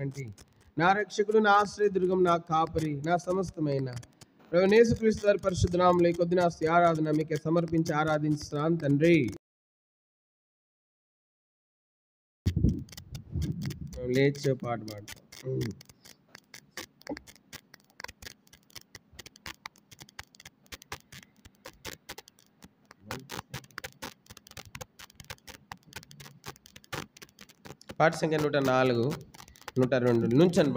ఉన్నటువంటి నా రక్షకుడు, నా ఆశ్రయదుర్గం, నా కాపరి, నా సమస్తమైన ప్రభువైన యేసుక్రీస్తు వారి పరిశుద్ధ నామములో ఈ కొద్ది నా ఆరాధన మీకే సమర్పించి ఆరాధించుతున్నాను తండ్రి. లేచే పాట పాడతాం. పాట సంఖ్య 104, 102 నుంచని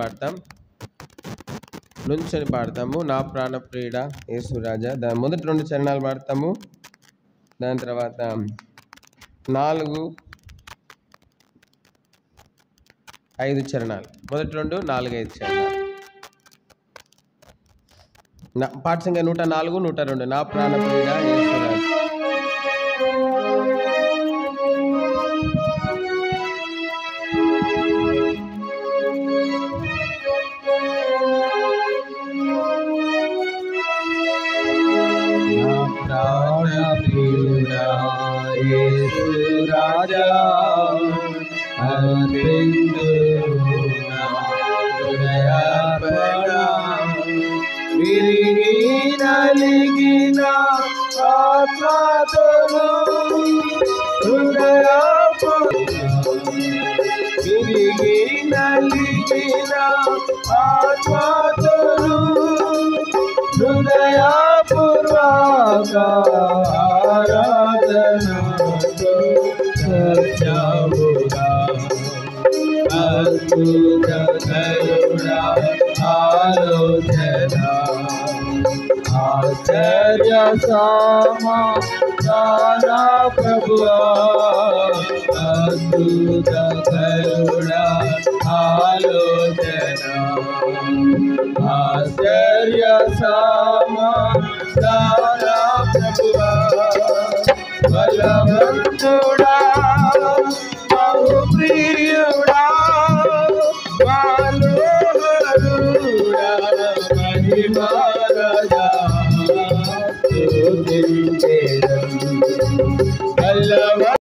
పాడతాము. నా ప్రాణ ప్రియుడా యేసు రాజా, దాని మొదటి 2 చరణాలు పాడతాము. దాని తర్వాత 4, 5 చరణాలు. మొదటి 2, 4, 5 చరణాలు. పాట సంఖ్య 104, 102. నా ప్రాణ ప్రియుడా యేసు రాజా. రాజా విరిగి నలిగిన ఆత్మతోను విరిగి నలిగిన ఆత్మతోను హృదయపూర్వక ఆరాధనతో సత్యముగా అద్భుత కరుణా ఆలోచన ఆశ్చర్య సమాధాన ప్రభువా అద్భుత కరుణా ఆలోచన ఆశ్చర్య సమాధాన ప్రభువా బలవంతుడా బహుప్రియుడా మనోహరుడా మహిమరాజా స్తుతించెదను బలవంతుడా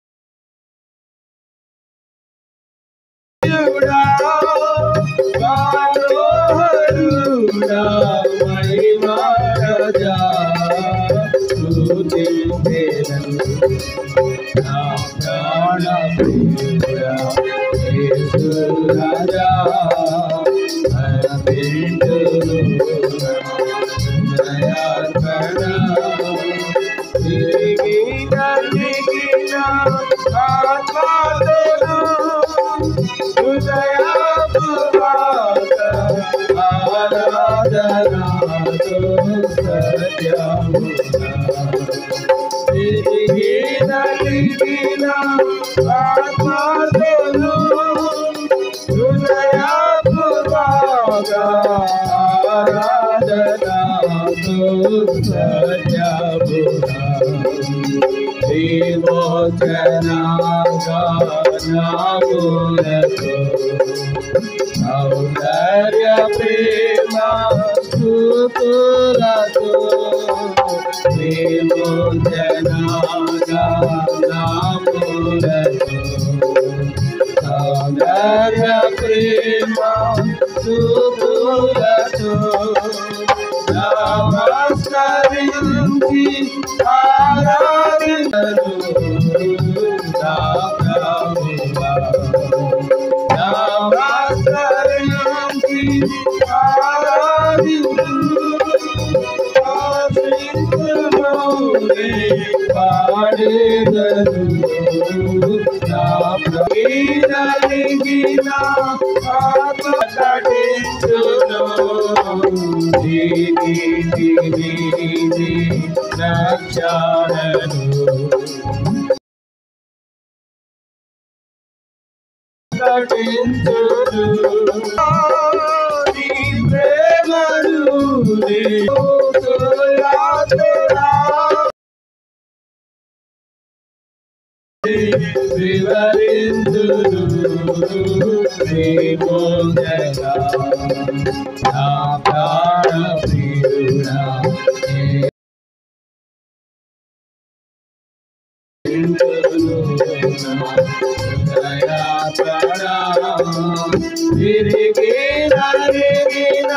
మనోహరుడా మహిమరాజా స్తుతించెదను నా ప్రాణ ప్రియుడా యేసు రాజా అర్పింతును దయార్పణ తిరిగి నలిగిన ఆత్మతోను హృదయపూర్వక ఆరాధనతో సత్యముగా తిరిగి నలిగిన ఆత్మతోను హృదయపూర్వక ఆరాధనతో సత్యముగా విమోచనగానములతో సౌందర్య ప్రేమ స్తుతులతో విమోచనగానములతో సౌందర్య ప్రేమ స్తుతులతో నమస్కరించి ఆరాధించను నా ప్రభువా నమస్కరించి ఆరాధించును పాడేదను నా ప్రభువా ఆత్మకటించును రక్షణను కటించును నీ ప్రేమను వివరించును విమోచన నా ప్రాణ ప్రియుడా తిరిగి నలిగిన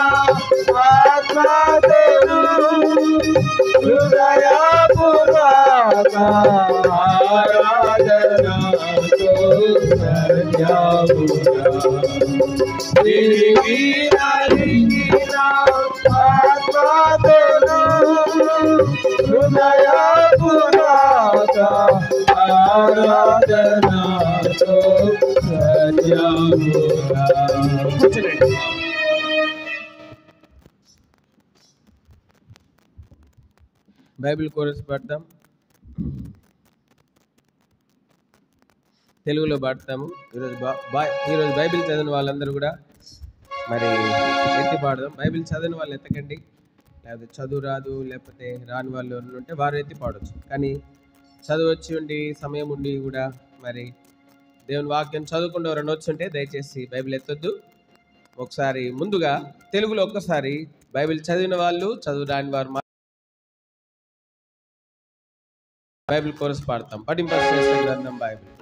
ఆత్మతోను హృదయపూర్వక ఆరాధనతో సత్యముగా తిరిగి నలిగిన ఆత్మతోను హృదయపూర్వక ఆరాధనతో సత్యముగా. బైబిల్ కోరస్ పాడతాం, తెలుగులో పాడతాము. ఈరోజు బైబిల్ చదివిన వాళ్ళందరూ కూడా మరి ఎత్తి పాడదాం. బైబిల్ చదివిన వాళ్ళు ఎత్తకండి, లేకపోతే చదువు రాదు లేకపోతే రాని వాళ్ళు ఎవరు ఉంటే వారు ఎత్తి పాడవచ్చు. కానీ చదువు వచ్చి ఉండి సమయం ఉండి కూడా మరి దేవుని వాక్యం చదువుకుంటూ ఎవరైనా వచ్చుంటే దయచేసి బైబిల్ ఎత్తొద్దు. ఒకసారి ముందుగా తెలుగులో ఒక్కసారి బైబిల్ చదివిన వాళ్ళు, చదువు రాని వారు బైబిల్ కోరస్ పాడతాం. పఠింపశ్రేష్ఠ గ్రంథం బైబిల్.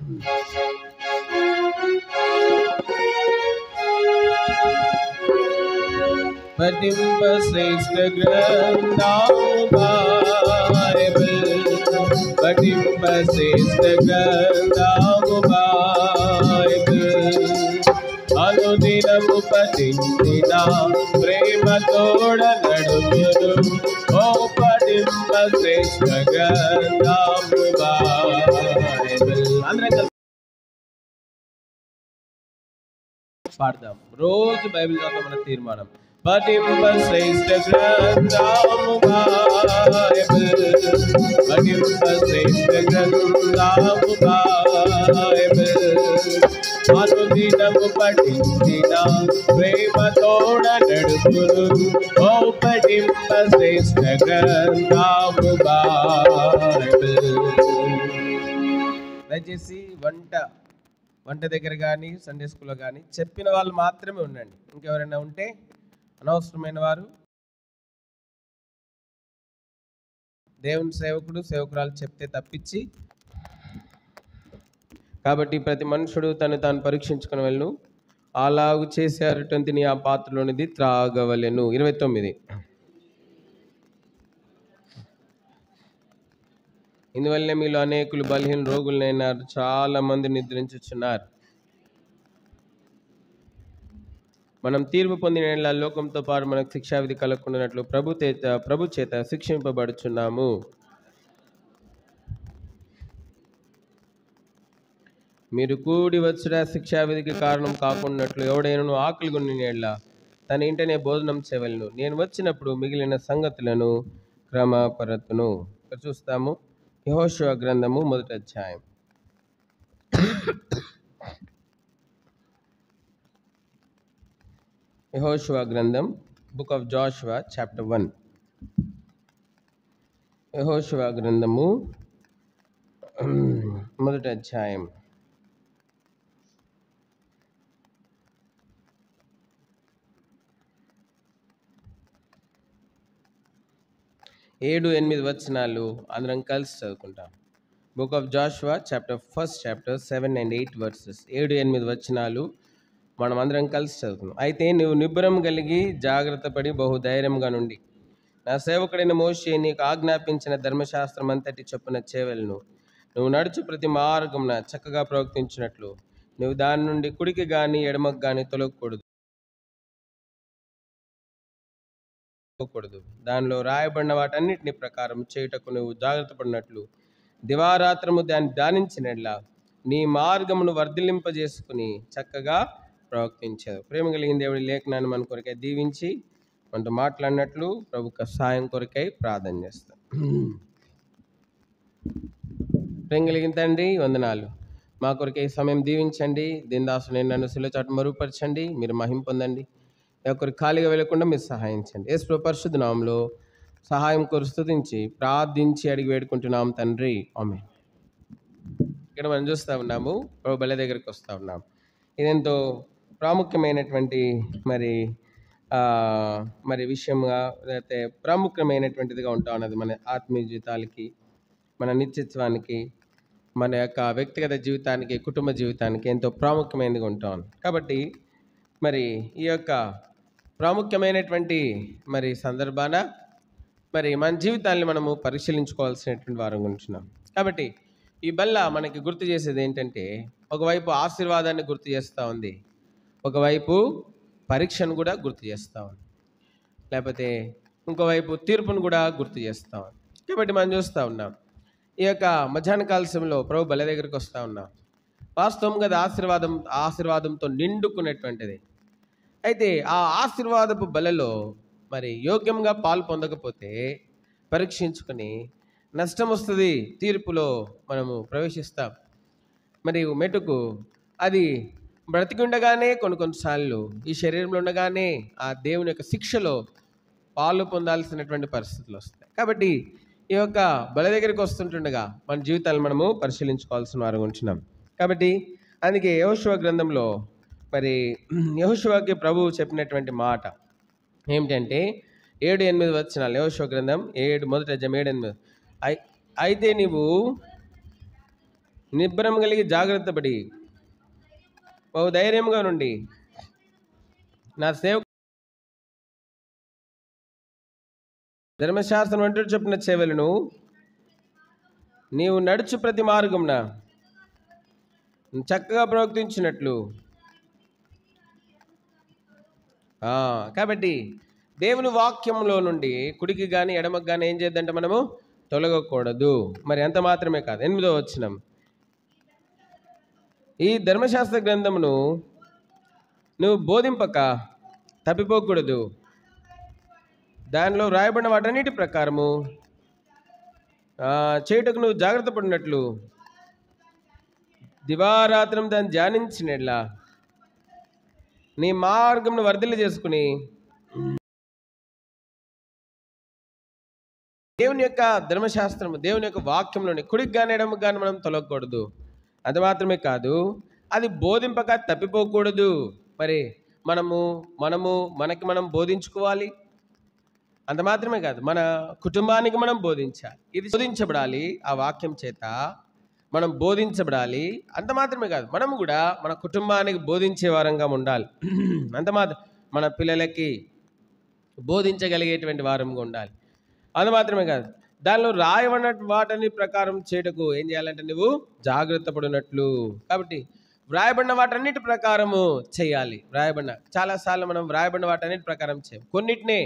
పఠింపశ్రేష్ఠ గ్రంథం బైబిల్, పఠింపశ్రేష్ఠ గ్రంథం బైబిల్. అనుదినము పఠించిన ప్రేమతోడ నడుపును ఓ పఠింపశ్రేష్ఠ గ్రంథం బైబిల్. అందరం కలిసి పాడదాం. రోజు బైబిల్ చదవడం మన తీర్మానం. పఠింపశ్రేష్ఠ గ్రంథం బైబిల్, పఠింపశ్రేష్ఠ గ్రంథం బైబిల్. అనుదినము పఠించిన ప్రేమతోడ నడుపును ఓ పఠింపశ్రేష్ఠ గ్రంథం బైబిల్. దయచేసి వంట దగ్గర కానీ సండే స్కూల్లో కానీ చెప్పిన వాళ్ళు మాత్రమే ఉండండి. ఇంకెవరైనా ఉంటే అనవసరమైన వారు, దేవుని సేవకుడు సేవకురాలు చెప్తే తప్పించి. కాబట్టి ప్రతి మనుషుడు తను తాను పరీక్షించుకుని వెళ్ళను, అలాగు చేసేటంతిని ఆ పాత్రలోనిది త్రాగవలెను. 29. ఇందువల్లనే మీలో అనేకులు బలహీన రోగులైనారు, చాలా మంది నిద్రించుచున్నారు. మనం తీర్పు పొందిన లోకంతో పాటు మనకు శిక్షావిధి కలగకుండానట్లు ప్రభు చేత శిక్షింపబడుచున్నాము. మీరు కూడి వచ్చుట శిక్షావిధికి కారణం కాకున్నట్లు ఎవడైనా ఆకలి కొనినేళ్ళ తన ఇంటనే భోజనం చేయవలెను. నేను వచ్చినప్పుడు మిగిలిన సంగతులను క్రమపరతును. ఇక్కడ చూస్తాము యెహోషువ గ్రంథము 1వ అధ్యాయం. యెహోషువ గ్రంథం, బుక్ ఆఫ్ జాషువా చాప్టర్ 1. యెహోషువ గ్రంథము 1వ అధ్యాయం. 7-8 వచనాలు అందరం కలిసి చదువుకుంటాం. Book of Jashuva first chapter 7 and 8 verses. 7-8 వచనాలు మనం అందరం కలిసి చదువుకున్నాం. అయితే నువ్వు నిబ్బరం కలిగి జాగ్రత్త పడి బహుధైర్యంగా నుండి నా సేవకుడైన మోషే నీకు ఆజ్ఞాపించిన ధర్మశాస్త్రం అంతటి చొప్పున చేయవలెను. నువ్వు నడుచు ప్రతి మార్గమున చక్కగా ప్రవర్తించినట్లు నువ్వు దాని నుండి కుడికి కానీ ఎడమకు కానీ తొలగకూడదు. దానిలో రాయబడిన వాటన్నిటిని ప్రకారం చేయుటకు నువ్వు జాగ్రత్త పడినట్లు దివారాత్రము దాన్ని ధ్యానించినట్లా నీ మార్గమును వర్ధిల్లింపజేసుకుని చక్కగా ప్రవర్తించారు. ప్రేమ కలిగిన దేవుడి లేఖనాన్ని మన కొరకై దీవించి మనతో మాట్లాడినట్లు ప్రభుకు సహాయం కొరకై ప్రార్థన చేస్తాం. ప్రేమ కలిగిన తండ్రి వందనాలు. మా కొరకై సమయం దీవించండి. దీనదాసుని నన్ను శిలువచాటు మరుగుపరచండి. మీరు మహిమ పొందండి. ఒకరు ఖాళీగా వెళ్ళకుండా మీరు సహాయించండి. యేసు పరిశుద్ధ నామములో సహాయం కోరి స్తుతించి ప్రార్థించి అడిగి వేడుకుంటున్నాం తండ్రి, ఆమేన్. ఇక్కడ మనం చూస్తూ ఉన్నాము, ప్రభు బలి దగ్గరికి వస్తూ ఉన్నాం. ఇదెంతో ప్రాముఖ్యమైనటువంటి మరి విషయంగా లేకపోతే ప్రాముఖ్యమైనటువంటిదిగా ఉంటా ఉన్నది. మన ఆత్మీయ జీవితాలకి, మన నిత్యత్వానికి, మన యొక్క వ్యక్తిగత జీవితానికి, కుటుంబ జీవితానికి ఎంతో ప్రాముఖ్యమైనదిగా ఉంటాం. కాబట్టి మరి ఈ యొక్క ప్రాముఖ్యమైనటువంటి మరి సందర్భాన మరి మన జీవితాన్ని మనము పరిశీలించుకోవాల్సినటువంటి వారం ఉంటున్నాం. కాబట్టి ఈ బల్ల మనకి గుర్తు చేసేది ఏంటంటే, ఒకవైపు ఆశీర్వాదాన్ని గుర్తు చేస్తూ ఉంది, ఒకవైపు పరీక్షను కూడా గుర్తు చేస్తూ ఉంది, లేకపోతే ఇంకోవైపు తీర్పును కూడా గుర్తు చేస్తూ ఉంది. కాబట్టి మనం చూస్తూ ఉన్నాం ఈ యొక్క మధ్యాహ్న కాల సమయంలో ప్రభు బల్ల దగ్గరికి వస్తూ ఉన్నాం. వాస్తవంగా అది ఆశీర్వాదంతో నిండుకున్నటువంటిది. అయితే ఆ ఆశీర్వాదపు బలలో మరి యోగ్యంగా పాలు పొందకపోతే పరీక్షించుకొని నష్టం వస్తుంది, తీర్పులో మనము ప్రవేశిస్తాం. మరి మెటుకు అది బ్రతికి ఉండగానే కొన్నిసార్లు ఈ శరీరంలో ఉండగానే ఆ దేవుని యొక్క శిక్షలో పాలు పొందాల్సినటువంటి పరిస్థితులు వస్తాయి. కాబట్టి ఈ యొక్క బల దగ్గరికి వస్తుంటుండగా మన జీవితాలను మనము పరిశీలించుకోవాల్సిన వారు ఉంటున్నాం. కాబట్టి అందుకే యెహోషువ గ్రంథంలో మరి యెహోషువకి ప్రభువు చెప్పినటువంటి మాట ఏమిటంటే 7-8 వచనాలు. యెహోషువ గ్రంథం 7:7-8. అయితే నీవు నిబ్బరం కలిగి జాగ్రత్త పడి బహు ధైర్యంగా నుండి నా సేవ ధర్మశాస్త్రం అంటూ చెప్పిన సేవలను నీవు నడుచు ప్రతి మార్గంన చక్కగా ప్రవర్తించినట్లు. కాబట్టి దేవుని వాక్యంలో నుండి కుడికి కానీ ఎడమకు కానీ ఏం చేద్దంటే మనము తొలగకూడదు. మరి అంత మాత్రమే కాదు, 8వ వచనం, ఈ ధర్మశాస్త్ర గ్రంథమును నువ్వు బోధింపక తప్పిపోకూడదు, దానిలో రాయబడిన వాటన్నిటి ప్రకారము చేయుటకు నువ్వు జాగ్రత్త పడినట్లు దివారాత్రం దాన్ని ధ్యానించినట్లా నీ మార్గంను వర్ధిల్లు చేసుకుని దేవుని యొక్క ధర్మశాస్త్రము, దేవుని యొక్క వాక్యంలోని కుడికి కానీ ఎడమకు కానీ మనం తొలగకూడదు. అది మాత్రమే కాదు, అది బోధింపక తప్పిపోకూడదు. మరి మనకి మనం బోధించుకోవాలి. అంత మాత్రమే కాదు, మన కుటుంబానికి మనం బోధించాలి. ఇది బోధించబడాలి, ఆ వాక్యం చేత మనం బోధించబడాలి. అంత మాత్రమే కాదు, మనం కూడా మన కుటుంబానికి బోధించే వారంగా ఉండాలి. అంత మాత్రం మన పిల్లలకి బోధించగలిగేటువంటి వారంగా ఉండాలి. అది మాత్రమే కాదు, దానిలో రాయబడిన వాటిని ప్రకారం చేయటకు ఏం చేయాలంటే నువ్వు జాగ్రత్త పడినట్లు. కాబట్టి వ్రాయబడిన వాటన్నిటి ప్రకారము చేయాలి. చాలాసార్లు మనం వ్రాయబడిన వాటన్నిటి ప్రకారం చేయం. కొన్నిటినే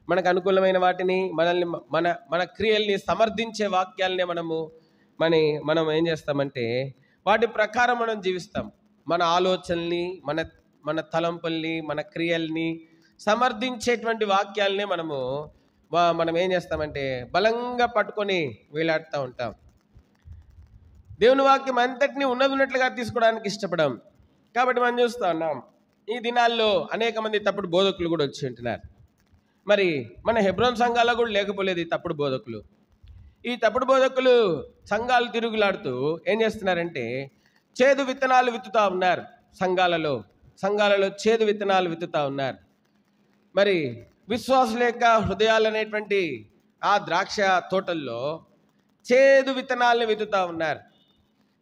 మనకు అనుకూలమైన వాటిని, మనల్ని మన క్రియల్ని సమర్థించే వాక్యాలనే మనం ఏం చేస్తామంటే వాటి ప్రకారం మనం జీవిస్తాం. మన ఆలోచనల్ని, మన తలంపుల్ని, మన క్రియల్ని సమర్థించేటువంటి వాక్యాలనే మనం ఏం చేస్తామంటే బలంగా పట్టుకొని వేలాడుతూ ఉంటాం. దేవుని వాక్యం అంతటినీ ఉన్నట్లుగా తీసుకోవడానికి ఇష్టపడం. కాబట్టి మనం చూస్తూ ఉన్నాం ఈ దినాల్లో అనేక మంది తప్పుడు బోధకులు కూడా వచ్చి ఉంటున్నారు. మరి మన హెబ్రోన్ సంఘాల్లో కూడా లేకపోలేదు ఈ తప్పుడు బోధకులు. ఈ తప్పుడు బోధకులు సంఘాలు తిరుగులాడుతూ ఏం చేస్తున్నారంటే చేదు విత్తనాలు విత్తుతూ ఉన్నారు. సంఘాలలో చేదు విత్తనాలు విత్తుతూ ఉన్నారు. మరి విశ్వాసుల యొక్క హృదయాలు అనేటువంటి ఆ ద్రాక్ష తోటల్లో చేదు విత్తనాలను విత్తుతూ ఉన్నారు.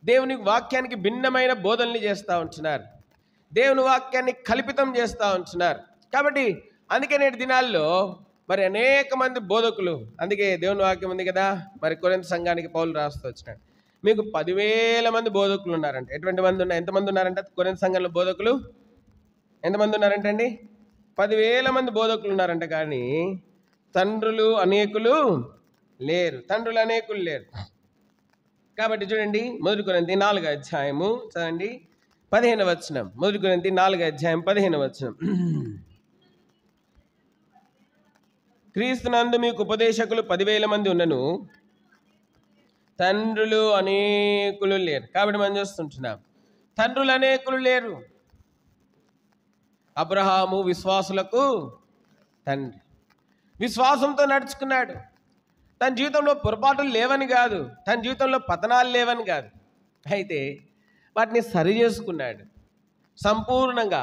దేవుని వాక్యానికి భిన్నమైన బోధనలు చేస్తూ ఉంటున్నారు. దేవుని వాక్యాన్ని కల్పితం చేస్తూ ఉంటున్నారు. కాబట్టి అందుకే నేటి దినాల్లో మరి అనేక మంది బోధకులు, అందుకే దేవుని వాక్యం ఉంది కదా, మరి కొరింథీ సంఘానికి పౌలు రాస్తూ వచ్చినాడు, మీకు 10,000 మంది బోధకులు ఉన్నారంట. ఎంతమంది ఉన్నారంట కొరింథీ సంఘంలో బోధకులు? ఎంతమంది ఉన్నారంట అండి? 10,000 మంది బోధకులు ఉన్నారంట. కానీ తండ్రులు అనేకులు లేరు. కాబట్టి చూడండి, 1 కొరింథీ 4వ అధ్యాయము చదండి 15వ వచనం. 1 కొరింథీ 4వ అధ్యాయం 15వ వచనం. క్రీస్తునందు మీకు ఉపదేశకులు 10,000 మంది ఉన్నను తండ్రులు అనేకులు లేరు. కాబట్టి మనం చూస్తుంటున్నాం తండ్రులు అనేకులు లేరు. అబ్రహాము విశ్వాసులకు తండ్రి, విశ్వాసంతో నడుచుకున్నాడు. తన జీవితంలో పొరపాటులు లేవని కాదు, తన జీవితంలో పతనాలు లేవని కాదు, అయితే వాటిని సరి చేసుకున్నాడు. సంపూర్ణంగా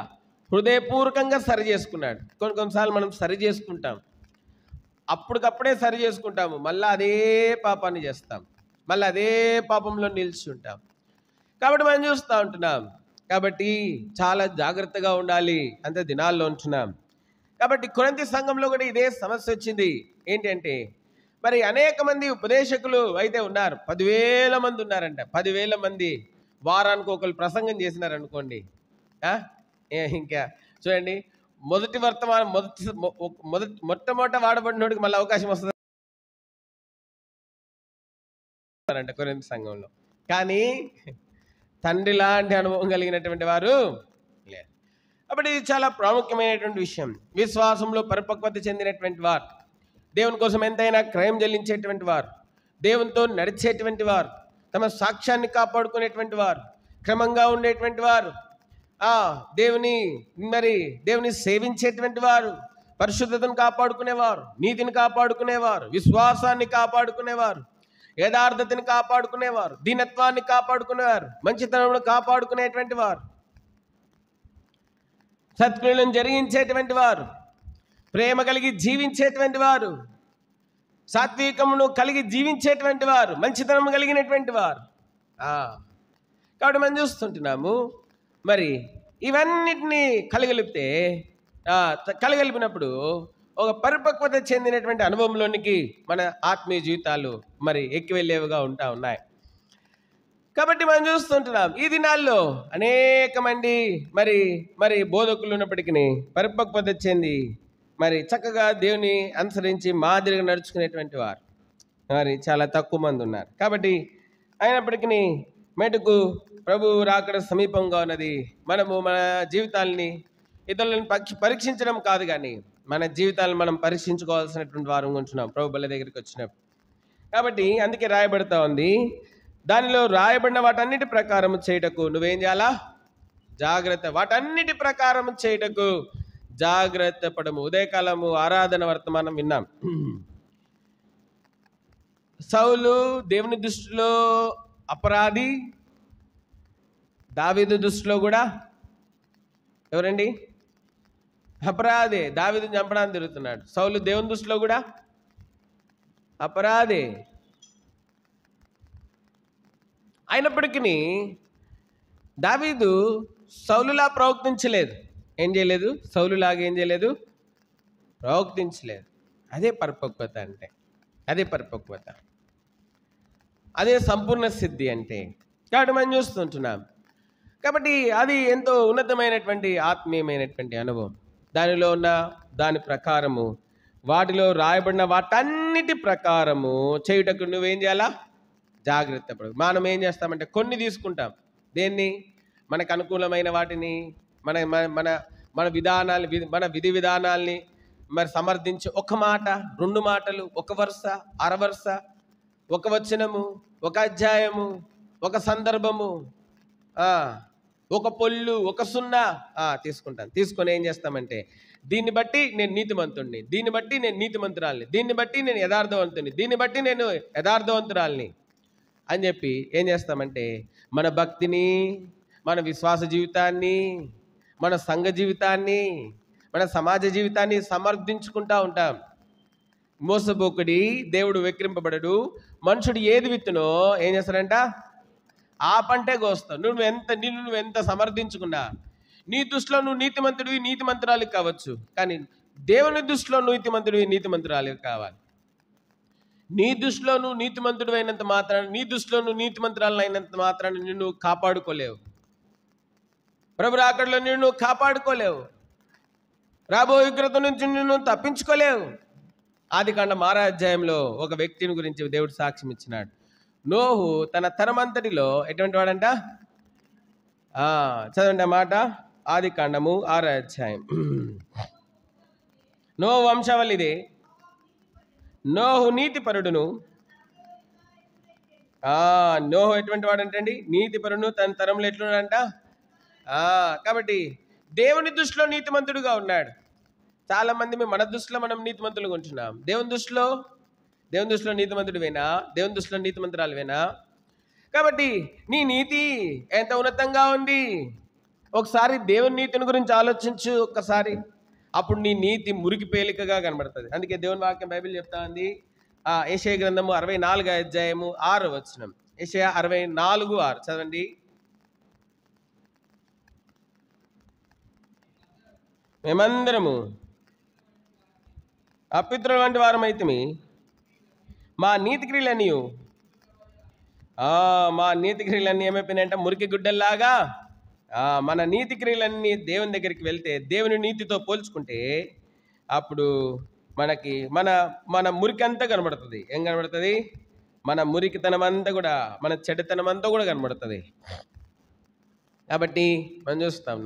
హృదయపూర్వకంగా సరి చేసుకున్నాడు. కొన్నిసార్లు మనం సరి చేసుకుంటాం, అప్పటికప్పుడే సరి చేసుకుంటాము, మళ్ళీ అదే పాపాన్ని చేస్తాం, మళ్ళీ అదే పాపంలో నిలిచి ఉంటాం. కాబట్టి మనం చూస్తూ ఉంటున్నాం కాబట్టి చాలా జాగ్రత్తగా ఉండాలి అంత దినాల్లో ఉంటున్నాం. కాబట్టి కొరింథీ సంఘంలో కూడా ఇదే సమస్య వచ్చింది. ఏంటంటే మరి అనేక మంది ఉపదేశకులు అయితే ఉన్నారు, 10,000 మంది ఉన్నారంట. 10,000 మంది వారానికి ఒకరు ప్రసంగం చేసినారు అనుకోండి. ఇంకా చూడండి, మొదటి వర్తమానం మొట్టమొదట వాడబడినోడికి మళ్ళీ అవకాశం వస్తుంది అంట కొరింథీ సంఘంలో. కానీ తండ్రి లాంటి అనుభవం కలిగినటువంటి వారు లేరు. కాబట్టి ఇది చాలా ప్రాముఖ్యమైనటువంటి విషయం. విశ్వాసంలో పరిపక్వత చెందినటువంటి వారు, దేవుని కోసం ఎంతైనా క్రయం చెల్లించేటువంటి వారు, దేవునితో నడిచేటువంటి వారు, తమ సాక్ష్యాన్ని కాపాడుకునేటువంటి వారు, క్రమంగా ఉండేటువంటి వారు, దేవుని సేవించేటువంటి వారు, పరిశుద్ధతను కాపాడుకునేవారు, నీతిని కాపాడుకునేవారు, విశ్వాసాన్ని కాపాడుకునేవారు, యథార్థతని కాపాడుకునేవారు, దీనత్వాన్ని కాపాడుకునేవారు, మంచితనమును కాపాడుకునేటువంటి వారు, సత్క్రియలను జరిగించేటువంటి వారు, ప్రేమ కలిగి జీవించేటువంటి వారు, సాత్వికమును కలిగి జీవించేటువంటి వారు, మంచితనం కలిగినటువంటి వారు. కాబట్టి మనం చూస్తుంటున్నాము, మరి ఇవన్నిటినీ కలగలిపినప్పుడు ఒక పరిపక్వత చెందినటువంటి అనుభవంలోనికి మన ఆత్మీయ జీవితాలు మరి ఎక్కి వెళ్ళేవిగా ఉన్నాయి. కాబట్టి మనం చూస్తుంటున్నాం ఈ దినాల్లో అనేక మంది మరి బోధకులు ఉన్నప్పటికీ పరిపక్వత చెంది మరి చక్కగా దేవుని అనుసరించి మాదిరిగా నడుచుకునేటువంటి వారు మరి చాలా తక్కువ మంది ఉన్నారు. కాబట్టి అయినప్పటికీ మెటుకు ప్రభు రాకడ సమీపంగా ఉన్నది. మనము మన జీవితాలని ఇతరులను పరీక్షించడం కాదు, కానీ మన జీవితాలను మనం పరీక్షించుకోవాల్సినటువంటి వారు ఉంటున్నాం ప్రభు బల్ల దగ్గరికి వచ్చినప్పుడు. కాబట్టి అందుకే రాయబడతా ఉంది, దానిలో రాయబడిన వాటన్నిటి ప్రకారం చేయటకు నువ్వేం చేయాలా? జాగ్రత్త. వాటన్నిటి ప్రకారం చేయటకు జాగ్రత్త పడము. ఉదయకాలము ఆరాధన వర్తమానం విన్నాం. సౌలు దేవుని దృష్టిలో అపరాధి, దావీదు దృష్టిలో కూడా ఎవరండి? అపరాధే. దావీదు చంపడానికి తిరుగుతున్నాడు. సౌలు దేవుని దృష్టిలో కూడా అపరాధే. అయినప్పటికీ దావీదు సౌలులా ప్రవర్తించలేదు. ఏం చేయలేదు? సౌలులాగా ఏం చేయలేదు? ప్రవర్తించలేదు. అదే పరిపక్వత అంటే, అదే పరిపక్వత, అదే సంపూర్ణ సిద్ధి అంటే. కాబట్టి మనం చూస్తుంటున్నాం. కాబట్టి అది ఎంతో ఉన్నతమైనటువంటి ఆత్మీయమైనటువంటి అనుభవం. దానిలో ఉన్న దాని ప్రకారము, వాటిలో రాయబడిన వాటన్నిటి ప్రకారము చేయుటకు నువ్వేం చేయాలా? జాగ్రత్త పడు. మనం ఏం చేస్తామంటే కొన్ని తీసుకుంటాం. దేన్ని? మనకు అనుకూలమైన వాటిని, మన మన మన విధానాలు, మన విధి విధానాల్ని మరి సమర్థించి ఒక మాట, రెండు మాటలు, ఒక వరుస, అరవరుస, ఒక వచనము, ఒక అధ్యాయము, ఒక సందర్భము, ఒక పొల్లు, ఒక సున్నా తీసుకుంటాను. తీసుకొని ఏం చేస్తామంటే దీన్ని బట్టి నేను నీతిమంతుడిని, దీన్ని బట్టి నేను నీతిమంతురాలిని, దీన్ని బట్టి నేను యథార్థవంతుని, దీన్ని బట్టి నేను యథార్థవంతురాలిని అని చెప్పి ఏం చేస్తామంటే మన భక్తిని, మన విశ్వాస జీవితాన్ని, మన సంఘ జీవితాన్ని, మన సమాజ జీవితాన్ని సమర్థించుకుంటూ ఉంటాం. మోసపోకుడి, దేవుడు వెక్కిరింపబడడు. మనుషుడు ఏది విత్తునో ఏం చేస్తాడంట? ఆ పంటే కోస్తావు. నువ్వు ఎంత సమర్థించుకున్నా, నీ దృష్టిలో నువ్వు నీతిమంతుడివి, నీతిమంతురాలు కావచ్చు, కానీ దేవుని దృష్టిలో నీతిమంతుడివి, నీతిమంతురాలు కావాలి. నీ దృష్టిలో నువ్వు నీతిమంతుడు అయినంత మాత్రాన్ని, నీ దృష్టిలో నువ్వు నీతిమంతురాలు అయినంత మాత్రాన్ని నిన్ను కాపాడుకోలేవు. ప్రభు రాకడలో నిన్ను కాపాడుకోలేవు. రాబో ఉగ్రత నుంచి నిన్ను తప్పించుకోలేవు. ఆదికాండం 6వ అధ్యాయంలో ఒక వ్యక్తిని గురించి దేవుడు సాక్ష్యం ఇచ్చినాడు. నోహు తన తరమంతటిలో ఎటువంటి వాడంట? చదవండి ఆ మాట. ఆదికాండము 6వ అధ్యాయం. నోహు వంశావళిదే. నోహు నీతిపరుడును. నోహు ఎటువంటి వాడంటండి? నీతిపరుడును. తన తరంలో ఎట్లున్నాడంట? కాబట్టి దేవుని దృష్టిలో నీతిమంతుడుగా ఉన్నాడు. చాలా మంది మన దృష్టిలో మనం నీతిమంతులుగా ఉంటున్నాం. దేవుని దృష్టిలో నీతిమంతుడివేనా? దేవుని దృష్టిలో నీతిమంతురాలువేనా? కాబట్టి నీ నీతి ఎంత ఉన్నతంగా ఉంది. ఒకసారి దేవుని నీతిని గురించి ఆలోచించు ఒక్కసారి. అప్పుడు నీ నీతి మురికి పేలికగా కనబడుతుంది. అందుకే దేవుని వాక్యం బైబిల్ చెప్తా ఉంది. యెషయా గ్రంథము 64వ అధ్యాయము 6వ వచనం. యెషయా 64:6 చదవండి. మేమందరము అపిత్రుల వంటి వారమైతిమి. మా నీతి క్రియలన్నీ మా నీతి క్రియలన్నీ ఏమైపోయినాయంటే మురికి గుడ్డల్లాగా. మన నీతి క్రియలన్నీ దేవుని దగ్గరికి వెళ్తే, దేవుని నీతితో పోల్చుకుంటే అప్పుడు మనకి మన మురికి అంతా కనబడుతుంది. ఏం కనబడుతుంది? మన మురికితనం అంతా కూడా, మన చెడ్డతనం అంతా కూడా కనబడుతుంది. కాబట్టి మనం చూస్తాం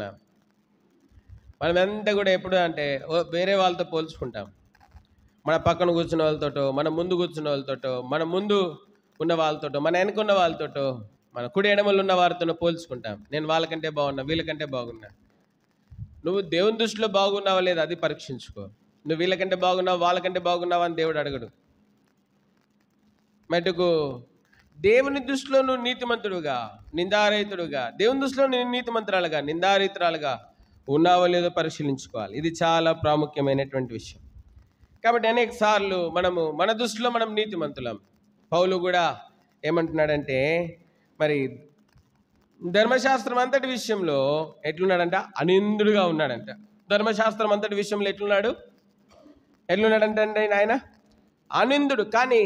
మనమంతా కూడా ఎప్పుడు అంటే వేరే వాళ్ళతో పోల్చుకుంటాం. మన పక్కన కూర్చున్న వాళ్ళతోటో, మన ముందు కూర్చున్న వాళ్ళతోటో, మన ముందు ఉన్న వాళ్ళతోటో, మన వెనుకున్న వాళ్ళతోటో, మన కుడి ఎడమలు ఉన్న వారితో పోల్చుకుంటాం. నేను వాళ్ళకంటే బాగున్నా, వీళ్ళకంటే బాగున్నా. నువ్వు దేవుని దృష్టిలో బాగున్నావా లేదా అది పరీక్షించుకో. నువ్వు వీళ్ళకంటే బాగున్నావు, వాళ్ళకంటే బాగున్నావా అని దేవుడు అడగడు. మటుకు దేవుని దృష్టిలో నువ్వు నీతిమంతుడుగా, నిందారహితుడుగా, దేవుని దృష్టిలో నేను నీతిమంతురాలుగా, నిందారహితురాలుగా ఉన్నావో లేదో పరిశీలించుకోవాలి. ఇది చాలా ప్రాముఖ్యమైనటువంటి విషయం. కాబట్టి అనేక సార్లు మన దృష్టిలో మనం నీతిమంతులం. పౌలు కూడా ఏమంటున్నాడంటే, మరి ధర్మశాస్త్రం అంతటి విషయంలో ఎట్లున్నాడంట? అనిందుడుగా ఉన్నాడంట. ధర్మశాస్త్రం అంతటి విషయంలో ఎట్లున్నాడంటే ఆయన అనిందుడు. కానీ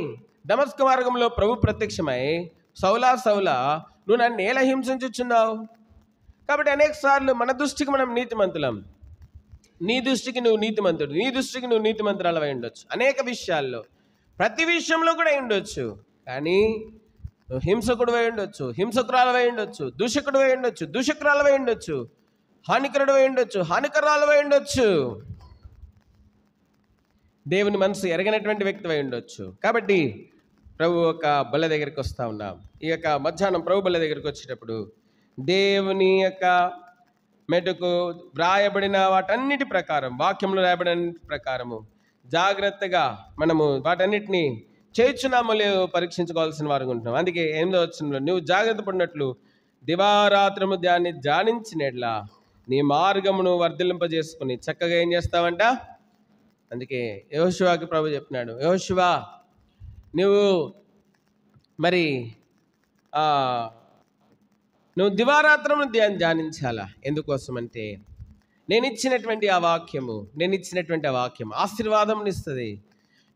దమస్కు మార్గంలో ప్రభు ప్రత్యక్షమై, సౌలా సౌలా, నువ్వు నన్ను ఎలా హింసించుచున్నావు? కాబట్టి అనేక సార్లు మన దృష్టికి మనం నీతిమంతులం, నీ దృష్టికి నువ్వు నీతిమంతుడు, నీ దృష్టికి నువ్వు నీతిమంతురాలవై ఉండొచ్చు. అనేక విషయాల్లో, ప్రతి విషయంలో కూడా ఉండొచ్చు. కానీ నువ్వు హింసకుడు అయి ఉండొచ్చు, హింసకురాలవై ఉండొచ్చు, దూషకుడు అయి ఉండొచ్చు, దూషకురాలవై ఉండొచ్చు, హానికరుడు అయి ఉండొచ్చు, హానికరాలవై ఉండొచ్చు, దేవుని మనసు ఎరగనటువంటి వ్యక్తి అయి ఉండొచ్చు. కాబట్టి ప్రభు ఒక బల్ల దగ్గరికి వస్తూ ఉన్నాం. ఈ యొక్క మధ్యాహ్నం ప్రభు బల్ల దగ్గరికి వచ్చేటప్పుడు దేవుని యొక్క మెటుకు వ్రాయబడిన వాటన్నిటి ప్రకారం, వాక్యంలో రాయబడిన ప్రకారము జాగ్రత్తగా మనము వాటన్నిటిని చేర్చున్నామో లేదో పరీక్షించుకోవాల్సిన వారు ఉంటున్నాం. అందుకే 8వ వచనంలో, నువ్వు జాగ్రత్త పడినట్లు దివారాత్రము దాన్ని ధ్యానించినట్లా నీ మార్గమును వర్ధిల్లింపజేసుకుని చక్కగా ఏం చేస్తావంట? అందుకే యెహోషువకి ప్రభు చెప్పినాడు, యెహోషువ నువ్వు నువ్వు దివారాత్రమును ధ్యానించాలా. ఎందుకోసం అంటే నేను ఇచ్చినటువంటి ఆ వాక్యం ఆశీర్వాదం ఇస్తుంది,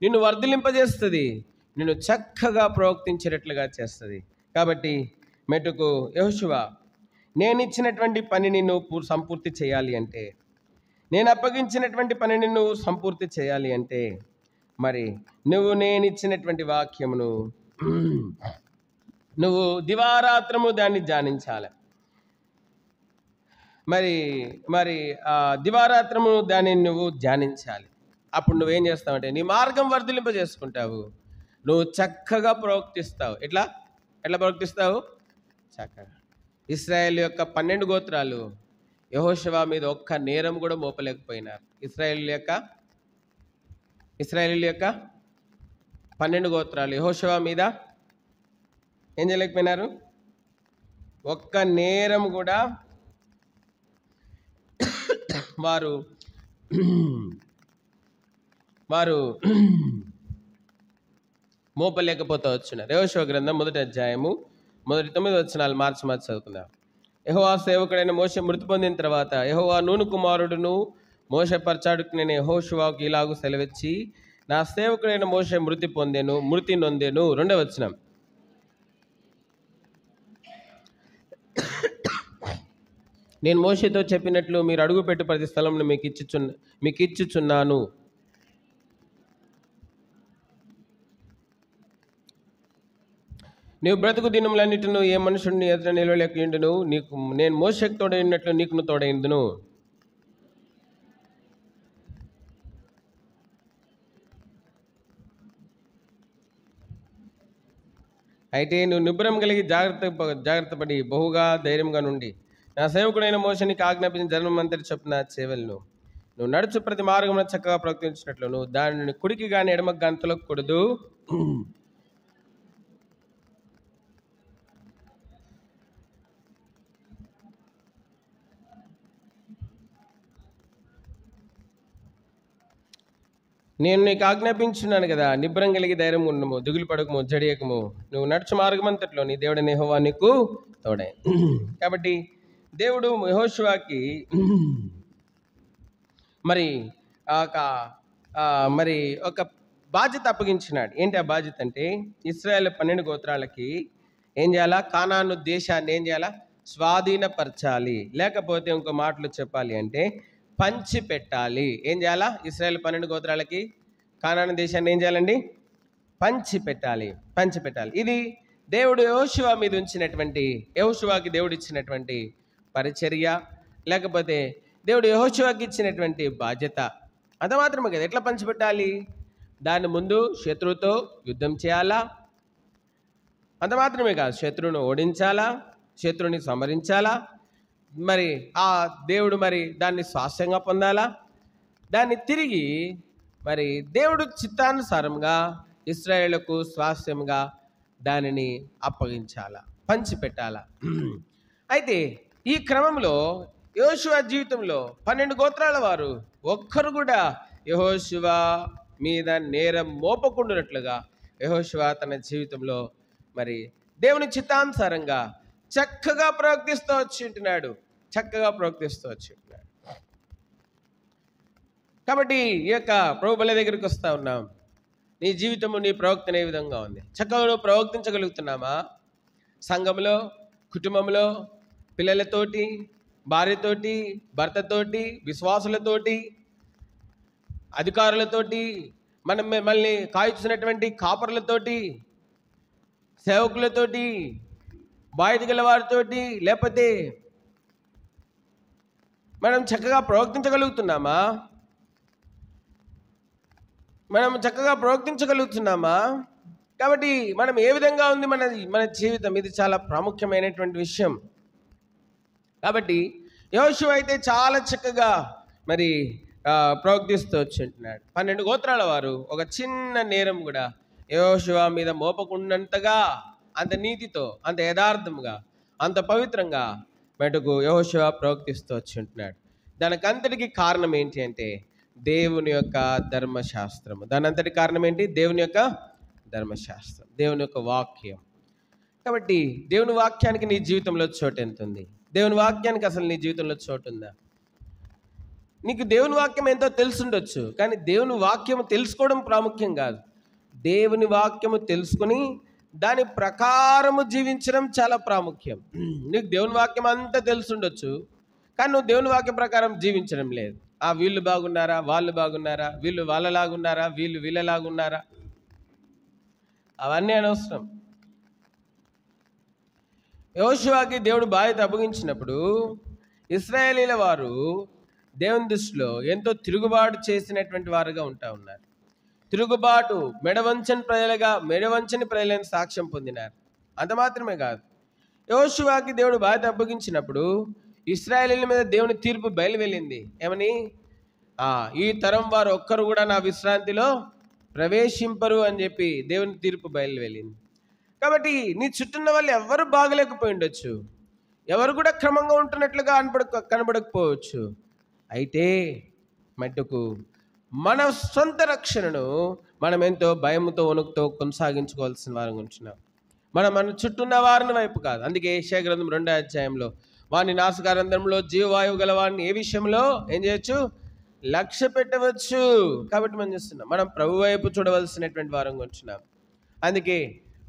నిన్ను వర్ధిలింపజేస్తుంది, నిన్ను చక్కగా ప్రవర్తించేటట్లుగా చేస్తుంది. కాబట్టి మెటుకు యెహోషువ, నేను ఇచ్చినటువంటి పనిని నువ్వు సంపూర్తి చేయాలి అంటే, నేను అప్పగించినటువంటి పనిని నువ్వు సంపూర్తి చేయాలి అంటే, మరి నేను ఇచ్చినటువంటి వాక్యమును నువ్వు దివారాత్రము దాన్ని ధ్యానించాలి. దివారాత్రము దాన్ని నువ్వు ధ్యానించాలి. అప్పుడు నువ్వేం చేస్తావంటే నీ మార్గం వర్ధిలింపజేసుకుంటావు, నువ్వు చక్కగా ప్రవర్తిస్తావు. ఎట్లా ప్రవర్తిస్తావు? చక్కగా. ఇశ్రాయేల్ యొక్క 12 గోత్రాలు యెహోషువ మీద ఒక్క నేరం కూడా మోపలేకపోయినారు. ఇశ్రాయేల్ యొక్క 12 గోత్రాలు యెహోషువ మీద ఏం చేయలేకపోయినారు? ఒక్క నేరం కూడా వారు మోపలేకపోతూ వచ్చినారు. యెహోషువ గ్రంథం 1వ అధ్యాయము మొదటి 9 వచనాలు మార్చి చదువుకుందాం. యెహోవా సేవకుడైన మోషే మృతి పొందిన తర్వాత యెహోవా నూను కుమారుడును మోషే పరిచారకుడైన నేను యెహోషువకు ఇలాగు సెలవిచ్చి, నా సేవకుడైన మోషే మృతి నొందెను. 2వ వచనం, నేను మోషేతో చెప్పినట్లు మీరు అడుగుపెట్టు ప్రతి స్థలంలో మీకు ఇచ్చుచున్నాను. నీవు బ్రతుకు దినములన్నిటిను ఏ మనుషుడిని ఎదుట నిలవలేకుండును, నేను మోషేకు తోడైనట్లు నీకును తోడైందును. అయితే నువ్వు నిబ్బరం కలిగి జాగ్రత్తపడి బహుగా ధైర్యంగా నుండి నా సేవకుడైన మోషేనికి ఆజ్ఞాపించిన జన్మంతటి చొప్పున సేవలను నువ్వు నడుచు ప్రతి మార్గంలో చక్కగా ప్రవర్తించినట్లు నువ్వు దానిని కుడికి కానీ ఎడమకు కానీ తొలగకూడదు. నేను నీకు ఆజ్ఞాపించున్నాను కదా, నిబ్బరం కలిగి ధైర్యం ఉండము, దిగులు పడకము, జడియకము, నువ్వు నడుచు మార్గమంతట్లో నీ దేవుడైన యెహోవా నీకు తోడే. కాబట్టి దేవుడు యెహోషువకి మరి ఒక మరి ఒక బాధ్యత అప్పగించినాడు. ఏంటి ఆ బాధ్యత అంటే, ఇశ్రాయేలు 12 గోత్రాలకి ఏం చేయాలా? కానాను దేశాన్ని ఏం చేయాలా? స్వాధీనపరచాలి. లేకపోతే ఇంకో మాటలు చెప్పాలి అంటే పంచి పెట్టాలి. ఏం చేయాలా? ఇశ్రాయేలు 12 గోత్రాలకి కానాను దేశాన్ని ఏం చేయాలండి? పంచి పెట్టాలి. పంచి పెట్టాలి. ఇది దేవుడు యెహోషువ మీద ఉంచినటువంటి, యెహోషువకి దేవుడు ఇచ్చినటువంటి పరిచర్య, లేకపోతే దేవుడు యెహోషువకి ఇచ్చినటువంటి బాధ్యత. అంత మాత్రమే కదా. ఎట్లా పంచిపెట్టాలి? దాని ముందు శత్రువుతో యుద్ధం చేయాలా? అంత మాత్రమే కాదు, శత్రువును ఓడించాలా, శత్రువుని సంహరించాలా, మరి ఆ దేవుడు మరి దాన్ని స్వాస్థ్యంగా పొందాలా, దాన్ని తిరిగి మరి దేవుడు చిత్తానుసారంగా ఇశ్రాయేలుకు స్వాస్థ్యంగా దానిని అప్పగించాలా, పంచిపెట్టాలా. అయితే ఈ క్రమంలో యెహోషువ జీవితంలో 12 గోత్రాల వారు ఒక్కరు కూడా యెహోషువ మీద నేరం మోపకుండానట్లుగా యెహోషువ తన జీవితంలో మరి దేవుని చిత్తానుసారంగా చక్కగా ప్రవర్తిస్తూ వచ్చి ఉంటున్నాడు. కాబట్టి ఈ యొక్క ప్రభు బలి దగ్గరికి వస్తూ ఉన్నాం. నీ జీవితము, నీ ప్రవక్తన ఏ విధంగా ఉంది? చక్కగా ప్రవర్తించగలుగుతున్నామా? సంఘంలో, కుటుంబంలో, పిల్లలతోటి, భార్యతోటి, భర్తతోటి, విశ్వాసులతోటి, అధికారులతోటి, మళ్ళీ కాల్చున్నటువంటి కాపర్లతోటి, సేవకులతోటి, బాధ్యత గల వారితోటి, లేకపోతే మనం చక్కగా ప్రవర్తించగలుగుతున్నామా? కాబట్టి మనం ఏ విధంగా ఉంది మన జీవితం? ఇది చాలా ప్రాముఖ్యమైనటువంటి విషయం. కాబట్టి యెహోషువ అయితే చాలా చక్కగా మరి ప్రవర్తిస్తూ వచ్చి ఉంటున్నాడు. 12 గోత్రాల వారు ఒక చిన్న నేరం కూడా యెహోషువ మీద మోపకుండంతగా, అంత నీతితో, అంత యథార్థంగా, అంత పవిత్రంగా మటుకు యెహోషువ ప్రవర్తిస్తూ వచ్చి ఉంటున్నాడు. దానికంతటికి కారణం ఏంటి అంటే దేవుని యొక్క ధర్మశాస్త్రము. దానంతటి కారణం ఏంటి? దేవుని యొక్క ధర్మశాస్త్రం, దేవుని యొక్క వాక్యం. కాబట్టి దేవుని వాక్యానికి నీ జీవితంలో చోటు ఎంత ఉంది? దేవుని వాక్యానికి అసలు నీ జీవితంలో చోటు ఉందా? నీకు దేవుని వాక్యం ఎంతో తెలుసుండొచ్చు, కానీ దేవుని వాక్యము తెలుసుకోవడం ప్రాముఖ్యం కాదు. దేవుని వాక్యము తెలుసుకుని దాని ప్రకారము జీవించడం చాలా ప్రాముఖ్యం. నీకు దేవుని వాక్యం అంతా తెలుసుండొచ్చు, కానీ నువ్వు దేవుని వాక్యం ప్రకారం జీవించడం లేదు. వీళ్ళు బాగున్నారా, వాళ్ళు బాగున్నారా, వీళ్ళు వాళ్ళలాగున్నారా, వీళ్ళు వీళ్ళలాగున్నారా, అవన్నీ అనవసరం. యెహోషువకి దేవుడు బాధ్యత అప్పగించినప్పుడు ఇశ్రాయేలీల వారు దేవుని దృష్టిలో ఎంతో తిరుగుబాటు చేసినటువంటి వారుగా ఉన్నారు. తిరుగుబాటు, మెడవంచని ప్రజలను సాక్ష్యం పొందినారు. అంత మాత్రమే కాదు, యెహోషువకి దేవుడు బాధ్యత అప్పగించినప్పుడు ఇశ్రాయేలీల మీద దేవుని తీర్పు బయలువెళ్ళింది. ఏమని? ఈ తరం వారు ఒక్కరు కూడా నా విశ్రాంతిలో ప్రవేశింపరు అని చెప్పి దేవుని తీర్పు బయలువెళ్ళింది. కాబట్టి నీ చుట్టూన్న వాళ్ళు ఎవరు బాగలేకపోయి ఉండొచ్చు, ఎవరు కూడా క్రమంగా ఉంటున్నట్లుగా కనబడకపోవచ్చు. అయితే మట్టుకు మన సొంత రక్షణను మనం ఎంతో భయంతో, వణుకుతో కొనసాగించుకోవాల్సిన వారం ఉంటున్నాం. మన చుట్టూన్న వారిని వైపు కాదు. అందుకే యెషయా గ్రంథం 2వ అధ్యాయంలో వాని నాసికారంధ్రంలో జీవవాయువు గల వాడిని ఏ విషయంలో ఏం చేయొచ్చు? లక్ష్య పెట్టవచ్చు. కాబట్టి మనం చూస్తున్నాం, మనం ప్రభు వైపు చూడవలసినటువంటి వారంగా ఉంటున్నాం. అందుకే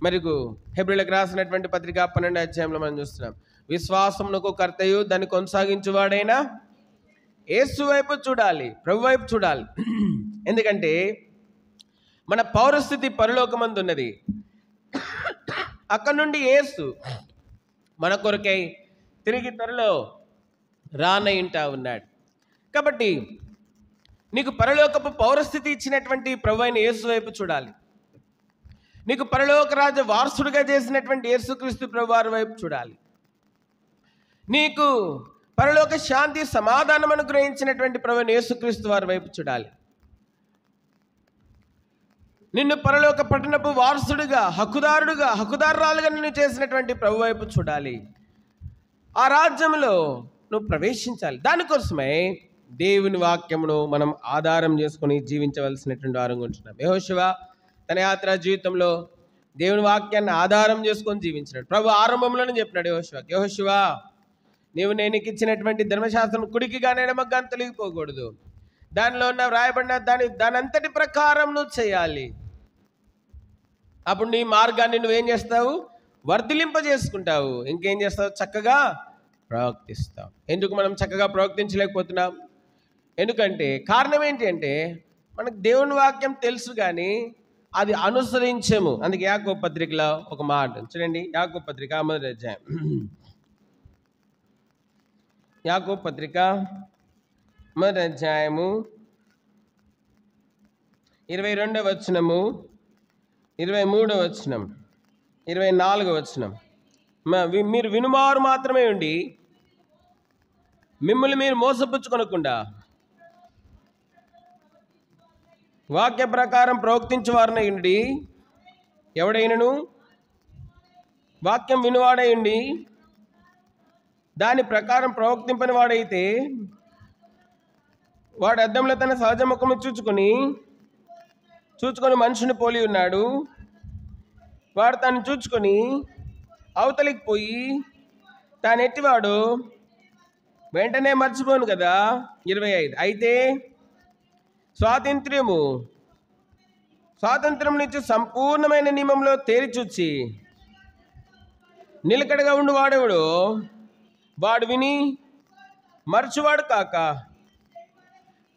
మరికు హెబ్రీయులకు రాసినటువంటి పత్రిక 12వ అధ్యాయంలో మనం చూస్తున్నాం, విశ్వాసమునకు కర్తయు దాన్ని కొనసాగించువాడైనా యేసు వైపు చూడాలి, ప్రభు వైపు చూడాలి. ఎందుకంటే మన పౌరస్థితి పరలోకమందు ఉన్నది. అక్కడ నుండి యేసు మన కొరకై తిరిగి త్వరలో రానయింటా ఉన్నాడు. కాబట్టి నీకు పరలోకపు పౌరస్థితి ఇచ్చినటువంటి ప్రభు అయిన యేసు వైపు చూడాలి. నీకు పరలోక రాజ్య వారసుడిగా చేసినటువంటి యేసుక్రీస్తు ప్రభు వారి వైపు చూడాలి. నీకు పరలోక శాంతి సమాధానం అనుగ్రహించినటువంటి ప్రభు అయిన యేసుక్రీస్తు వారి వైపు చూడాలి. నిన్ను పరలోక పట్టణపు వారసుడిగా, హక్కుదారురాలుగా నిన్ను చేసినటువంటి ప్రభు వైపు చూడాలి. ఆ రాజ్యంలో నువ్వు ప్రవేశించాలి. దానికోసమే దేవుని వాక్యమును మనం ఆధారం చేసుకుని జీవించవలసినటువంటి వారంగా ఉంటున్నాం. యెహోషువ తన యాత్రా జీవితంలో దేవుని వాక్యాన్ని ఆధారం చేసుకొని జీవించినాడు. ప్రభు ఆరంభంలోనే చెప్పినాడు యెహోషువ, నీవు నేను ఇచ్చినటువంటి ధర్మశాస్త్రం కుడికి కానీ ఎడమకు కానీ తొలగిపోకూడదు. దానిలో ఉన్న వ్రాయబడిన దానంతటి ప్రకారం నువ్వు చేయాలి. అప్పుడు నీ మార్గాన్ని నువ్వేం చేస్తావు? వర్ధిలింపజేసుకుంటావు. ఇంకేం చేస్తావు? చక్కగా ప్రవర్తిస్తావు. ఎందుకు మనం చక్కగా ప్రవర్తించలేకపోతున్నాం? ఎందుకంటే కారణం ఏంటి అంటే మనకు దేవుని వాక్యం తెలుసు కానీ అది అనుసరించము. అందుకే యాకోబు పత్రికలో ఒక మాట చూడండి. యాకోబు పత్రిక 1వ అధ్యాయం, యాకోబు పత్రిక 1వ అధ్యాయము 22వ వచనము, 23వ వచనం, 24వ వచనం. మీరు వినుమారు మాత్రమే ఉండి మిమ్మల్ని మీరు మోసపుచ్చుకొనకుండా వాక్య ప్రకారం ప్రవర్తించేవారనై ఉండి, ఎవడైనను వాక్యం వినువాడై ఉండి దాని ప్రకారం ప్రవర్తింపని వాడైతే వాడు అద్దంలో తన సహజ ముఖము చూచుకొని మనుషుని పోలి ఉన్నాడు. వాడు తను చూచుకొని అవతలికి పోయి తాను ఎట్టివాడు వెంటనే మర్చిపోను కదా. 25. అయితే స్వాతంత్ర్యం నుంచి సంపూర్ణమైన నియమంలో తేరిచూచి నిలకడగా ఉండు వాడెవడు వాడు విని మరచువాడు కాక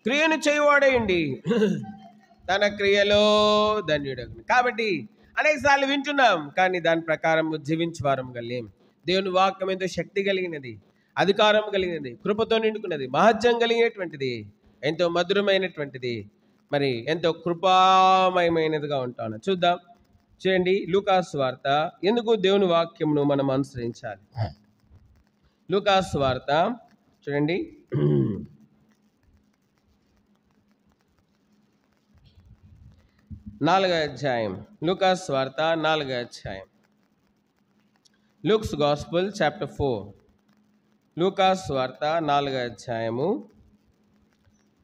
క్రియను చేయువాడేయండి తన క్రియలో ధన్యుడగు. కాబట్టి అనేకసార్లు వింటున్నాం కానీ దాని ప్రకారం జీవించే వారంగా లేం. దేవుని వాక్యం ఎంతో శక్తి కలిగినది, అధికారం కలిగినది, కృపతో నిండుకున్నది, మహత్యం కలిగినటువంటిది, ఎంతో మధురమైనటువంటిది, మరి ఎంతో కృపామయమైనదిగా ఉంటాను. చూద్దాం. చూడండి, లూకాసు వార్త. ఎందుకు దేవుని వాక్యమును మనం అనుసరించాలి? లూకాసు వార్త చూడండి, 4వ అధ్యాయం. లూకాసు వార్త 4వ అధ్యాయం. Luke's gospel chapter 4. లూకాసు వార్త 4వ అధ్యాయము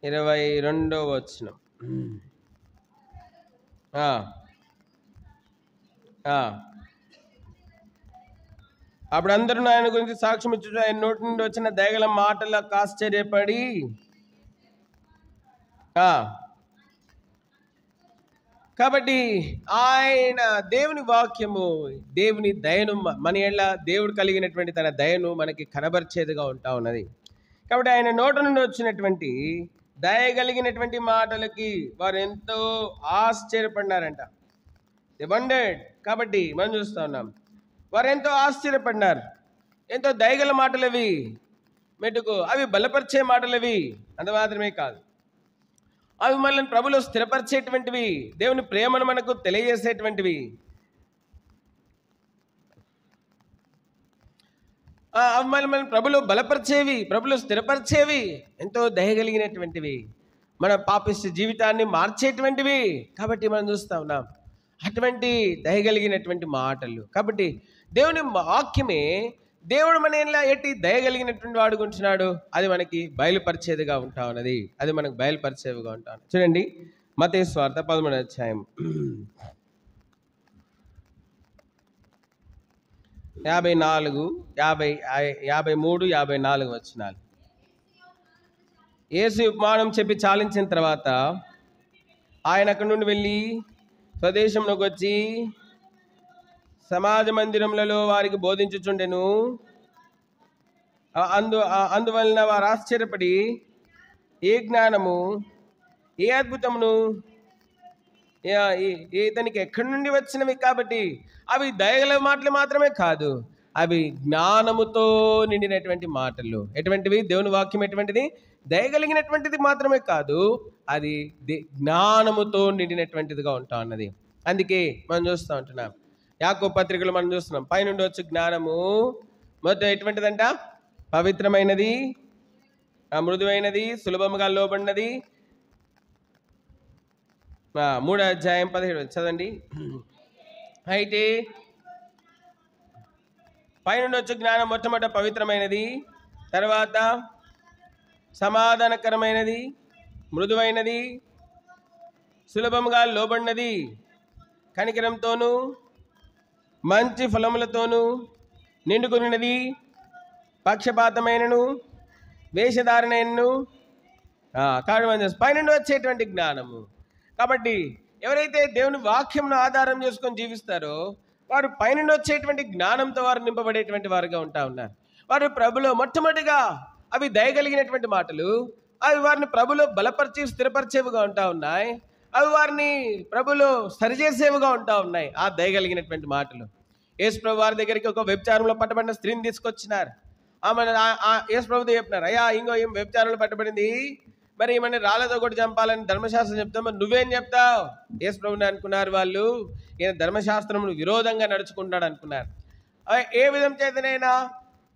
22వ వచనం. అప్పుడు అందరూ ఆయన గురించి సాక్ష్యం ఇచ్చుట ఆయన నోటి నుండి వచ్చిన దయగల మాటలకు ఆశ్చర్యపడి కాబట్టి ఆయన దేవుని వాక్యము దేవుని దయను మన ఎళ్ళ దేవుడు కలిగినటువంటి తన దయను మనకి కనబరిచేదిగా ఉంటా ఉన్నది. కాబట్టి ఆయన నోటి నుండి వచ్చినటువంటి దయ కలిగినటువంటి మాటలకి వారు ఎంతో ఆశ్చర్యపడినారంట. They wondered. కాబట్టి మనం చూస్తూ ఉన్నాం, వారు ఎంతో ఆశ్చర్యపడినారు. ఎంతో దయగల మాటలు అవి, మెట్టుకు అవి బలపరిచే మాటలు అవి. అంత మాత్రమే కాదు, అవి మనల్ని ప్రభులో స్థిరపరిచేటువంటివి, దేవుని ప్రేమను మనకు తెలియజేసేటువంటివి. అవి మనల్ని ప్రభులో బలపరిచేవి, ప్రభులో స్థిరపరిచేవి, ఎంతో దయగలిగినటువంటివి, మన పాపిష్టి జీవితాన్ని మార్చేటువంటివి. కాబట్టి మనం చూస్తూ ఉన్నాం అటువంటి దయగలిగినటువంటి మాటలు. కాబట్టి దేవుని వాక్యమే దేవుడు మన ఎలా ఎట్టి దయగలిగినటువంటి వాడు ఉంటున్నాడు, అది మనకి బయలుపరిచేదిగా ఉంటా ఉన్నది, అది మనకు బయలుపరిచేవిగా ఉంటాను. చూడండి, మత్తయి సువార్త 13వ అధ్యాయం 53, 54 వచనాలు. యేసు ఉపమానం చెప్పి చాలించిన తర్వాత ఆయన అక్కడి నుండి వెళ్ళి స్వదేశంలోకి వచ్చి సమాజ మందిరములలో వారికి బోధించుచుండెను. అందువలన వారు ఆశ్చర్యపడి ఏ జ్ఞానము, ఏ అద్భుతమును ఇతనికి ఎక్కడి నుండి వచ్చినవి. కాబట్టి అవి దయగల మాటలు మాత్రమే కాదు, అవి జ్ఞానముతో నిండినటువంటి మాటలు. ఎటువంటివి? దేవుని వాక్యం ఎటువంటిది? దయగలిగినటువంటిది మాత్రమే కాదు, అది జ్ఞానముతో నిండినటువంటిదిగా ఉంటా ఉన్నది. అందుకే మనం చూస్తూ ఉంటున్నాం, యాకోబు పత్రికలు మనం చూస్తున్నాం, పైనుండి వచ్చే జ్ఞానము మొత్తం ఎటువంటిదంట? పవిత్రమైనది, మృదువైనది, సులభముగా లోబడినది. 3వ అధ్యాయం 17 చదవండి. అయితే పైనుండి వచ్చే జ్ఞానం మొట్టమొదట పవిత్రమైనది, తర్వాత సమాధానకరమైనది, మృదువైనది, సులభముగా లోబడినది, కనికరంతోనూ మంచి ఫలములతోనూ నిండుకున్నది, పక్షపాతమైనను వేషధారణైనను కాబట్టి పైనుండి వచ్చేటువంటి జ్ఞానము. కాబట్టి ఎవరైతే దేవుని వాక్యంను ఆధారం చేసుకొని జీవిస్తారో వారు పైనుండి వచ్చేటువంటి జ్ఞానంతో వారు నింపబడేటువంటి వారుగా ఉంటా ఉన్నారు. వారు ప్రభులో మొట్టమొదటిగా అవి దయగలిగినటువంటి మాటలు, అవి వారిని ప్రభులో బలపరిచి స్థిరపరిచేవిగా ఉంటా ఉన్నాయి. అవి వారిని ప్రభులో సరిచేసేవిగా ఉంటా ఉన్నాయి. ఆ దయగలిగినటువంటి మాటలు. యేసు ప్రభు వారి దగ్గరికి ఒక వ్యభిచారంలో పట్టబడిన స్త్రీని తీసుకొచ్చినారు. ఆమె యేసు ప్రభుతో చెప్పినారు, అయ్యా ఇంకో ఏం వ్యభిచారంలో పట్టబడింది, మరి ఏమన్నా రాళ్ళతో కొట్టి చంపాలని ధర్మశాస్త్రం చెప్తాం, మరి నువ్వేం చెప్తావు? యేసు ప్రభుని అనుకున్నారు వాళ్ళు, ఈయన ధర్మశాస్త్రమును విరోధంగా నడుచుకుంటాడు అనుకున్నారు. ఏ విధం చేతనైనా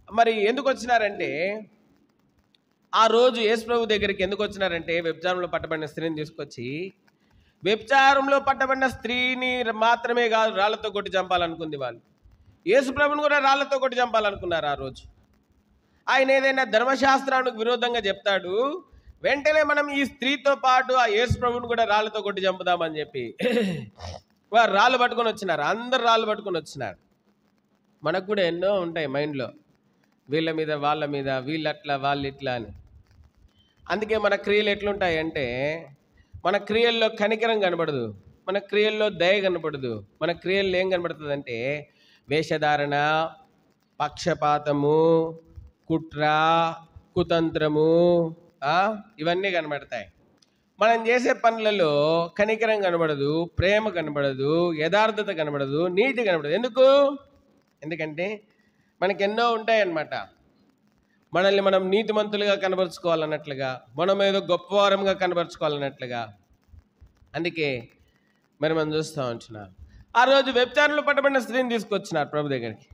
మరి ఎందుకు వచ్చినారంటే, ఆ రోజు యేసు ప్రభు దగ్గరికి ఎందుకు వచ్చినారంటే, వ్యభిచారంలో పట్టబడిన స్త్రీని తీసుకొచ్చి, వ్యభిచారంలో పట్టబడిన స్త్రీని మాత్రమే కాదు రాళ్లతో కొట్టి చంపాలనుకుంది వాళ్ళు. యేసు ప్రభుని కూడా రాళ్లతో కొట్టి చంపాలనుకున్నారు. ఆ రోజు ఆయన ఏదైనా ధర్మశాస్త్రానికి విరోధంగా చెప్తాడు, వెంటనే మనం ఈ స్త్రీతో పాటు ఆ యేసు ప్రభుని కూడా రాళ్లతో కొట్టి చంపుదామని చెప్పి వారు రాళ్ళు పట్టుకొని వచ్చినారు. అందరు రాళ్ళు పట్టుకొని వచ్చినారు. మనకు కూడా ఎన్నో ఉంటాయి మైండ్లో, వీళ్ళ మీద వాళ్ళ మీద, వీళ్ళట్లా వాళ్ళు ఇట్లా అని. అందుకే మన క్రియలు ఎట్లుంటాయి అంటే, మన క్రియల్లో కనికరం కనబడదు, మన క్రియల్లో దయ కనబడదు. మన క్రియల్లో ఏం కనబడుతుంది అంటే వేషధారణ, పక్షపాతము, కుట్ర, కుతంత్రము, ఇవన్నీ కనబడతాయి. మనం చేసే పనులలో కనికరం కనబడదు, ప్రేమ కనబడదు, యథార్థత కనబడదు, నీతి కనబడదు. ఎందుకంటే మనకి ఎన్నో ఉంటాయి అన్నమాట. మనల్ని మనం నీతిమంతులుగా కనబరుచుకోవాలన్నట్లుగా, మనం ఏదో గొప్పవారంగా కనబరుచుకోవాలన్నట్లుగా. అందుకే మరి మనం చూస్తూ ఉంటున్నాం. ఆ రోజు వ్యభిచారంలో పట్టబడిన స్త్రీని తీసుకొచ్చినారు ప్రభు దగ్గరికి.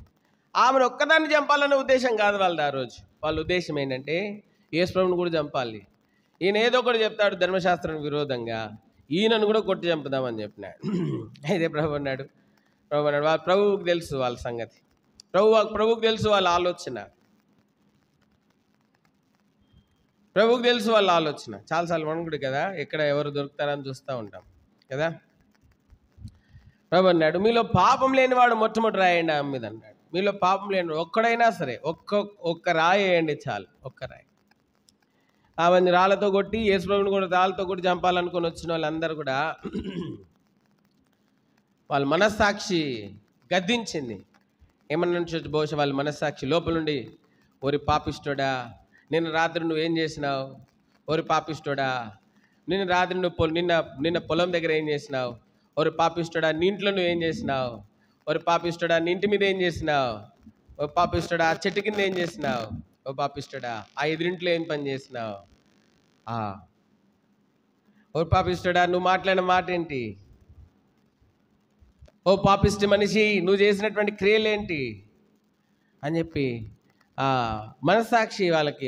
ఆమెను ఒక్కదాన్ని చంపాలనే ఉద్దేశం కాదు వాళ్ళది. ఆ రోజు వాళ్ళ ఉద్దేశం ఏంటంటే యేసు ప్రభుని కూడా చంపాలి. ఈయన ఏదో ఒకటి చెప్తాడు ధర్మశాస్త్రానికి విరోధంగా, ఈయనను కూడా కొట్టి చంపుదామని చెప్పినాడు. అయితే ప్రభు అన్నాడు వాళ్ళ ప్రభువుకి తెలుసు వాళ్ళ సంగతి, ప్రభువుకి తెలుసు వాళ్ళ ఆలోచన, ప్రభువుకి తెలుసు వాళ్ళ ఆలోచన. చాలాసార్లు మనం కూడా కదా ఎక్కడ ఎవరు దొరుకుతారని చూస్తూ ఉంటాం కదా. ప్రభు అన్నాడు, మీలో పాపం లేనివాడు మొట్టమొదటి రాయండి ఆమె మీద అన్నాడు. మీలో పాపం లేని ఒక్కడైనా సరే ఒక్క రాయి వేయండి చాలు, ఒక్క రాయి. ఆమెని రాళ్ళతో కొట్టి, యేసు ప్రభుని కూడా రాళ్ళతో కొట్టి చంపాలనుకొని వచ్చిన వాళ్ళందరూ కూడా వాళ్ళ మనస్సాక్షి గద్దించింది. ఏమన్నా బహుశా వాళ్ళ మనస్సాక్షి లోపల నుండి, ఓరి పాపిష్టోడా, నిన్న రాత్రి నువ్వేం చేసినావు, ఓరి పాపిష్టోడా, నిన్న రాత్రి నువ్వు నిన్న పొలం దగ్గర ఏం చేసినావు, ఓరి పాపిష్టోడా, నీ ఇంట్లో నువ్వేం చేసినావు, ఓరి పాపిష్టోడా, నీ ఇంటి మీద ఏం చేసినావు, ఓ పాపిష్టోడా, ఆ చెట్టు కింద ఏం చేసినావు, ఓ పాపిష్టోడా, ఆ ఎదురింట్లో ఏం పని చేసినావు, ఓ పాపిష్టోడా, నువ్వు మాట్లాడిన మాట ఏంటి, ఓ పాపిష్టి మనిషి, నువ్వు చేసినటువంటి క్రియలేంటి అని చెప్పి మనస్సాక్షి వాళ్ళకి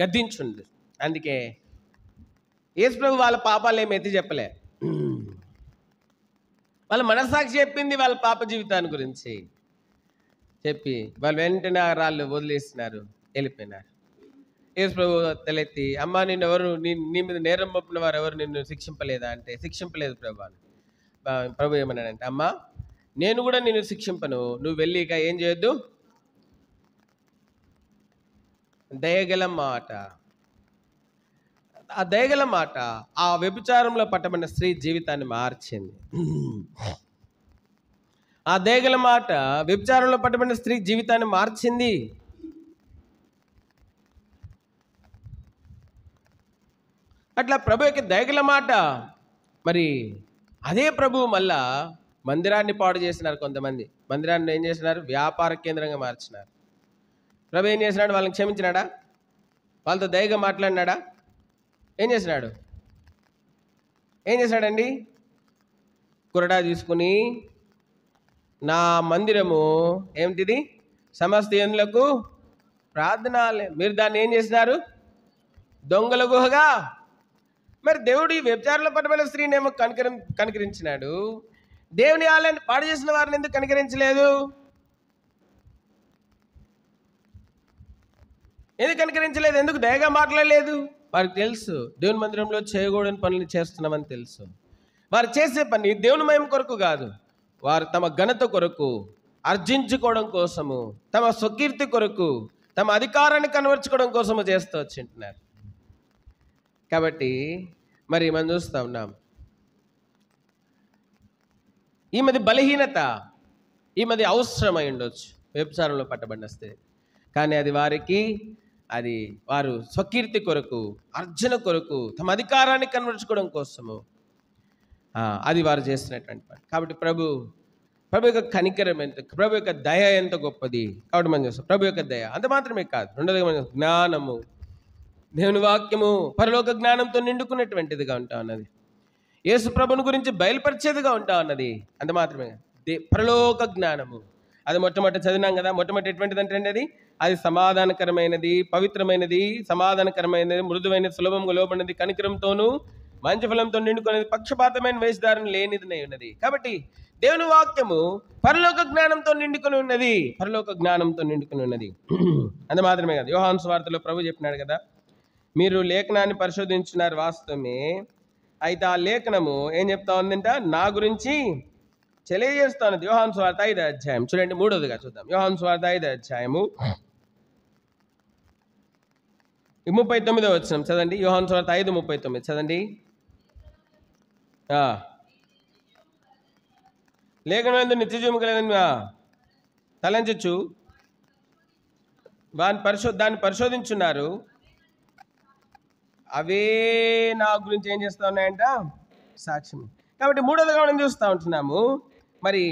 గద్దించుంది. అందుకే యేసు ప్రభు వాళ్ళ పాపాలు ఏమి ఎత్తి చెప్పలే, వాళ్ళ మనస్సాక్షి చెప్పింది వాళ్ళ పాప జీవితాన్ని గురించి చెప్పి వాళ్ళు వెంటనే ఆ రాళ్ళు వదిలేస్తున్నారు, వెళ్ళిపోయినారు. యేసు ప్రభు తలెత్తి, అమ్మ నిన్ను ఎవరు, నీ మీద నేరం మోపిన వారు ఎవరు నిన్ను శిక్షింపలేదా అంటే, శిక్షింపలేదు ప్రభు అని. ప్రభు ఏమన్నాడంటే, అమ్మ నేను కూడా నిన్ను శిక్షింపను, నువ్వు వెళ్ళి ఇక ఏం చేయొద్దు. దయగల మాట, ఆ దయగల మాట ఆ వ్యభిచారంలో పట్టబడిన స్త్రీ జీవితాన్ని మార్చింది. ఆ దయగల మాట వ్యభిచారంలో పట్టబడిన స్త్రీ జీవితాన్ని మార్చింది. అట్లా ప్రభు యొక్క దయగల మాట, మరి అదే ప్రభువు మళ్ళా మందిరాన్ని పాడు చేసినారు. కొంతమంది మందిరాన్ని ఏం చేసినారు, వ్యాపార కేంద్రంగా మార్చినారు. ప్రభు ఏం చేసినాడు, వాళ్ళని క్షమించినాడా, వాళ్ళతో దయగా మాట్లాడినాడా, ఏం చేశాడండి? కురడా తీసుకుని, నా మందిరము ఏమిటిది, సమస్త యూదులకు ప్రార్థనాలయం, మీరు దాన్ని ఏం చేసినారు, దొంగల గుహగా. మరి దేవుడు ఈ వ్యభిచారంలో పట్టబడిన స్త్రీని ఏమో కనికరించినాడు, దేవుని ఆలయాన్ని పాడు చేసిన వారిని ఎందుకు కనికరించలేదు? ఎందుకు కనికరించలేదు? ఎందుకు దయగా మాట్లాడలేదు? వారికి తెలుసు దేవుని మందిరంలో చేయకూడని పనులు చేస్తున్నామని తెలుసు. వారు చేసే పని దేవుని మహిమ కొరకు కాదు, వారు తమ ఘనత కొరకు, ఆర్జించుకోవడం కోసము, తమ స్వకీర్తి కొరకు, తమ అధికారాన్ని కనబరుచుకోవడం కోసము చేస్తూ వచ్చింటున్నారు. కాబట్టి మరి మనం చూస్తూ ఉన్నాం, ఈమెది బలహీనత, ఈమెది అవసరమై ఉండొచ్చు వ్యభిచారంలో పట్టబడిన స్త్రీ. కానీ అది వారు స్వకీర్తి కొరకు, అర్జన కొరకు, తమ అధికారాన్ని కనబరుచుకోవడం కోసము అది వారు చేస్తున్నటువంటి పని. కాబట్టి ప్రభు యొక్క కనికరం ఎంత, ప్రభు యొక్క దయ ఎంత గొప్పది. కాబట్టి మనం చూస్తాం ప్రభు యొక్క దయ. అంత మాత్రమే కాదు, రెండోది మనం జ్ఞానము, దేవుని వాక్యము పరలోక జ్ఞానంతో నిండుకున్నటువంటిదిగా ఉంటా ఉన్నది. యేసు ప్రభుని గురించి బయలుపరిచేదిగా ఉంటా ఉన్నది. అంత మాత్రమే పరలోక జ్ఞానము. అది మొట్టమొదటి చదివినాం కదా. మొట్టమొదటి ఎటువంటిది అంటే అది సమాధానకరమైనది, పవిత్రమైనది, సమాధానకరమైనది, మృదువైనది, సులభంగా లోబడినది, కనికరంతోనూ మంచి ఫలంతో నిండుకునేది, పక్షపాతమైన వేషధారణ లేనిదినై ఉన్నది. కాబట్టి దేవుని వాక్యము పరలోక జ్ఞానంతో నిండుకుని ఉన్నది, పరలోక జ్ఞానంతో నిండుకుని ఉన్నది. అంత మాత్రమే కాదు, యోహాను సువార్తలో ప్రభు చెప్పినాడు కదా, మీరు లేఖనాన్ని పరిశోధించున్నారు వాస్తవమే, అయితే ఆ లేఖనము ఏం చెప్తా ఉందంట, నా గురించి తెలియజేస్తాను. యోహాను సువార్త 5వ అధ్యాయం చూడండి, 3వదిగా చూద్దాం. యోహాను సువార్త 5వ అధ్యాయము 39వ వచనం చదండి. యోహాను సువార్త 5:39 చదండి. లేఖనం నిత్యజీవము కలదని తలంచచ్చు, దాన్ని పరిశోధించున్నారు, అవే నా గురించి ఏం చేస్తా ఉన్నాయంట, సాక్ష్యం. కాబట్టి 3వదిగా మనం చూస్తూ ఉంటున్నాము, మరి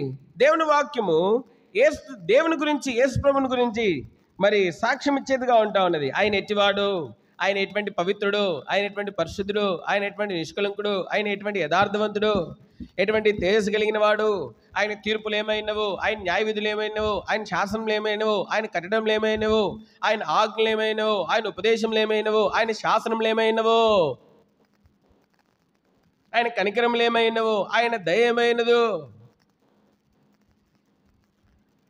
దేవుని వాక్యము దేవుని గురించి, యేసు ప్రభుని గురించి మరి సాక్ష్యం ఇచ్చేదిగా ఉంటా ఉన్నది. ఆయన ఎట్టివాడు, ఆయన ఎటువంటి పవిత్రుడు, ఆయన ఎటువంటి పరిశుద్ధుడు, ఆయన ఎటువంటి నిష్కలంకుడు, ఆయన ఎటువంటి యథార్థవంతుడు, ఎటువంటి తేజస్సు కలిగిన వాడు, ఆయన తీర్పులు ఏమైనవు, ఆయన న్యాయ విధులు ఏమైనవు, ఆయన శాసనములు ఏమైనవు, ఆయన కట్టడములు ఏమైనవు, ఆయన ఆజ్ఞలు ఏమైనవు, ఆయన ఉపదేశములు ఏమైనవు, ఆయన శాసనములు ఏమైనవు, ఆయన కనికరములు ఏమైనవు, ఆయన దయ ఏమైనదు,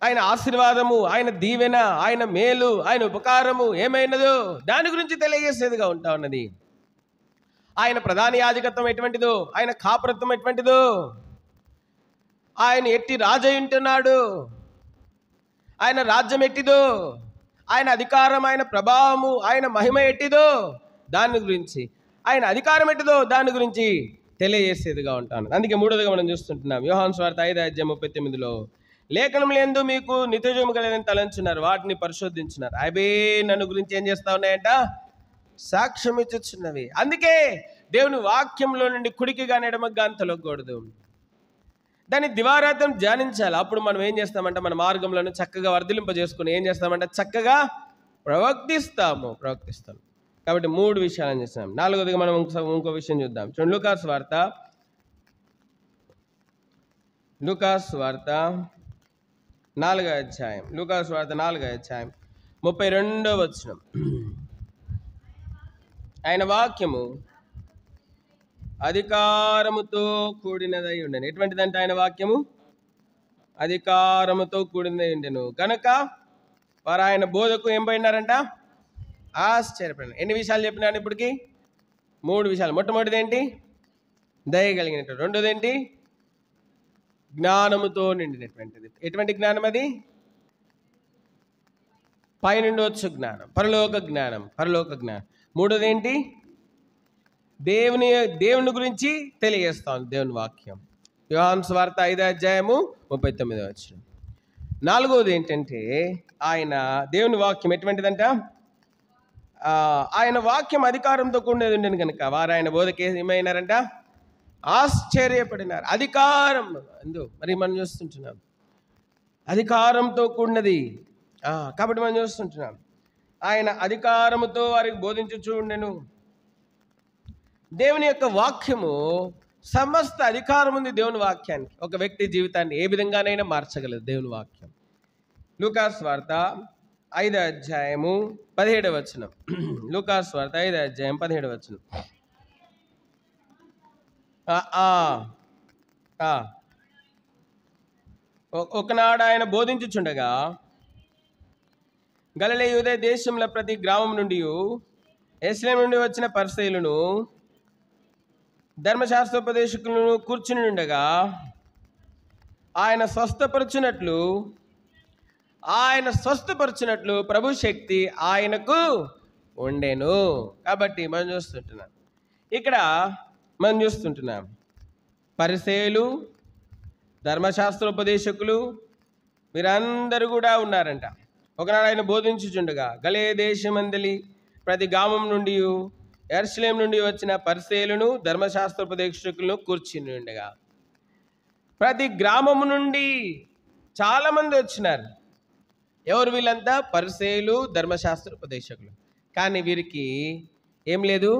ఆయన ఆశీర్వాదము, ఆయన దీవెన, ఆయన మేలు, ఆయన ఉపకారము ఏమైనదో దాని గురించి తెలియజేసేదిగా ఉంటా ఉన్నది. ఆయన ప్రధాన యాజకత్వం ఎటువంటిదో, ఆయన కాపురత్వం ఎటువంటిదో, ఆయన ఎట్టి రాజు అయి ఉంటున్నాడు, ఆయన రాజ్యం ఎట్టిదో, ఆయన అధికారం, ఆయన ప్రభావము, ఆయన మహిమ ఎట్టిదో దాని గురించి, ఆయన అధికారం ఎట్టిదో దాని గురించి తెలియజేసేదిగా ఉంటాను. అందుకే 3వదిగా మనం చూస్తుంటున్నాం, యోహాను సువార్త 5:39లో లేఖనములందు మీకు నిత్యజీవము కలదని తలంచున్నారు, వాటిని పరిశోధించున్నారు, అవే నన్ను గురించి ఏం చేస్తా ఉన్నాయంట, సాక్ష్యం ఇచ్చుచున్నవి. అందుకే దేవుని వాక్యంలో నుండి కుడికి కానీ ఎడమకు కానీ తొలగకూడదు, దాన్ని దివారాత్రం ధ్యానించాలి. అప్పుడు మనం ఏం చేస్తామంటే మన మార్గంలో చక్కగా వర్ధిలింపజేసుకుని ఏం చేస్తామంటే చక్కగా ప్రవర్తిస్తాం. కాబట్టి 3 విషయాలను చేస్తాం. 4వదిగా మనం ఇంకో విషయం చూద్దాం. చూడండి, లూకాసు వార్త 4వ అధ్యాయం, లూకాసు వార్త 4వ అధ్యాయం 32వ వచనం. ఆయన వాక్యము అధికారముతో కూడినదై ఉండెను. ఎటువంటిదంటే ఆయన వాక్యము అధికారముతో కూడినదై ఉండెను కనుక వారు ఆయన బోధకు ఏం పోయినారంట, ఆశ్చర్యపడినారు. ఎన్ని విషయాలు చెప్పినాను ఇప్పటికి? 3 విషయాలు. మొట్టమొదటిది ఏంటి, దయ కలిగినటువంటి. రెండోది ఏంటి, జ్ఞానముతో నిండినటువంటిది. ఎటువంటి జ్ఞానం అది? పైనుండి వచ్చు జ్ఞానం, పరలోక జ్ఞానం. మూడోది ఏంటి, దేవుని గురించి తెలియజేస్తాను దేవుని వాక్యం. యోహాను సువార్త 5వ అధ్యాయము 39వ వచనం. 4వది ఏంటంటే ఆయన దేవుని వాక్యం ఎటువంటిదంట, ఆయన వాక్యం అధికారంతో కూడినది ఉండేది కనుక వారు ఆయన బోధకి ఏమైనారంట, ఆశ్చర్యపడినారు. అధికారం మరి మనం చూస్తుంటున్నాం, అధికారంతో కూడినది. కాబట్టి మనం చూస్తుంటున్నాం ఆయన అధికారముతో వారికి బోధించుచూ ఉండెను. దేవుని యొక్క వాక్యము సమస్త అధికారం ఉంది దేవుని వాక్యానికి. ఒక వ్యక్తి జీవితాన్ని ఏ విధంగానైనా మార్చగలదు దేవుని వాక్యం. లూకాసు వార్త 5వ అధ్యాయము 17వ వచనం. లూకాసు వార్త 5వ అధ్యాయం 17వ వచనం. ఒకనాడు ఆయన బోధించుచుండగా గలిలయ యూదయ దేశంలో ప్రతి గ్రామం నుండి యెరూషలేము నుండి వచ్చిన పరిసయ్యులను ధర్మశాస్త్రోపదేశకులను కూర్చుని ఉండగా ఆయన స్వస్థపరచునట్లు ప్రభు శక్తి ఆయనకు ఉండెను. కాబట్టి మనం చూస్తుంటున్నాం ఇక్కడ మనం చూస్తుంటున్నాం పరిసయ్యులు, ధర్మశాస్త్రోపదేశకులు వీరందరూ కూడా ఉన్నారంట. ఒకనాడు ఆయన బోధించుచుండగా గలిలయ దేశమందలి ప్రతి గ్రామం నుండి యెరూషలేము నుండి వచ్చిన పరిసయ్యులను ధర్మశాస్త్రోపదేశకులను కూర్చుని ఉండగా, ప్రతి గ్రామం నుండి చాలామంది వచ్చినారు. ఎవరు వీళ్ళంతా? పరిసయ్యులు, ధర్మశాస్త్రోపదేశకులు. కానీ వీరికి ఏం లేదు,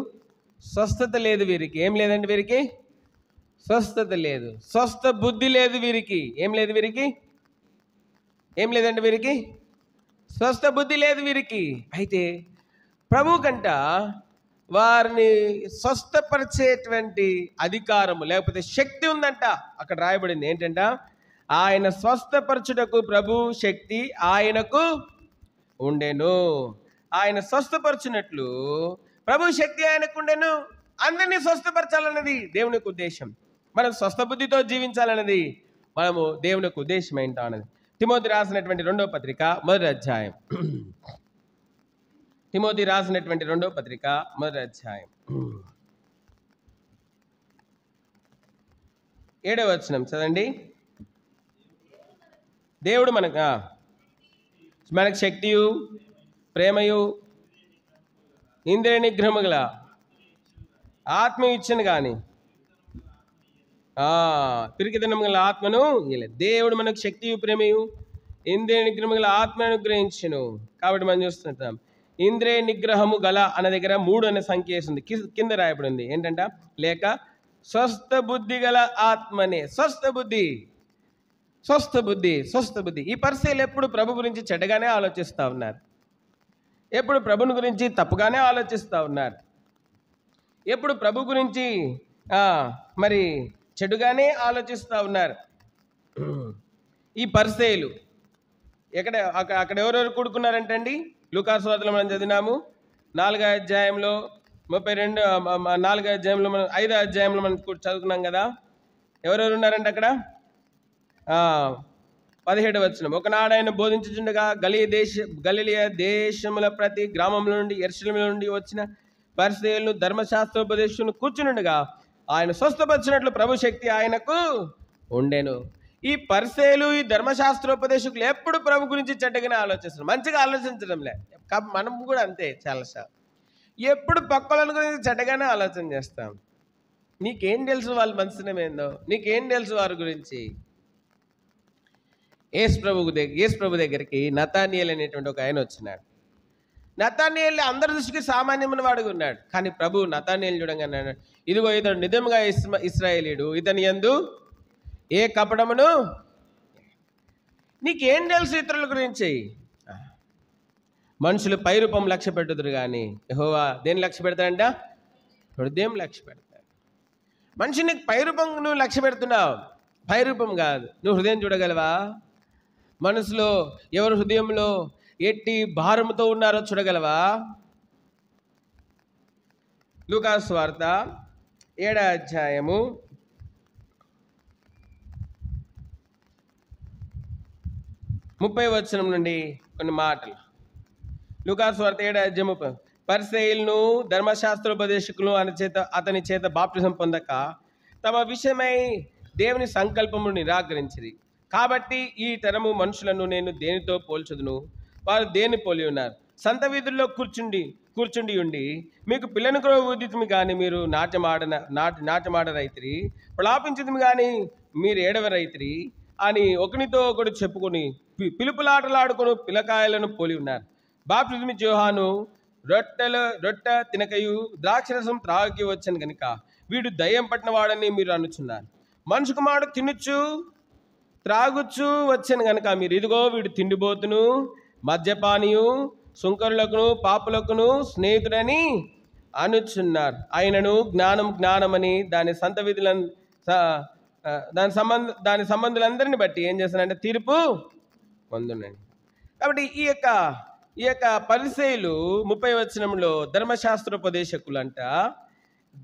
స్వస్థత లేదు. వీరికి ఏం లేదండి, వీరికి స్వస్థత లేదు, స్వస్థ బుద్ధి లేదు. వీరికి ఏం లేదు, వీరికి ఏం లేదండి, వీరికి స్వస్థ బుద్ధి లేదు వీరికి. అయితే ప్రభు కంట వారిని స్వస్థపరిచేటువంటి అధికారము లేకపోతే శక్తి ఉందంట. అక్కడ రాయబడింది ఏంటంట, ఆయన స్వస్థపరచుటకు ప్రభు శక్తి ఆయనకు ఉండెను. ఆయన స్వస్థపరచునట్లు ప్రభు శక్తి ఆయనకు ఉండెను. అందరినీ స్వస్థపరచాలన్నది దేవుని యొక్క ఉద్దేశం. మనం స్వస్థ బుద్ధితో జీవించాలన్నది మనము దేవుని యొక్క ఉద్దేశం ఏంటో అన్నది. తిమోతి రాసినటువంటి 2వ పత్రిక 1వ అధ్యాయం. తిమోతి రాసినటువంటి 2వ పత్రిక 1వ అధ్యాయం 7వ వచనం చదండి. దేవుడు మనకు శక్తియు ప్రేమయు ఇంద్రియ నిగ్రహము గల ఆత్మ ఇచ్చను కానీ పిరికితనము గల ఆత్మను ఇవ్వలేదు. దేవుడు మనకు శక్తియు ప్రేమయు ఇంద్రియ నిగ్రహము గల ఆత్మను అనుగ్రహించును. కాబట్టి మనం చూస్తుంటాం ఇంద్రియ నిగ్రహము గల అన్న దగ్గర 3 అనే సంఖ్య ఉంది, కింద రాయబడి ఉంది ఏంటంట, లేక స్వస్థ బుద్ధి గల ఆత్మనే. స్వస్థ బుద్ధి, స్వస్థ బుద్ధి, స్వస్థ బుద్ధి. ఈ పరిసయ్యులు ఎప్పుడు ప్రభు గురించి చెడ్డగానే ఆలోచిస్తూ ఉన్నారు, ఎప్పుడు ప్రభుని గురించి తప్పుగానే ఆలోచిస్తూ ఉన్నారు, ఎప్పుడు ప్రభు గురించి మరి చెడుగానే ఆలోచిస్తూ ఉన్నారు. ఈ పరిసయ్యులు అక్కడ ఎవరెవరు కూడుకున్నారంటే అండి, లూకా సువార్తలో మనం చదివినాము 4వ అధ్యాయంలో 32, 4వ అధ్యాయంలో మనం 5వ అధ్యాయంలో మనం చదువుకున్నాం కదా. ఎవరెవరు ఉన్నారంటే అక్కడ 17వ వచనం. ఒకనాడు ఆయన బోధించుచుండగా గలిలయ దేశముల ప్రతి గ్రామంలో నుండి యెరూషలేము నుండి వచ్చిన పరిసయ్యులను ధర్మశాస్త్రోపదేశకులను కూర్చునుండగా ఆయన స్వస్థపరిచినట్లు ప్రభు శక్తి ఆయనకు ఉండెను. ఈ పరిసయ్యులు, ఈ ధర్మశాస్త్రోపదేశకులు ఎప్పుడు ప్రభు గురించి చెడ్డగానే ఆలోచిస్తారు, మంచిగా ఆలోచించడం లే. మనం కూడా అంతే, చాలాసార్లు ఎప్పుడు పక్కల గురించి చెడ్డగానే ఆలోచన చేస్తాం. నీకేం తెలుసు వాళ్ళ మనసునం ఏందో, నీకేం తెలుసు వారి గురించి. యేసు ప్రభు దగ్గరికి నతానియేలు అనేటువంటి ఒక ఆయన వచ్చినాడు. నతానియేలు అందరి దృష్టికి సామాన్యమైన వాడుగా ఉన్నాడు. కానీ ప్రభు నతానియేలు చూడంగా అన్నాడు, ఇదిగో ఇతడు నిజంగా ఇశ్రాయేలీయుడు, ఇతని యందు ఏ కపటమును. నీకేం తెలుసు ఇతరుల గురించి? మనుషులు పైరూపం లక్ష్య పెట్టుదురు కానీ యెహోవా దేని లక్ష్య పెడతాడంట? హృదయం లక్ష్య పెడతాడు. మనిషిని పైరూపం నువ్వు లక్ష్య పెడుతున్నావు, పైరూపం కాదు. నువ్వు హృదయం చూడగలవా? మనసులో ఎవరు హృదయంలో ఎట్టి భారముతో ఉన్నారో చూడగలవా? లూకా సువార్త 7వ అధ్యాయము 30వ వచనం నుండి కొన్ని మాటలు. లూకా సువార్త 7వ అధ్యాయం 30. పరిసయ్యులను ధర్మశాస్త్రోపదేశకులు అతని చేత బాప్తిసం పొందక తమ విషయమై దేవుని సంకల్పమును నిరాకరించిరి. కాబట్టి ఈ తరము మనుషులను నేను దేనితో పోల్చుదును? వారు దేని పోలి ఉన్నారు? సంత వీధుల్లో కూర్చుండి ఉండి మీకు పిల్లను కూడా ఊదితుమి కానీ మీరు నాట్యమాడరైతిరి, ప్రలాపించదుమి కానీ మీరు ఏడవరైతిరి అని ఒకనితో ఒకడు చెప్పుకొని పిలుపులాటలాడుకొని పిల్లకాయలను పోలి ఉన్నారు. బాప్తిస్మ యోహాను రొట్టె తినకయు ద్రాక్షరసం త్రాగకి వచ్చాను కనుక వీడు దయ్యం పట్టిన వాడని మీరు అనుచున్నారు. మనుషు కుమారుడు తినుచు త్రాగుచ్చు వచ్చాను కనుక మీరు ఇదిగో వీడు తిండిపోతును, మద్యపానీయు, సుంకరులకును పాపులకును స్నేహితుడని అనుచున్నారు. ఆయనను జ్ఞానమని దాని సంత విధులను దాని సంబంధులందరిని బట్టి ఏం చేస్తానంటే తీర్పు పొందునండి. కాబట్టి ఈ యొక్క పరిసయ్యులు 30వ వచనంలో ధర్మశాస్త్రోపదేశకులు అంట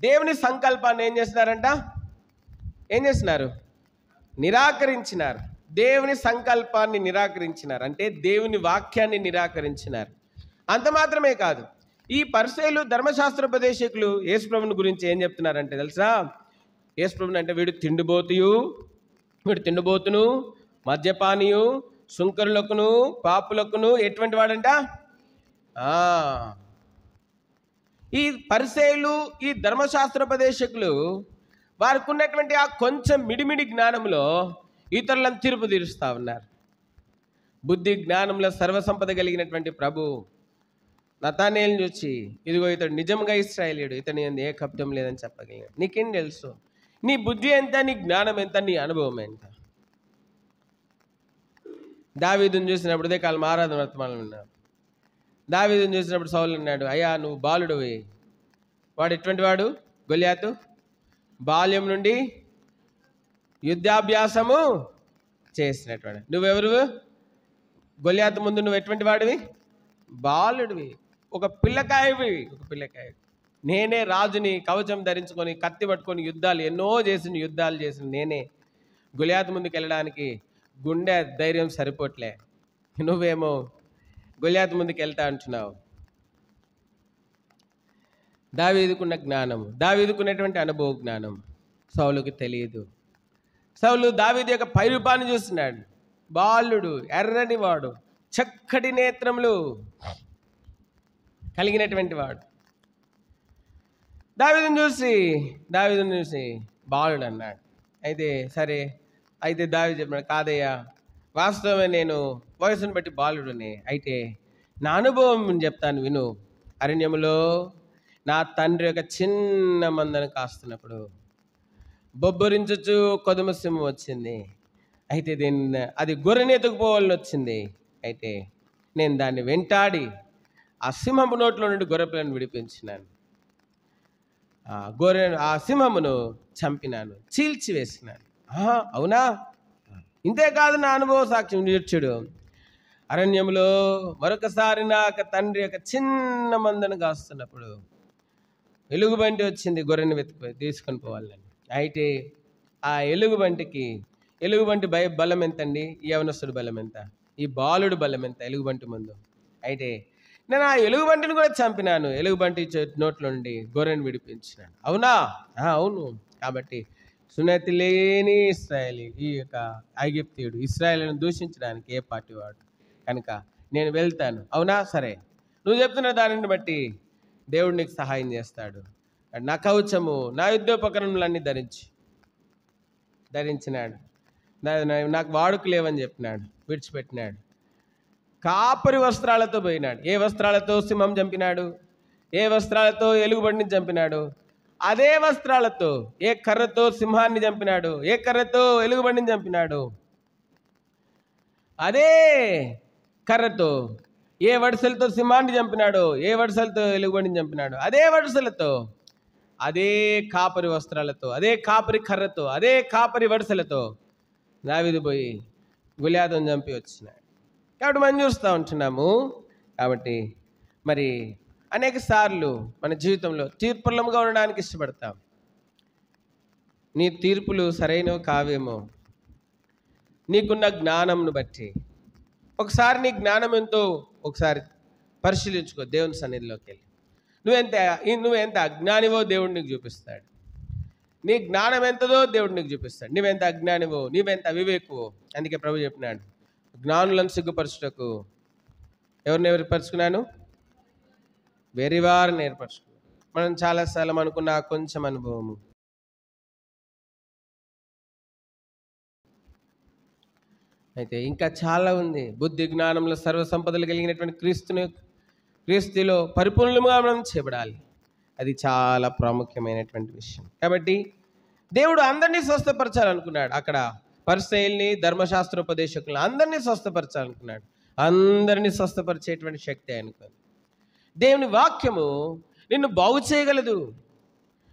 దేవుని సంకల్పాన్ని ఏం చేస్తున్నారు? నిరాకరించినారు. దేవుని సంకల్పాన్ని నిరాకరించినారు అంటే దేవుని వాక్యాన్ని నిరాకరించినారు. అంత మాత్రమే కాదు, ఈ పరిసయ్యులు ధర్మశాస్త్రోపదేశకులు యేసుప్రభుని గురించి ఏం చెప్తున్నారంటే తెలుసా? యేసుప్రభుని అంటే వీడు తిండిబోతును, మద్యపానీయు, సుంకరులకును, పాపులకును ఎటువంటి వాడంట? ఈ పరిసయ్యులు, ఈ ధర్మశాస్త్రోపదేశకులు వారికి ఉన్నటువంటి ఆ కొంచెం మిడిమిడి జ్ఞానంలో ఇతరులను తీర్పు తీరుస్తూ ఉన్నారు. బుద్ధి జ్ఞానంలో సర్వసంపద కలిగినటువంటి ప్రభు నతానేలుని చూసి, ఇదిగో ఇతడు నిజంగా ఇశ్రాయేలీయుడు, ఇతని యందు ఏ కపటం లేదని చెప్పగలిగాడు. నీకేం తెలుసు? నీ బుద్ధి ఎంత, నీ జ్ఞానం ఎంత, నీ అనుభవం ఎంత? దావీదుని చూసినప్పుడు ఉదయ కాలం ఆరాధన వర్తమానం విన్నాడు. దావీదుని చూసినప్పుడు సౌలు అన్నాడు, అయ్యా నువ్వు బాలుడివి. వాడు ఎటువంటి వాడు? గొలియాతు బాల్యం నుండి యుద్ధాభ్యాసము చేసినటువంటి. నువ్వెవరు? గొలియాతు ముందు నువ్వు ఎటువంటి వాడివి? బాలుడివి, ఒక పిల్లకాయవి. నేనే రాజుని, కవచం ధరించుకొని కత్తి పట్టుకొని యుద్ధాలు చేసిన నేనే. గొలియాతు ముందుకు వెళ్ళడానికి గుండె ధైర్యం సరిపోట్లే, నువ్వేమో గొలియాతు ముందుకు వెళ్తా అంటున్నావు. దావీదుకున్న జ్ఞానము, దావీదుకున్నటువంటి అనుభవ జ్ఞానం సౌలుకి తెలియదు. సౌలు దావీదు యొక్క పైరూపాన్ని చూస్తున్నాడు. బాలుడు, ఎర్రని వాడు, చక్కటి నేత్రములు కలిగినటువంటి వాడు. దావీదుని చూసి బాలుడు అన్నాడు. అయితే సరే, అయితే దావీదు చెప్పాడు, కాదయ్యా వాస్తవమే, నేను వయసును బట్టి బాలుడునే. అయితే నా అనుభవం చెప్తాను విను. అరణ్యములో నా తండ్రి యొక్క చిన్న మందను కాస్తున్నప్పుడు బొబ్బరించుచు కొదుమ సింహం వచ్చింది. అయితే అది గొర్రెని ఎత్తుకుపోవాలని వచ్చింది. అయితే నేను దాన్ని వెంటాడి ఆ సింహము నోట్లో నుండి గొర్రె పిల్లను విడిపించినాను. ఆ సింహమును చంపినాను, చీల్చివేసినాను. అవునా? ఇంతేకాదు, నా అనుభవ సాక్ష్యం చూడు. అరణ్యంలో మరొకసారి నాకు తండ్రి యొక్క చిన్న మందను కాస్తున్నప్పుడు ఎలుగుబంటి వచ్చింది గొర్రెని తీసుకొని పోవాలని. అయితే ఆ ఎలుగుబంటి బలం ఎంతండి? యవనస్తుడు బలం ఎంత? ఈ బాలుడు బలం ఎంత ఎలుగుబంటి ముందు? అయితే నేను ఆ ఎలుగుబంటిని కూడా చంపినాను, ఎలుగుబంటి నోట్లో నుండి గొర్రెని విడిపించినాను. అవునా? అవును. కాబట్టి సున్నతి లేని ఇశ్రాయేలీ, ఈ యొక్క ఐగుప్తీయుడు ఇశ్రాయేలును దూషించడానికి ఏ పార్టీ వాడు కనుక నేను వెళ్తాను. అవునా? సరే, నువ్వు చెప్తున్న దానిని బట్టి దేవుడు నీకు సహాయం చేస్తాడు. నా కవచము, నా యుద్ధోపకరణములన్నీ ధరించినాడు. నాకు వాడుకు లేవని చెప్పినాడు, విడిచిపెట్టినాడు. కాపరి వస్త్రాలతో పోయినాడు. ఏ వస్త్రాలతో సింహం చంపినాడు, ఏ వస్త్రాలతో ఎలుగుబండిని చంపినాడు, అదే వస్త్రాలతో ఏ కర్రతో సింహాన్ని చంపినాడు, ఏ కర్రతో ఎలుగుబండిని చంపినాడు, అదే కర్రతో ఏ వడిసెలతో సింహాన్ని చంపినాడు, ఏ వడిసెలతో ఎలుగుబండిని చంపినాడు, అదే వడిసెలతో, అదే కాపరి వస్త్రాలతో, అదే కాపరి కర్రతో, అదే కాపరి వడిసెలతో దావీదు పోయి గొలియాతును చంపి వచ్చినాడు. కాబట్టి మనం చూస్తూ ఉంటున్నాము. కాబట్టి మరి అనేక సార్లు మన జీవితంలో తీర్పులముగా ఉండడానికి ఇష్టపడతాం. నీ తీర్పులు సరైనవి కావేమో నీకున్న జ్ఞానంను బట్టి. ఒకసారి నీ జ్ఞానం ఎంతో ఒకసారి పరిశీలించుకో. దేవుని సన్నిధిలోకి వెళ్ళి నువ్వెంత అజ్ఞానివో దేవుడు నీకు చూపిస్తాడు. నీ జ్ఞానం ఎంతదో దేవుడు నీకు చూపిస్తాడు. నువ్వెంత అజ్ఞానివో, నువ్వెంత అవివేకువో. అందుకే ప్రభు చెప్పినాడు, జ్ఞానులను సిగ్గుపరచుటకు ఎవరిని ఏర్పరచుకున్నాను? వేరేవారిని ఏర్పరచుకున్నాను. మనం చాలాసార్లు అనుకున్న కొంచెం అనుభవము అయితే ఇంకా చాలా ఉంది. బుద్ధి జ్ఞానంలో సర్వసంపదలు కలిగినటువంటి క్రీస్తులో పరిపూర్ణంగా మనం చేయబడాలి. అది చాలా ప్రాముఖ్యమైనటువంటి విషయం. కాబట్టి దేవుడు అందరినీ స్వస్థపరచాలనుకున్నాడు. అక్కడ పరిసయ్యుల్ని, ధర్మశాస్త్రోపదేశకులను అందరినీ స్వస్థపరచాలనుకున్నాడు. అందరినీ స్వస్థపరిచేటువంటి శక్తి ఆయనకు. దేవుని వాక్యము నిన్ను బాగు చేయగలదు,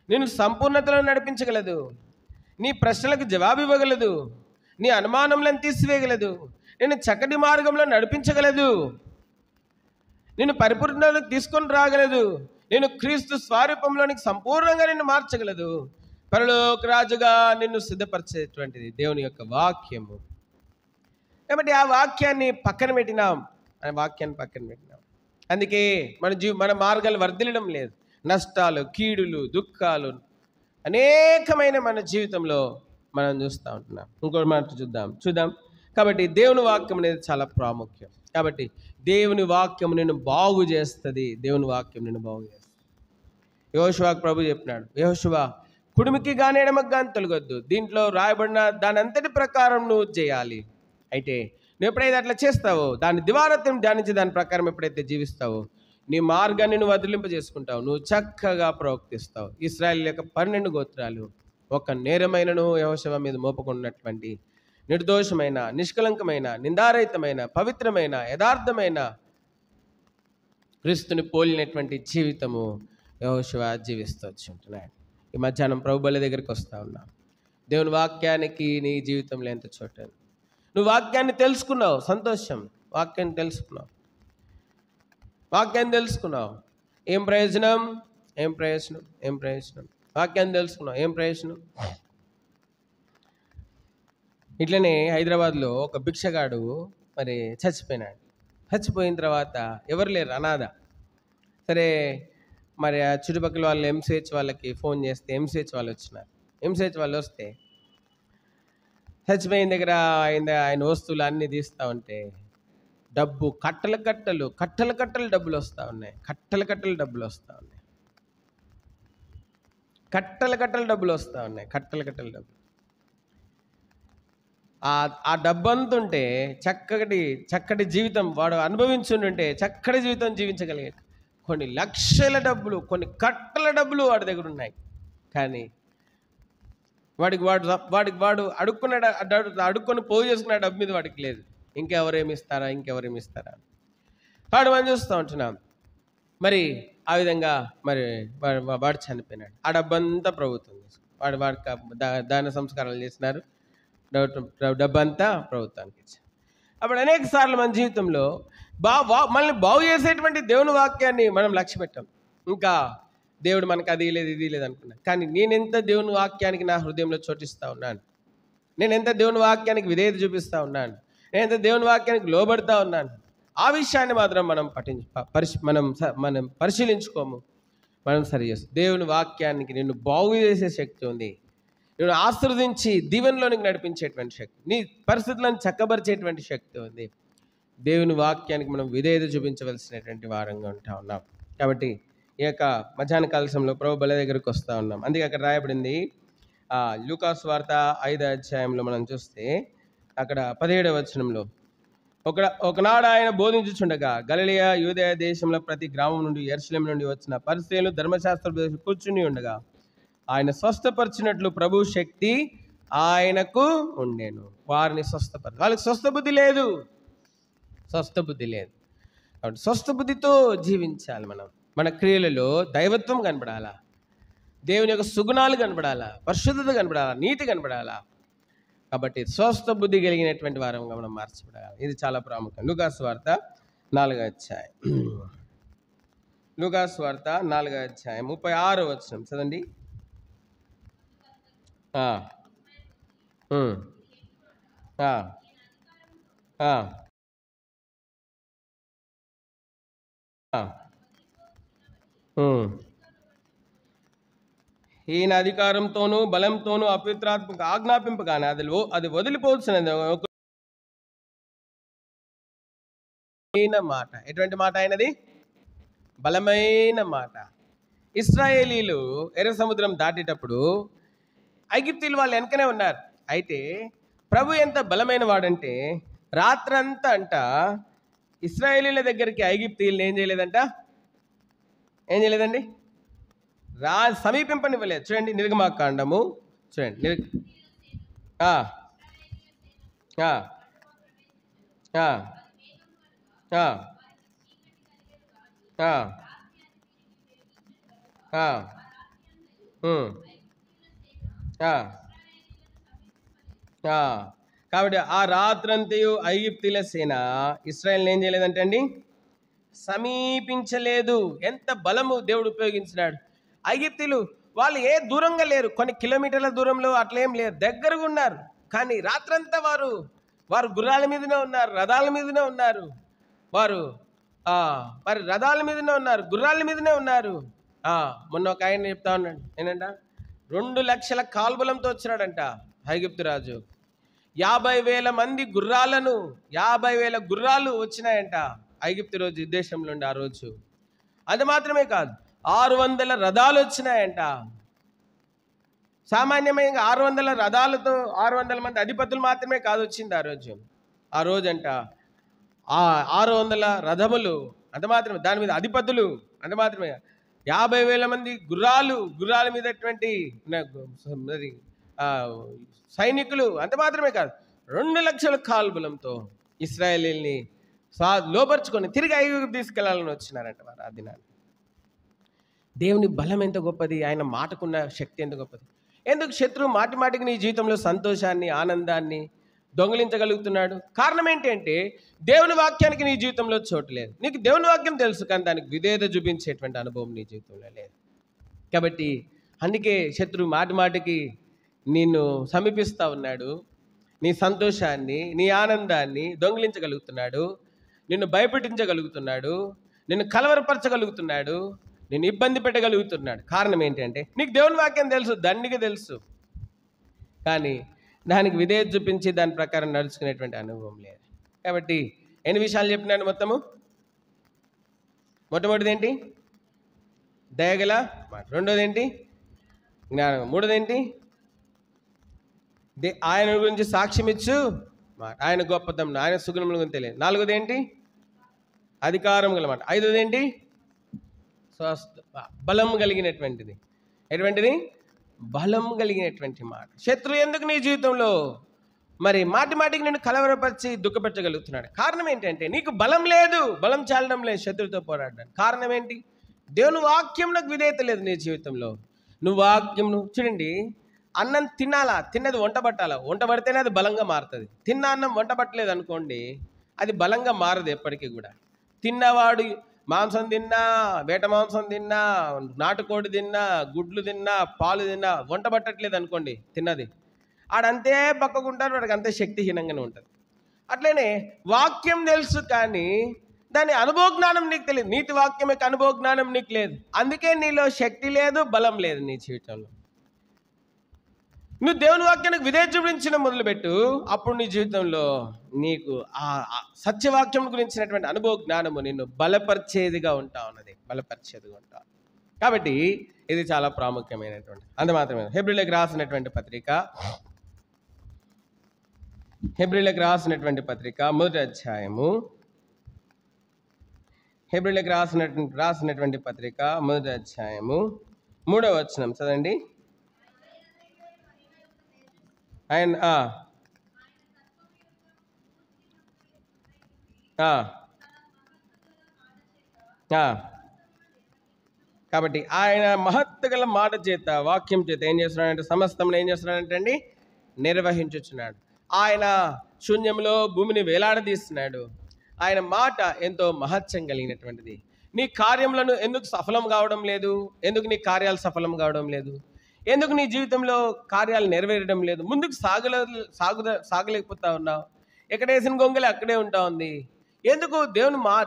నిన్ను సంపూర్ణతలో నడిపించగలదు, నీ ప్రశ్నలకు జవాబు ఇవ్వగలదు, నీ అనుమానములను తీసివేయగలదు, నిన్ను చక్కటి మార్గంలో నడిపించగలదు, నిన్ను పరిపూర్ణతలోకి తీసుకొని రాగలదు, నేను క్రీస్తు స్వరూపంలోనికి సంపూర్ణంగా నిన్ను మార్చగలదు. పరలోక రాజుగా నిన్ను సిద్ధపరిచేటువంటిది దేవుని యొక్క వాక్యము. కాబట్టి ఆ వాక్యాన్ని పక్కన పెట్టినాం. అందుకే మన మార్గాలు వర్ధిల్లడం లేదు. నష్టాలు, కీడులు, దుఃఖాలు అనేకమైన మన జీవితంలో మనం చూస్తూ ఉంటున్నాం. ఇంకోటి మాట చూద్దాం. కాబట్టి దేవుని వాక్యం అనేది చాలా ప్రాముఖ్యం. కాబట్టి దేవుని వాక్యం నిన్ను బాగు చేస్తుంది. దేవుని వాక్యం నిన్ను బాగు చేస్తుంది. యెహోషువకు ప్రభు చెప్పినాడు, యెహోషువ కుడిమికి కానీ ఎడమకి కానీ తొలగొద్దు, దీంట్లో రాయబడిన దాని అంతటి ప్రకారం నువ్వు చేయాలి. అయితే నువ్వు ఎప్పుడైతే అట్లా చేస్తావో, దాని దివారాత్రం ధ్యానించి దాని ప్రకారం ఎప్పుడైతే జీవిస్తావో, నీ మార్గాన్ని నువ్వు వదిలింపజేసుకుంటావు, నువ్వు చక్కగా ప్రవర్తిస్తావు. ఇశ్రాయేలు యొక్క 12 గోత్రాలు ఒక నేరమైనను యెహోషువ మీద మోపకున్నటువంటి నిర్దోషమైన, నిష్కలంకమైన, నిందారహితమైన, పవిత్రమైన, యథార్థమైన, క్రీస్తుని పోలినటువంటి జీవితము యెహోషువ జీవిస్తూ వచ్చుంటున్నాడు. ఈ మధ్యాహ్నం ప్రభు బలి దగ్గరికి వస్తూ ఉన్నాం. దేవుని వాక్యానికి నీ జీవితంలో ఎంత చోటు. నువ్వు వాక్యాన్ని తెలుసుకున్నావు, సంతోషం. వాక్యాన్ని తెలుసుకున్నావు. ఏం ప్రయోజనం? వాక్యాన్ని తెలుసుకున్నావు, ఏం ప్రయోజనం? ఇట్లనే హైదరాబాద్లో ఒక భిక్షగాడు మరి చచ్చిపోయినాడు. చచ్చిపోయిన తర్వాత ఎవరు లేరు, అనాథ. సరే, మరి ఆ చుట్టుపక్కల వాళ్ళు ఎంసీహెచ్ వాళ్ళకి ఫోన్ చేస్తే ఎంసీహెచ్ వాళ్ళు వచ్చినారు. ఎంసీహెచ్ వాళ్ళు వస్తే చచ్చిపోయిన దగ్గర ఆయన వస్తువులు అన్నీ తీస్తూ ఉంటే డబ్బు కట్టల కట్టలు డబ్బులు వస్తూ ఉన్నాయి. కట్టల డబ్బులు ఆ డబ్బంతుంటే చక్కటి జీవితం వాడు అనుభవించుంటే చక్కటి జీవితం జీవించగలిగాడు. కొన్ని లక్షల డబ్బులు, కొన్ని కట్టల డబ్బులు వాడి దగ్గర ఉన్నాయి. కానీ వాడు అడుక్కొని పోగు చేసుకున్న డబ్బు మీద వాడికి లేదు. ఇంకెవరేమి ఇస్తారా వాడు మనం చూస్తూ ఉంటున్నాం. మరి ఆ విధంగా మరి వాడు చనిపోయినాడు. ఆ డబ్బంతా ప్రభుత్వం వాడికి దాన సంస్కారాలు చేసినారు. డబ్బంతా ప్రభుత్వానికి ఇచ్చారు. అప్పుడు అనేక సార్లు మన జీవితంలో మనల్ని బాగు చేసేటువంటి దేవుని వాక్యాన్ని మనం లక్ష్య పెట్టాం. ఇంకా దేవుడు మనకు అది లేదు ఇది లేదు అనుకున్నాను. కానీ నేనెంత దేవుని వాక్యానికి నా హృదయంలో చోటిస్తూ ఉన్నాను, నేనెంత దేవుని వాక్యానికి విధేయత చూపిస్తూ ఉన్నాను, నేనెంత దేవుని వాక్యానికి లోబడుతూ ఉన్నాను, ఆ విషయాన్ని మాత్రం మనం పరిశీలించుకోము, మనం సరి చేస్తాం. దేవుని వాక్యానికి నిన్ను బాగు చేసే శక్తి ఉంది. నిన్ను ఆశీర్వదించి దీవెనలోనికి నడిపించేటువంటి శక్తి, నీ పరిస్థితులను చక్కబరిచేటువంటి శక్తి ఉంది. దేవుని వాక్యానికి మనం విధేయత చూపించవలసినటువంటి వారంగా ఉంటా ఉన్నాం. కాబట్టి ఈ యొక్క మధ్యాహ్న కాల సమయంలో ప్రభు బలి దగ్గరికి వస్తూ ఉన్నాం. అందుకే అక్కడ రాయబడింది లూకాసు వార్త 5వ అధ్యాయంలో మనం చూస్తే అక్కడ 17వ వచనంలో, ఒకనాడు ఆయన బోధించుచుండగా గలిలయ యూదయ దేశంలో ప్రతి గ్రామం నుండి యెరూషలేము నుండి వచ్చిన పరిసయ్యులు ధర్మశాస్త్ర కూర్చుని ఉండగా ఆయన స్వస్థపరిచినట్లు ప్రభు శక్తి ఆయనకు ఉండేను. వారిని వాళ్ళకి స్వస్థ బుద్ధి లేదు. కాబట్టి స్వస్థ బుద్ధితో జీవించాలి. మన క్రియలలో దైవత్వం కనబడాలా, దేవుని యొక్క సుగుణాలు కనబడాలా, పరిశుద్ధత కనబడాలా, నీతి కనబడాలా. కాబట్టి స్వస్థ బుద్ధి కలిగినటువంటి వారంగా మనం మార్చబడాలి. ఇది చాలా ప్రాముఖ్యం. లూకాసు వార్త 4వ అధ్యాయం 36వ వచనం చదండి. ఈయన అధికారంతోనూ బలంతోనూ అపవిత్రాత్మక ఆజ్ఞాపింపగానే అది వదిలిపోవచ్చున్నది మాట. ఎటువంటి మాట ఆయనది? బలమైన మాట. ఇశ్రాయేలీలు ఎర్ర సముద్రం దాటేటప్పుడు ఐగుప్తీయులు వాళ్ళు వెనకనే ఉన్నారు. అయితే ప్రభు ఎంత బలమైన వాడంటే రాత్రంతా ఇశ్రాయేలీల దగ్గరికి ఐగుప్తీయులను ఏం చేయలేదండి, సమీపింపనివ్వలేదు. చూడండి నిర్గమాకాండము చూడండి. కాబట్టి ఆ రాత్రంతయు ఐగుప్తీయుల సేన ఇశ్రాయేలును ఏం చేయలేదంటే అండి, సమీపించలేదు. ఎంత బలము దేవుడు ఉపయోగించినాడు. ఐగుప్తీయులు వాళ్ళు ఏ దూరంగా లేరు, కొన్ని కిలోమీటర్ల దూరంలో అట్లేం లేరు, దగ్గరగా ఉన్నారు. కానీ రాత్రంతా వారు గుర్రాల మీదనే ఉన్నారు, రథాల మీదనే ఉన్నారు. వారు మరి రథాల మీదనే ఉన్నారు, గుర్రాల మీదనే ఉన్నారు. మొన్న ఒక ఆయన చెప్తా ఉన్నాడు, ఏంటంట 2,00,000 కాల్బలంతో వచ్చినాడంట ఐగుప్తు రాజు. 50,000 మంది గుర్రాలను, 50,000 గుర్రాలు వచ్చినాయంట ఐగుప్తు రోజు దేశంలో నుండి ఆ రోజు. అది మాత్రమే కాదు, 600 రథాలు వచ్చినాయంట. సామాన్యమైన 600 రథాలతో 600 మంది అధిపతులు మాత్రమే కాదు వచ్చింది ఆ రోజంట. 600 రథములు, అంత మాత్రమే, దాని మీద అధిపతులు, అంత మాత్రమే 50,000 మంది గుర్రాల మీదటువంటి సైనికులు, అంత మాత్రమే కాదు 2,00,000 కాల్బలంతో ఇశ్రాయేలీల్ని లోపరుచుకొని తిరిగి ఐగుప్తుకు తీసుకెళ్లాలని వచ్చినారంట వారు ఆ దినాన్ని. దేవుని బలం ఎంత గొప్పది, ఆయన మాటకున్న శక్తి ఎంత గొప్పది. ఎందుకు శత్రువు మాటి మాటికి నీ జీవితంలో సంతోషాన్ని, ఆనందాన్ని దొంగిలించగలుగుతున్నాడు? కారణం ఏంటంటే దేవుని వాక్యానికి నీ జీవితంలో చోటు లేదు. నీకు దేవుని వాక్యం తెలుసు, కానీ దానికి విధేయత చూపించేటువంటి అనుభవం నీ జీవితంలో లేదు. కాబట్టి అందుకే శత్రువు మాటి మాటికి నిన్ను సమీపిస్తూ ఉన్నాడు. నీ సంతోషాన్ని, నీ ఆనందాన్ని దొంగిలించగలుగుతున్నాడు, నిన్ను భయపెట్టించగలుగుతున్నాడు, నిన్ను కలవరపరచగలుగుతున్నాడు, నిన్ను ఇబ్బంది పెట్టగలుగుతున్నాడు. కారణం ఏంటంటే నీకు దేవుని వాక్యం తెలుసు, దండిగా తెలుసు, కానీ దానికి విధేయత చూపించి దాని ప్రకారం నడుచుకునేటువంటి అనుభవం లేదు. కాబట్టి ఎన్ని విషయాలు చెప్పినాను మొత్తము? మొట్టమొదటిది ఏంటి? దయగల మాట. రెండోది ఏంటి? జ్ఞానం. మూడోది ఏంటి? ఆయన గురించి సాక్ష్యం ఇచ్చు మాట, ఆయన గొప్పతనం, ఆయన సుగుణముల గురించి తెలియదు. నాలుగోది ఏంటి? అధికారం గల మాట. ఐదోది ఏంటి? బలం కలిగినటువంటిది. ఎటువంటిది? బలం కలిగినటువంటి మాట. శత్రువు ఎందుకు నీ జీవితంలో మరి మాటి మాటికి నేను కలవరపరిచి దుఃఖపెట్టగలుగుతున్నాడు? కారణం ఏంటంటే నీకు బలం లేదు, బలం చాలడం లేదు శత్రువుతో పోరాడడానికి. కారణం ఏంటి? దేవుని వాక్యం నాకు విధేయత లేదు నీ జీవితంలో. నువ్వు వాక్యం చూడండి, అన్నం తినాలా, తిన్నది వంట పట్టాలా, వంట పడితేనే అది బలంగా మారుతుంది. తిన్న అన్నం వంట పట్టలేదు అనుకోండి, అది బలంగా మారదు ఎప్పటికీ కూడా. తిన్నవాడు మాంసం తిన్నా, వేట మాంసం తిన్నా, నాటుకోడి తిన్నా, గుడ్లు తిన్నా, పాలు తిన్నా, వంట పట్టట్లేదు అనుకోండి తిన్నది, ఆడంతే పక్కకుంటారు, వాడికి అంతే శక్తిహీనంగానే ఉంటుంది. అట్లనే వాక్యం తెలుసు, కానీ దాని అనుభవ జ్ఞానం నీకు తెలియదు. నీతి వాక్యం యొక్క అనుభవ జ్ఞానం నీకు లేదు. అందుకే నీలో శక్తి లేదు, బలం లేదు నీ జీవితంలో. నువ్వు దేవుని వాక్యానికి విధేయత చూపించడం మొదలుపెట్టు, అప్పుడు నీ జీవితంలో నీకు ఆ సత్యవాక్యం గురించినటువంటి అనుభవ జ్ఞానము నిన్ను బలపరిచేదిగా ఉంటా ఉన్నది, బలపరిచేదిగా ఉంటావు. కాబట్టి ఇది చాలా ప్రాముఖ్యమైనటువంటి. అంత మాత్రమే హెబ్రీలకు రాసినటువంటి పత్రిక మొదటి అధ్యాయము, హెబ్రీలకు రాసినటువంటి పత్రిక మొదటి అధ్యాయము 3వ వచనం చదండి. ఆయన కాబట్టి ఆయన మహత్తు గల మాట చేత, వాక్యం చేత ఏం చేస్తున్నాడంటే సమస్తమును ఏం చేస్తున్నాడంటే అండి నిర్వహించుచున్నాడు. ఆయన శూన్యంలో భూమిని వేలాడదీస్తున్నాడు. ఆయన మాట ఎంతో మహత్యం కలిగినటువంటిది. నీ కార్యములను ఎందుకు సఫలం కావడం లేదు? ఎందుకు నీ కార్యాలు సఫలం కావడం లేదు? ఎందుకు నీ జీవితంలో కార్యాలు నెరవేరడం లేదు? ముందుకు సాగలేకపోతా ఉన్నావు. ఎక్కడ వేసిన గొంగలి అక్కడే ఉంటా ఉంది. ఎందుకు?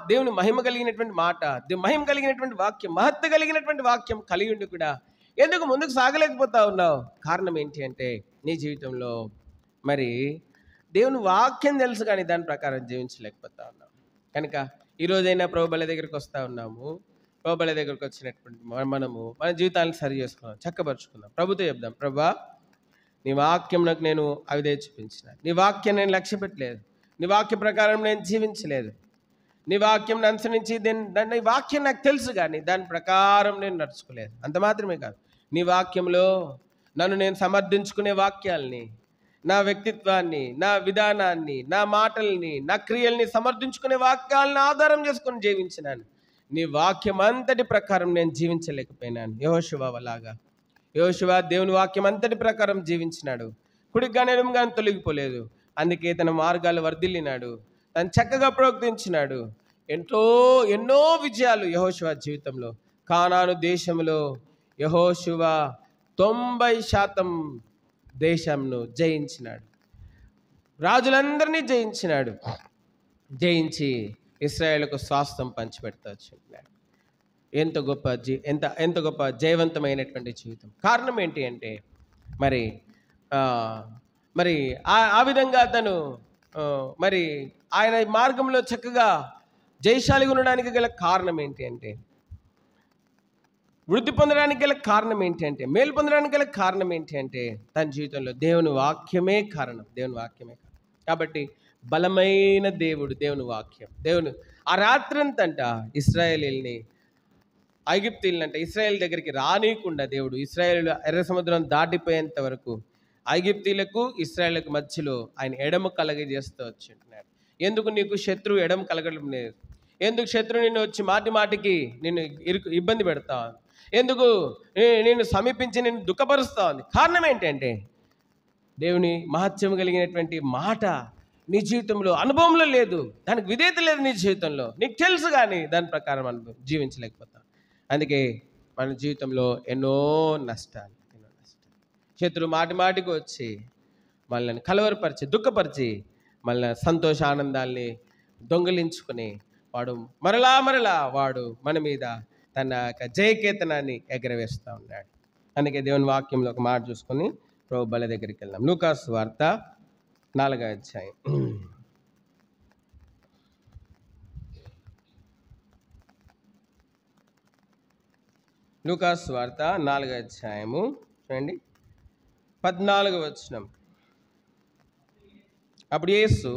దేవుని మహిమ కలిగినటువంటి మాట, మహిమ కలిగినటువంటి వాక్యం, మహత్వ కలిగినటువంటి వాక్యం కలిగి ఉండి కూడా ఎందుకు ముందుకు సాగలేకపోతా ఉన్నావు? కారణం ఏంటి అంటే నీ జీవితంలో మరి దేవుని వాక్యం తెలుసు, కానీ దాని ప్రకారం జీవించలేకపోతా ఉన్నావు. కనుక ఈరోజైనా ప్రభు బల దగ్గరికి వస్తూ ఉన్నాము. ప్రభు బల దగ్గరికి వచ్చినటువంటి మనము మన జీవితాలను సరి చేసుకున్నాం, చక్కపరుచుకుందాం. ప్రభుతో చెప్దాం, ప్రభా నీ వాక్యం నాకు నేను అవిధేయత చూపించిన, నీ వాక్యం నేను లక్ష్య పెట్టలేదు, నీ వాక్య ప్రకారం నేను జీవించలేదు, నీ వాక్యం అనుసరించి నీ వాక్యం నాకు తెలుసు, కానీ దాని ప్రకారం నేను నడుచుకోలేదు. అంత మాత్రమే కాదు, నీ వాక్యంలో నన్ను నేను సమర్థించుకునే వాక్యాల్ని, నా వ్యక్తిత్వాన్ని, నా విధానాన్ని, నా మాటల్ని, నా క్రియల్ని సమర్థించుకునే వాక్యాలను ఆధారం చేసుకొని జీవించినాను. నీ వాక్యం అంతటి ప్రకారం నేను జీవించలేకపోయినాను. యెహోషువ దేవుని వాక్యం అంతటి ప్రకారం జీవించినాడు. కుడిగానే ఎడమగానే తొలగిపోలేదు. అందుకే తన మార్గాలు వర్ధిల్లినాడు, తను చక్కగా ప్రవర్తించినాడు. ఎన్నో విజయాలు యెహోషువ జీవితంలో. కానాను దేశంలో యెహోషువ 90% దేశంను జయించినాడు. రాజులందరినీ జయించి ఇశ్రాయేలుకు స్వాస్థ్యం పంచిపెడతా వచ్చింటున్నాడు. ఎంత గొప్ప జయవంతమైనటువంటి జీవితం. కారణం ఏంటి అంటే మరి ఆ, మరి ఆ విధంగా అతను మరి ఆయన మార్గంలో చక్కగా జయశాలిగా ఉండడానికి గల కారణం ఏంటి అంటే, వృద్ధి పొందడానికి గల కారణం ఏంటి అంటే, మేలు పొందడానికి గల కారణం ఏంటి అంటే, తన జీవితంలో దేవుని వాక్యమే కారణం. దేవుని వాక్యమే కారణం. కాబట్టి బలమైన దేవుని వాక్యం. ఆ రాత్రంతంట ఇశ్రాయేలీల్ని, ఐగుప్తీయులంట ఇశ్రాయేల్ దగ్గరికి రానీయకుండా దేవుడు ఇశ్రాయేలు ఎర్ర సముద్రం దాటిపోయేంత వరకు ఐగుప్తీయులకు ఇశ్రాయేలుకు మధ్యలో ఆయన ఎడమ కలగజేస్తూ వచ్చింటున్నాడు. ఎందుకు నీకు శత్రువు ఎడమ కలగడం లేదు? ఎందుకు శత్రువు నిన్ను వచ్చి మాటికి నిన్ను ఇబ్బంది పెడతా ఉంది? ఎందుకు నిన్ను సమీపించి నిన్ను దుఃఖపరుస్తా ఉంది? కారణం ఏంటంటే దేవుని మహత్యం కలిగినటువంటి మాట నీ జీవితంలో అనుభవంలో లేదు, దానికి విధేయత లేదు నీ జీవితంలో. నీకు తెలుసు కానీ దాని ప్రకారం జీవించలేకపోతాం. అందుకే మన జీవితంలో ఎన్నో నష్టాలు. శత్రువు మాటికి వచ్చి మనల్ని కలవరపరిచి దుఃఖపరిచి మళ్ళీ సంతోష ఆనందాల్ని దొంగిలించుకుని వాడు మరలా వాడు మన మీద తన యొక్క జయకేతనాన్ని ఎగరవేస్తూ ఉన్నాడు. అందుకే దేవుని వాక్యంలో ఒక మాట చూసుకొని ప్రభు బల దగ్గరికి వెళ్దాం. లూకాసు వార్త 4వ అధ్యాయం. లూకాసు వార్త 4వ అధ్యాయము చూడండి, 14వ వచనం. అప్పుడు యేసు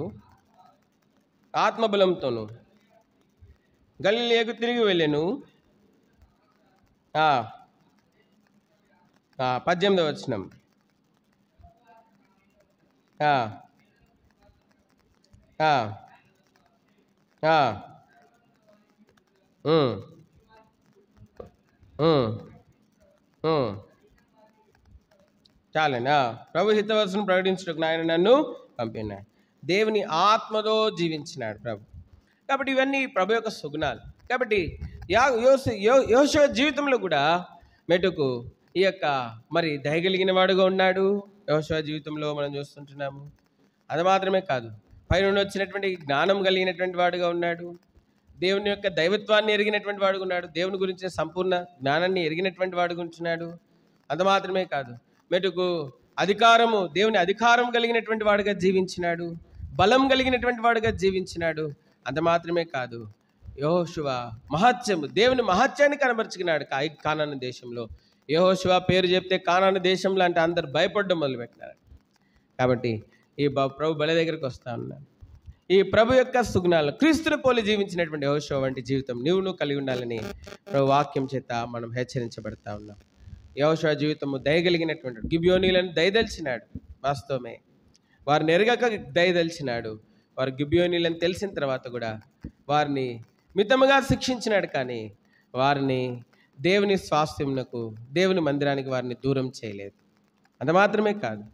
ఆత్మబలంతోను గలిలయకు తిరిగి వెళ్ళెను. 18వ వచనం. చాలండి. ప్రభు హితవచనం ప్రకటించుటకు ఆయన నన్ను పంపినాడు. దేవుని ఆత్మతో జీవించినాడు ప్రభు. కాబట్టి ఇవన్నీ ప్రభు యొక్క సుగుణాలు. కాబట్టి యోషువ జీవితంలో కూడా మెటుకు ఈ యొక్క మరి దయగలిగిన వాడుగా ఉన్నాడు. యోషువ జీవితంలో మనం చూస్తుంటున్నాము. అది మాత్రమే కాదు, పైనుండి వచ్చినటువంటి జ్ఞానం కలిగినటువంటి వాడుగా ఉన్నాడు. దేవుని యొక్క దైవత్వాన్ని ఎరిగినటువంటి వాడుగా ఉన్నాడు. దేవుని గురించి సంపూర్ణ జ్ఞానాన్ని ఎరిగినటువంటి వాడుగా ఉంటున్నాడు. అంత మాత్రమే కాదు, మెటుకు దేవుని అధికారం కలిగినటువంటి వాడుగా జీవించినాడు. బలం కలిగినటువంటి వాడుగా జీవించినాడు. అంత మాత్రమే కాదు, యెహోషువ మహత్యము, దేవుని మహత్యాన్ని కనబరుచుకున్నాడు కానాను దేశంలో. యెహోషువ పేరు చెప్తే కానాను దేశంలో అంటే అందరు భయపడడం మొదలుపెట్టినారు. కాబట్టి ఈ ప్రభు బల దగ్గరికి వస్తా ఉన్నాను. ఈ ప్రభు యొక్క సుగుణాలు క్రీస్తుని పోలి జీవించినటువంటి యెహోషువ వంటి జీవితం నువ్వు కలిగి ఉండాలని ప్రభు వాక్యం చేత మనం హెచ్చరించబడతా ఉన్నాం. యెహోషువ జీవితము దయగలిగినటువంటి, గిబియోనీలను దయదలిచినాడు. వాస్తవమే, వారిని ఎరగక దయదలిచినాడు. వారు గిబియోనీలను తెలిసిన తర్వాత కూడా వారిని మితముగా శిక్షించినాడు. కానీ వారిని దేవుని స్వాస్థ్యమునకు, దేవుని మందిరానికి వారిని దూరం చేయలేదు. అంత మాత్రమే కాదు,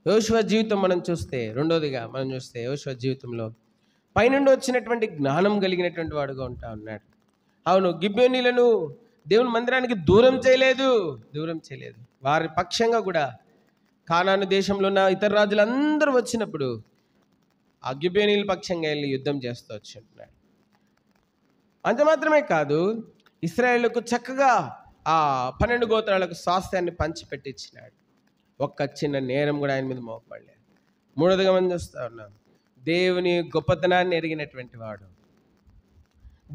యెహోషువ జీవితం మనం చూస్తే, రెండోదిగా మనం చూస్తే యెహోషువ జీవితంలో పైనుండి వచ్చినటువంటి జ్ఞానం కలిగినటువంటి వాడుగా ఉంటా ఉన్నాడు. అవును, గిబియోనీలను దేవుని మందిరానికి దూరం చేయలేదు. వారి పక్షంగా కూడా కానాను దేశంలో ఉన్న ఇతర రాజులందరూ వచ్చినప్పుడు ఆ గిబియోనీల పక్షంగా వెళ్ళి యుద్ధం చేస్తూ వచ్చింటున్నాడు. అంత మాత్రమే కాదు, ఇశ్రాయేలుకు చక్కగా ఆ 12 గోత్రాలకు స్వాస్థ్యాన్ని పంచిపెట్టించినాడు. ఒక్క చిన్న నేరం కూడా ఆయన మీద మోపడలేదు. మూడోదిగా మనం చూస్తూ ఉన్నాం, దేవుని గొప్పతనాన్ని ఎరిగినటువంటి వాడు,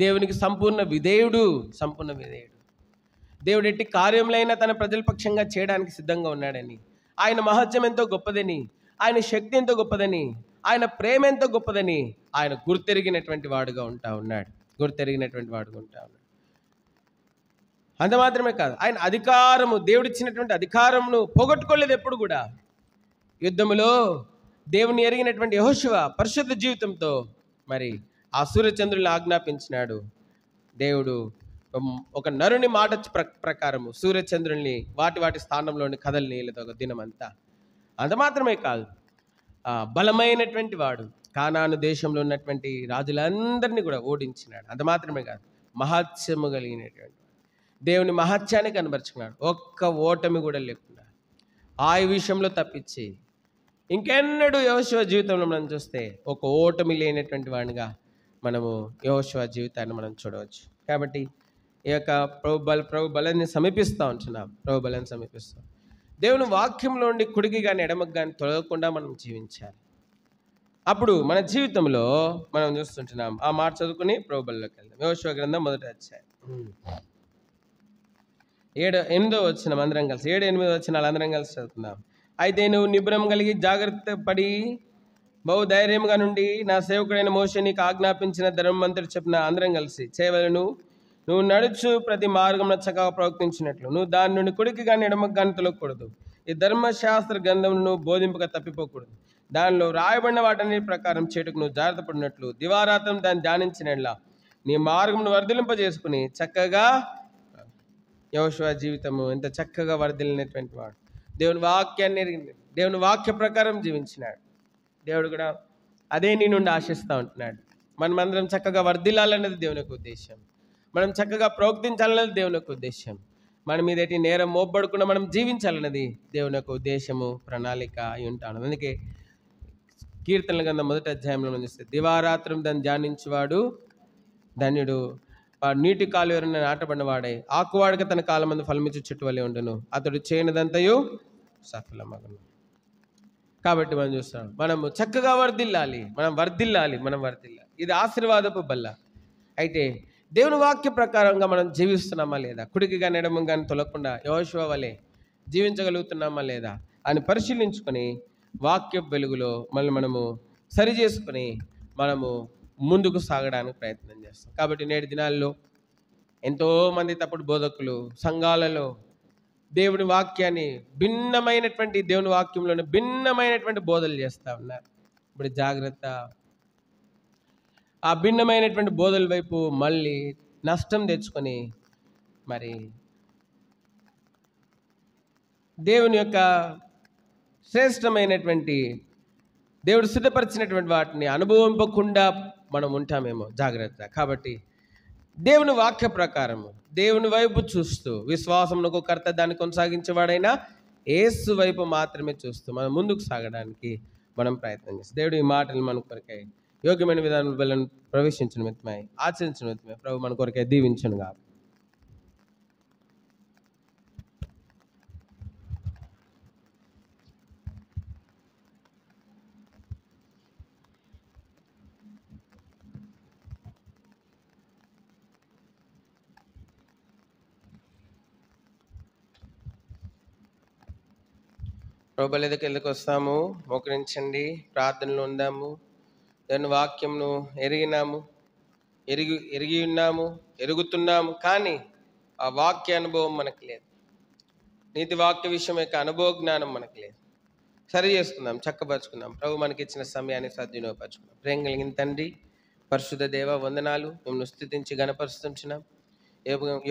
దేవునికి సంపూర్ణ విధేయుడు. దేవుడు ఎట్టి కార్యములైనా తన ప్రజల పక్షంగా చేయడానికి సిద్ధంగా ఉన్నాడని, ఆయన మహత్యం ఎంతో గొప్పదని, ఆయన శక్తి ఎంతో గొప్పదని, ఆయన ప్రేమ ఎంతో గొప్పదని ఆయన గుర్తెరిగినటువంటి వాడుగా ఉంటా ఉన్నాడు. అంత మాత్రమే కాదు, ఆయన అధికారము, దేవుడిచ్చినటువంటి అధికారమును పోగొట్టుకోలేదు ఎప్పుడు కూడా. యుద్ధములో దేవుని ఎరిగినటువంటి యెహోషువ పరిశుద్ధ జీవితంతో మరి ఆ సూర్యచంద్రుల్ని ఆజ్ఞాపించినాడు. దేవుడు ఒక నరుని మాట ప్రకారము సూర్యచంద్రుల్ని వాటి స్థానంలోని కదలనీయలేదు ఒక దినమంతా. అంత మాత్రమే కాదు, బలమైనటువంటి వాడు కానాను దేశంలో ఉన్నటువంటి రాజులందరినీ కూడా ఓడించినాడు. అంత మాత్రమే కాదు, మహత్యము కలిగినటువంటి దేవుని మహత్యాన్ని కనబరుచుకున్నాడు. ఒక్క ఓటమి కూడా లేకుండా ఆ విషయంలో తప్పించి ఇంకెన్నడూ యెహోషువ జీవితంలో మనం చూస్తే ఒక ఓటమి లేనటువంటి వాడిగా మనము యెహోషువ జీవితాన్ని మనం చూడవచ్చు. కాబట్టి ఈ యొక్క ప్రభు బలాన్ని సమీపిస్తూ ఉంటున్నాం. ప్రభు బలాన్ని సమీపిస్తాం. దేవుని వాక్యంలో ఉండి కుడికి కానీ ఎడమకు కానీ తొలగకుండా మనం జీవించాలి. అప్పుడు మన జీవితంలో మనం చూస్తుంటున్నాం. ఆ మాట చదువుకుని ప్రభు బలంలోకి వెళ్దాం. యెహోషువ గ్రంథం 1వ అధ్యాయం 8వ వచనం అందరం కలిసి 7, 8 వచనాలు అందరం కలిసి చదువుకుందాం. అయితే నువ్వు నిబ్బరం కలిగి జాగ్రత్త పడి బహు ధైర్యంగా నుండి నా సేవకుడైన మోషే నీకు ఆజ్ఞాపించిన ధర్మమంతుడు చెప్పిన అందరం కలిసి చేయవలను. నువ్వు నడుచు ప్రతి మార్గంలో చక్కగా ప్రవర్తించినట్లు నువ్వు దాని నుండి కుడికి కానీ ఎడమకు కానీ తొలగకూడదు. ఈ ధర్మశాస్త్ర గ్రంథం నువ్వు బోధింపక తప్పిపోకూడదు. దానిలో రాయబడిన వాటిని ప్రకారం చేటుకు నువ్వు జాగ్రత్త పడినట్లు దివారాత్రం దాన్ని ధ్యానించినట్లా నీ మార్గంను వర్ధిలింపజేసుకుని చక్కగా. యెహోషువ జీవితము ఎంత చక్కగా వర్ధిల్లినటువంటి వాడు. దేవుని వాక్యాన్ని ఎరిగింది, దేవుని వాక్య ప్రకారం జీవించినాడు. దేవుడు కూడా అదే నీ నుండి ఆశిస్తూ ఉంటున్నాడు. మనమందరం చక్కగా వర్ధిల్లాలన్నది దేవుని యొక్క ఉద్దేశం. మనం చక్కగా ప్రవర్తించాలన్నది దేవుని యొక్క ఉద్దేశం. మన మీద ఎట్టి నేరం మోపబడకుండా మనం జీవించాలన్నది దేవుని యొక్క ఉద్దేశము, ప్రణాళిక అయి ఉంటాను. అందుకే కీర్తనల గ్రంథం 1వ అధ్యాయంలో మనం చూస్తే దివారాత్రం దాన్ని ధ్యానించేవాడు ధన్యుడు. వాడు నీటి కాలువెరున నాటబడినవాడై ఆకువాడక తన కాలం మందు ఫలమిచ్చు చెట్టు వలె ఉండును. అతడు చేయనిదంతయు సఫలమగును. కాబట్టి మనం చూస్తాం, మనము చక్కగా వర్ధిల్లాలి, మనం వర్ధిల్లాలి. ఇది ఆశీర్వాదపు బల్ల. అయితే దేవుని వాక్య ప్రకారంగా మనం జీవిస్తున్నామా లేదా, కుడికి కానీ ఎడమ కానీ తొలగకుండా యెహోషువ వలె జీవించగలుగుతున్నామా లేదా అని పరిశీలించుకొని వాక్య వెలుగులో మనము సరి చేసుకొని మనము ముందుకు సాగడానికి ప్రయత్నం చేస్తాం. కాబట్టి నేటి దినాల్లో ఎంతోమంది తప్పుడు బోధకులు సంఘాలలో దేవుని వాక్యాన్ని దేవుని వాక్యంలోనే భిన్నమైనటువంటి బోధలు చేస్తూ ఉన్నారు. ఇప్పుడు జాగ్రత్త, ఆ భిన్నమైనటువంటి బోధల వైపు మళ్ళీ నష్టం తెచ్చుకొని మరి దేవుని యొక్క శ్రేష్టమైనటువంటి దేవుడు సిద్ధపరిచినటువంటి వాటిని అనుభవింపకుండా మనం ఉంటామేమో. జాగ్రత్త. కాబట్టి దేవుని వాక్య ప్రకారము దేవుని వైపు చూస్తూ విశ్వాసమునకు కర్త దాన్ని కొనసాగించేవాడైనా యేసు వైపు మాత్రమే చూస్తూ మనం ముందుకు సాగడానికి మనం ప్రయత్నం చేస్తాం. దేవుడు ఈ మాటలు మన కొరకై యోగ్యమైన విధానంలో ప్రవేశించిన మిత్తమై ఆచరించిన మిత్తమై ప్రభు మన కొరకై దీవించును గాక. ప్రభుల దగ్గరికి ఎందుకు వస్తాము? మోకరించండి, ప్రార్థనలో ఉందాము. దాని వాక్యంను ఎరిగి ఉన్నాము, ఎరుగుతున్నాము. కానీ ఆ వాక్య అనుభవం మనకు లేదు. నీతి వాక్య విషయం యొక్క అనుభవ జ్ఞానం మనకు లేదు. సరి చేసుకుందాం, చక్కపరుచుకుందాం. ప్రభు మనకి ఇచ్చిన సమయాన్ని సద్వినియోగపరచుకుందాం. ప్రేమ కలిగిన తండ్రి, పరిశుద్ధ దేవ, వందనాలు. మిమ్మల్ని స్తుతించి గణపరుస్తుంటున్నాం.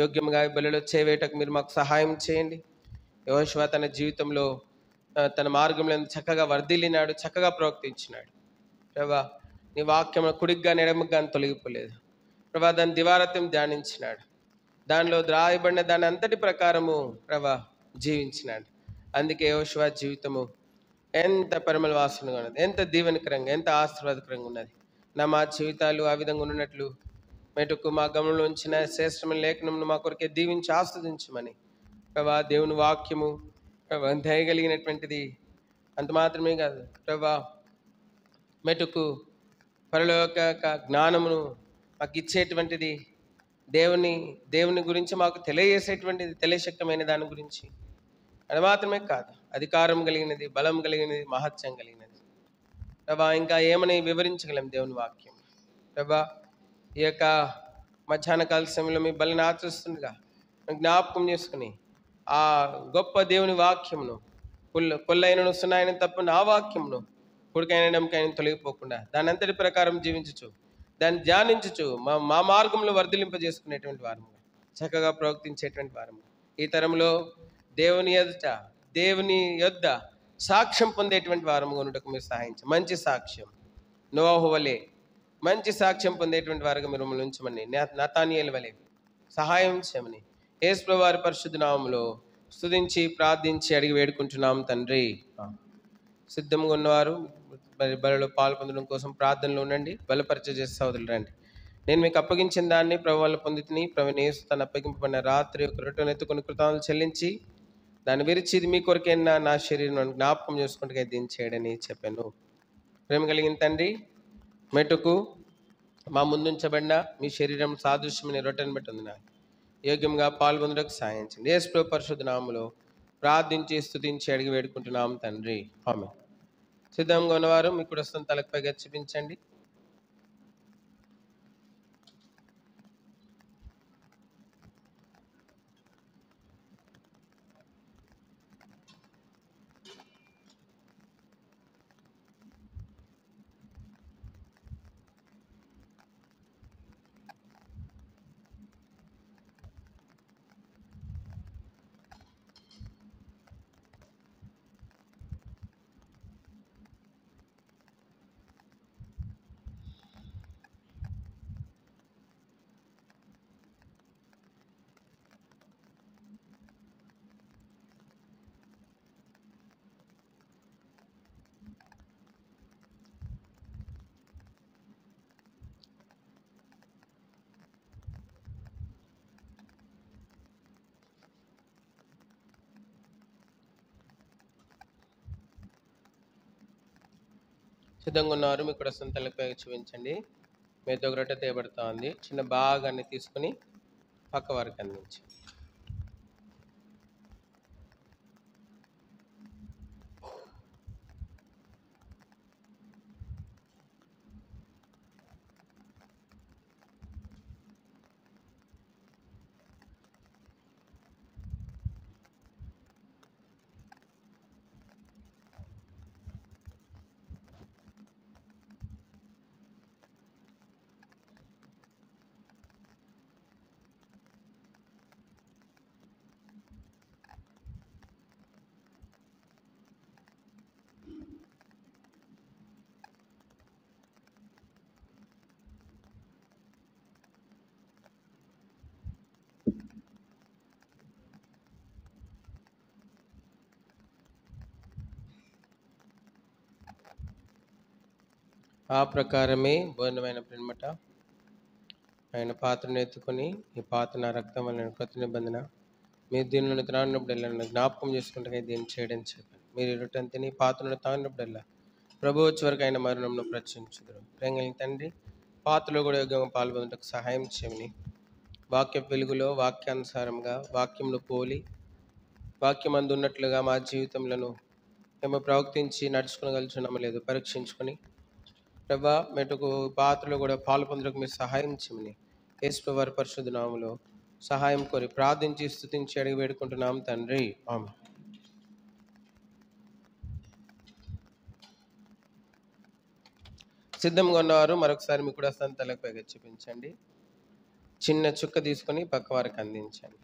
యోగ్యంగా బలిలో చేవేటకు మీరు మాకు సహాయం చేయండి. యెహోషువ తన జీవితంలో తన మార్గంలో చక్కగా వర్ధిల్లినాడు, చక్కగా ప్రవర్తించినాడు. ప్రభా, నీ వాక్యం కుడికి కానీ ఎడమకు కానీ తొలగిపోలేదు. ప్రభా, దాన్ని దివారాత్రం ధ్యానించినాడు. దానిలో రాయబడిన దాని అంతటి ప్రకారము ప్రభా జీవించినాడు. అందుకే యెహోషువ జీవితము ఎంత పరిమళ వాసనగా ఉన్నది, ఎంత దీవెనకరంగా, ఎంత ఆశీర్వాదకరంగా ఉన్నది. మా జీవితాలు ఆ విధంగా ఉన్నట్లు మెటుకు మా గమనంలో ఉంచిన శ్రేష్టమైన లేఖనమును మా కొరకే దీవించి ఆస్వాదించమని ప్రభా, దేవుని వాక్యము ప్రభా దయగలిగినటువంటిది. అంత మాత్రమే కాదు ప్రభా, మెటుకు పరలోక జ్ఞానమును మాకు ఇచ్చేటువంటిది, దేవుని గురించి మాకు తెలియజేసేటువంటిది, తెలియశక్తమైన దాని గురించి. అది మాత్రమే కాదు, అధికారం కలిగినది, బలం కలిగినది, మహత్యం కలిగినది. ప్రభా, ఇంకా ఏమని వివరించగలం దేవుని వాక్యం. ప్రభా, ఈ యొక్క మధ్యాహ్న కాల సమయంలో మీ బలిని ఆచరిస్తుండగా జ్ఞాపకం చేసుకుని ఆ గొప్ప దేవుని వాక్యమును, కొల్లైనను సున్నాయన తప్ప ఆ వాక్యమును కుడికైన ఎడమకైనా తొలగిపోకుండా దాని అంతటి ప్రకారం జీవించచ్చు, దాన్ని ధ్యానించచ్చు, మా మార్గంలో వర్ధిలింపజేసుకునేటువంటి వారము, చక్కగా ప్రవర్తించేటువంటి వారము. ఈ తరంలో దేవుని యొద్ద సాక్ష్యం పొందేటువంటి వారము కొనుటకు మీరు సహాయించండి. మంచి సాక్ష్యం, నోవాహు వలె మంచి సాక్ష్యం పొందేటువంటి వారుగా మీరు మమ్మల్ని ఉంచమని, నతానియేలు వలె సహాయం చేయమని యేసు ప్రభువు వారి పరిశుద్ధ నామములో స్తుతించి ప్రార్థించి అడిగి వేడుకుంటున్నాం తండ్రి. సిద్ధంగా ఉన్నవారు బలిలో పాల్పొందడం కోసం ప్రార్థనలో ఉండండి. బలపరిచ చేసే సోదరులు రండి. నేను మీకు అప్పగించిన దాన్ని ప్రభు వల్ల పొందితిని. ప్రభువైన యేసు తను అప్పగింపబడిన రాత్రి ఒక రొట్టెను ఎత్తుకొని కృతజ్ఞతలు చెల్లించి దాన్ని విరిచి, ఇది మీ కొరకైన నా శరీరం జ్ఞాపకం చేసుకుంటే దీన్ని చేయడని చెప్పాను. ప్రేమ కలిగిన తండ్రి, మెటుకు మా ముందుంచబడిన మీ శరీరం సాదృశ్యమైన రొట్టెను బట్టి ఉంది నాకు యోగ్యంగా పాల్గొనడానికి సాయించండి. యేసు ప్రభు పరిశుద్ధ నామములో ప్రార్థించి స్తుతించి అడిగి వేడుకుంటున్నాం తండ్రి, ఆమేన్. సిద్ధంగా ఉన్నవారు మీ కుడి తలకు పైగా చూపించండి. సిద్ధంగా ఉన్నవారు మీ కుడి తలకు పైగా చూపించండి. మీతో ఒక రొట్టె తేబడతా ఉంది. చిన్న భాగాన్ని తీసుకుని పక్క వారికి అందించండి. ఆ ప్రకారమే బోధనమైన పిమ్మట ఆయన పాత్రను ఎత్తుకొని, ఈ పాత్ర నా రక్తం వలన కొత్త నిబంధన, మీరు దీనిలో త్రాగినప్పుడల్లా నన్ను జ్ఞాపకం చేసుకుంటే దీన్ని చేయడం చెప్పాను. మీరు ఈ రొట్టెను తిని పాత్రను తాగినప్పుడల్లా ప్రభు వచ్చే వరకు ఆయన మరణంను ప్రచురించుదురు. ప్రేంగలిగిన తండ్రి, పాత్రలో కూడా యోగ్యంగా పాల్గొనడానికి సహాయం చేయమని, వాక్య వెలుగులో వాక్యానుసారంగా వాక్యంలో పోలి వాక్యమందు ఉన్నట్లుగా మా జీవితంలో మేము ప్రవర్తించి నడుచుకోగలుగుతున్నామో లేదో పరీక్షించుకొని ప్రభా మెటుకు పాత్రలో కూడా పాలు పొందడానికి మీరు సహాయం చేయమని యేసు వారి పరిశుద్ధ నామములో సహాయం కోరి ప్రార్థించి స్తుతించి అడిగి వేడుకుంటున్నాం తండ్రి, ఆమేన్. సిద్ధంగా ఉన్నవారు మరొకసారి మీ కూడా తలకు పైగా చూపించండి. చిన్న చుక్క తీసుకొని పక్క వారికి అందించండి.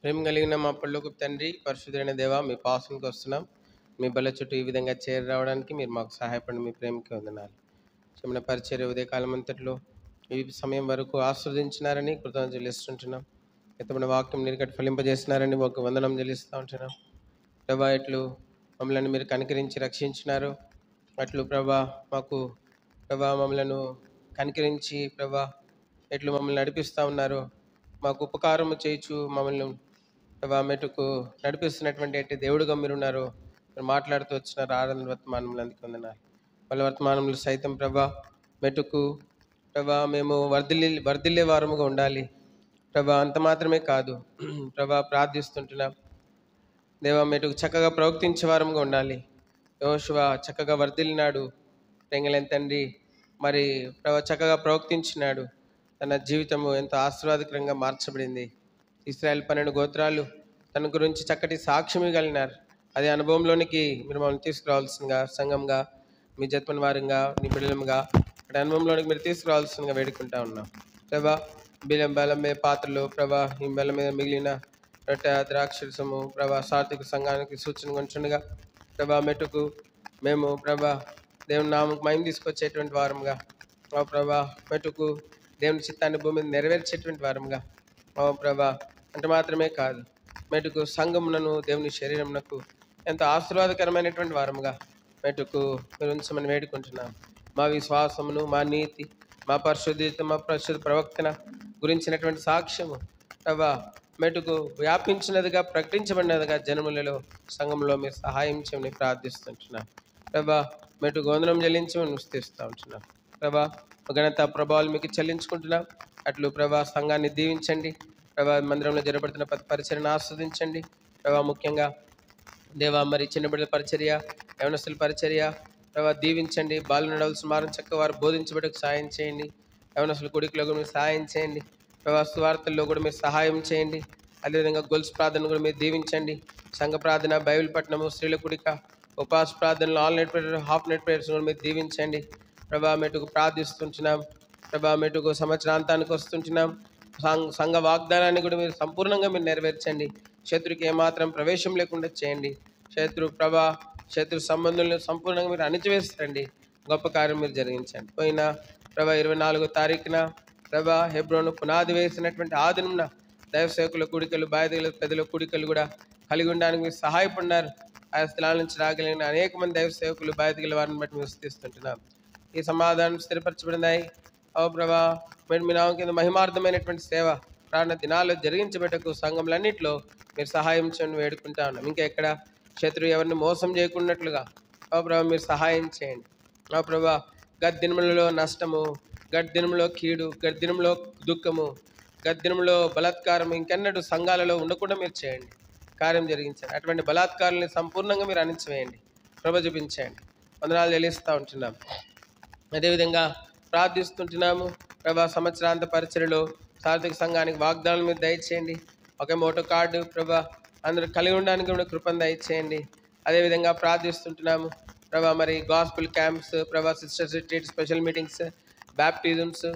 ప్రేమ కలిగిన మా పరలోకపు తండ్రి, పరిశుద్ధుడైన దేవా, మీ పాసనకి వస్తున్నాం. మీ బల్ల చుట్టూ ఈ విధంగా చేరి రావడానికి మీరు మాకు సహాయపడి మీ ప్రేమకి వందనాలు. చిన్న పరిచర్య ఉదయకాలం అంతట్లో ఈ సమయం వరకు ఆస్వాదించినారని కృతజ్ఞతలు చెల్లిస్తుంటున్నాం. ఎంతమంది వాక్యం నిరకటి ఫలింపజేస్తున్నారని ఒక వందనం చెల్లిస్తూ ఉంటున్నాం. ప్రభా, ఎట్లు మమ్మల్ని మీరు కనికరించి రక్షించినారు, అట్లు ప్రభా మాకు ప్రభా మమ్మలను కనికరించి ప్రభా ఎట్లు మమ్మల్ని నడిపిస్తూ ఉన్నారు, మాకు ఉపకారము చేయించు మమ్మల్ని ప్రభా మెటుకు నడిపిస్తున్నటువంటి ఎట్టి దేవుడుగా మీరు ఉన్నారు. మీరు మాట్లాడుతూ వచ్చినారు ఆరాధన వర్తమానంలో, అందుకు వందనాలు. వాళ్ళ వర్తమానంలో సైతం ప్రభా మెటుకు ప్రభా మేము వర్ధిల్లే వారముగా ఉండాలి ప్రభా. అంత మాత్రమే కాదు ప్రభా, ప్రార్థిస్తుంటున్నాం దేవా, మెటుకు చక్కగా ప్రవర్తించే వారముగా ఉండాలి. యోషువ చక్కగా వర్ధిల్లినాడు, తెంగలేని తండ్రి మరి ప్రభా చక్కగా ప్రవర్తించినాడు. తన జీవితము ఎంతో ఆశీర్వాదకరంగా మార్చబడింది. ఇశ్రాయేల్ 12 గోత్రాలు తన గురించి చక్కటి సాక్ష్యం ఇవ్వగలిగినారు. అదే అనుభవంలోనికి మీరు మమ్మల్ని తీసుకురావాల్సిందిగా, సంఘంగా, మీ జత్మని వారంగా, మీ బిడ్డలముగా అక్కడ అనుభవంలోనికి మీరు తీసుకురావాల్సిందిగా వేడుకుంటా ఉన్నాం ప్రభా. బెల్లం పాత్రలు ప్రభా, ఈ బెల్లం మీద మిగిలిన రొట్టె ద్రాక్షరసము ప్రభా సాత్విక సంఘానికి సూచన కొంచుండగా ప్రభా మెట్టుకు మేము ప్రభా దేవుని నామకు మహిమ తీసుకొచ్చేటువంటి వారముగా, ఓ ప్రభా మెట్టుకు దేవుని చిత్తాన్ని భూమి మీద నెరవేర్చేటువంటి వారముగా, ఓ ప్రభా అంటే మాత్రమే కాదు మెటుకు సంఘమునను దేవుని శరీరమునకు ఎంతో ఆశీర్వాదకరమైనటువంటి వారముగా మెటుకు మీరు ఉంచమని వేడుకుంటున్నాం. మా విశ్వాసమును, మా నీతి, మా పరిశుద్ధత, మా పరిశుద్ధ ప్రవక్తన గురించినటువంటి సాక్ష్యము ప్రభా మెటుకు వ్యాపించినదిగా, ప్రకటించబడినదిగా జనములలో సంఘంలో మీరు సహాయం చేయమని ప్రార్థిస్తుంటున్నాం ప్రభా. మెటుకు వందనం చెల్లించమని స్థిస్తూ ఉంటున్నాం ప్రభా. ఘనత ప్రభావాలు మీకు చెల్లించుకుంటున్నాం. అట్లు ప్రభా సంఘాన్ని దీవించండి ప్రభా. మందిరంలో జరపడుతున్న ప్రతి పరిచర్యను ఆస్వాదించండి ప్రభా. ముఖ్యంగా దేవా మరి చిన్న బిడ్డల పరిచర్య, యవనస్తుల పరిచర్య ప్రభా దీవించండి. బాలు నడవలసిన మారం చక్క వారు బోధించబడకు సహాయం చేయండి. యవనస్తుల కొడుకులో కూడా మీరు సహాయం చేయండి ప్రభా. సువార్తల్లో కూడా మీరు సహాయం చేయండి. అదేవిధంగా గొలుసు ప్రార్థన కూడా మీరు దీవించండి. సంఘ ప్రార్థన, బైబిల్ పట్టణము, స్త్రీల కుడిక, ఉపవాస ప్రార్థనలు, all night prayer, half night prayers కూడా మీరు దీవించండి ప్రభా. మెటుకు ప్రార్థిస్తుంటున్నాం ప్రభా. మెటుకు సంవత్సరాంతానికి వస్తుంటున్నాం. సంఘ వాగ్దానాన్ని కూడా మీరు సంపూర్ణంగా మీరు నెరవేర్చండి. శత్రుకి ఏమాత్రం ప్రవేశం లేకుండా చేయండి. శత్రు సంబంధులను సంపూర్ణంగా మీరు అణిచివేస్తారండి. గొప్ప కార్యం మీరు జరిగించండి. పోయిన ప్రభా 24వ తారీఖున ప్రభా హెబ్రోను పునాది వేసినటువంటి ఆ దినమున దైవ సేవకుల కూడికలు, బాధ్యతల పెద్దల కూడికలు కూడా కలిగి ఉండడానికి మీరు సహాయపడినారు. ఆ స్థలాల నుంచి రాగలిగిన అనేక మంది దైవ సేవకులు, బాధ్యతల వారిని బట్టి మేము స్థిస్తుంటున్నాం. ఈ సమాధానం స్థిరపరచబడినాయి. ఓ ప్రభా, మీ నామం కింద మహిమార్థమైనటువంటి సేవ ప్రాణ దినాల్లో జరిగించబెట్టకు సంఘములన్నింటిలో మీరు సహాయం చేయని వేడుకుంటా ఉన్నాం. ఇంకా ఎక్కడ శత్రువు ఎవరిని మోసం చేయకున్నట్లుగా ఓ ప్రభా మీరు సహాయం చేయండి. ఓ ప్రభా గద్దినములలో నష్టము, గద్దినములో కీడు, గద్దినంలో దుఃఖము, గద్దినంలో బలాత్కారం ఇంకెన్నడూ సంఘాలలో ఉండకుండా మీరు చేయండి, కార్యం జరిగించండి. అటువంటి బలాత్కారాన్ని సంపూర్ణంగా మీరు అణిచివేయండి, ప్రభ చూపించండి. వందనాలు చెల్లిస్తూ ఉంటున్నాం. అదేవిధంగా ప్రార్థిస్తుంటున్నాము ప్రభా. సంవత్సరాంత పరిచయలో సార్థక సంఘానికి వాగ్దానాలు మీరు దయచేయండి. ఒక మోటో కార్డు ప్రభా అందరూ కలిగి ఉండడానికి కూడా కృపను దయచేయండి. అదేవిధంగా ప్రార్థిస్తుంటున్నాము ప్రభా మరి గాస్పుల్ క్యాంప్స్ ప్రభా, sisters retreat, special meetings, baptisms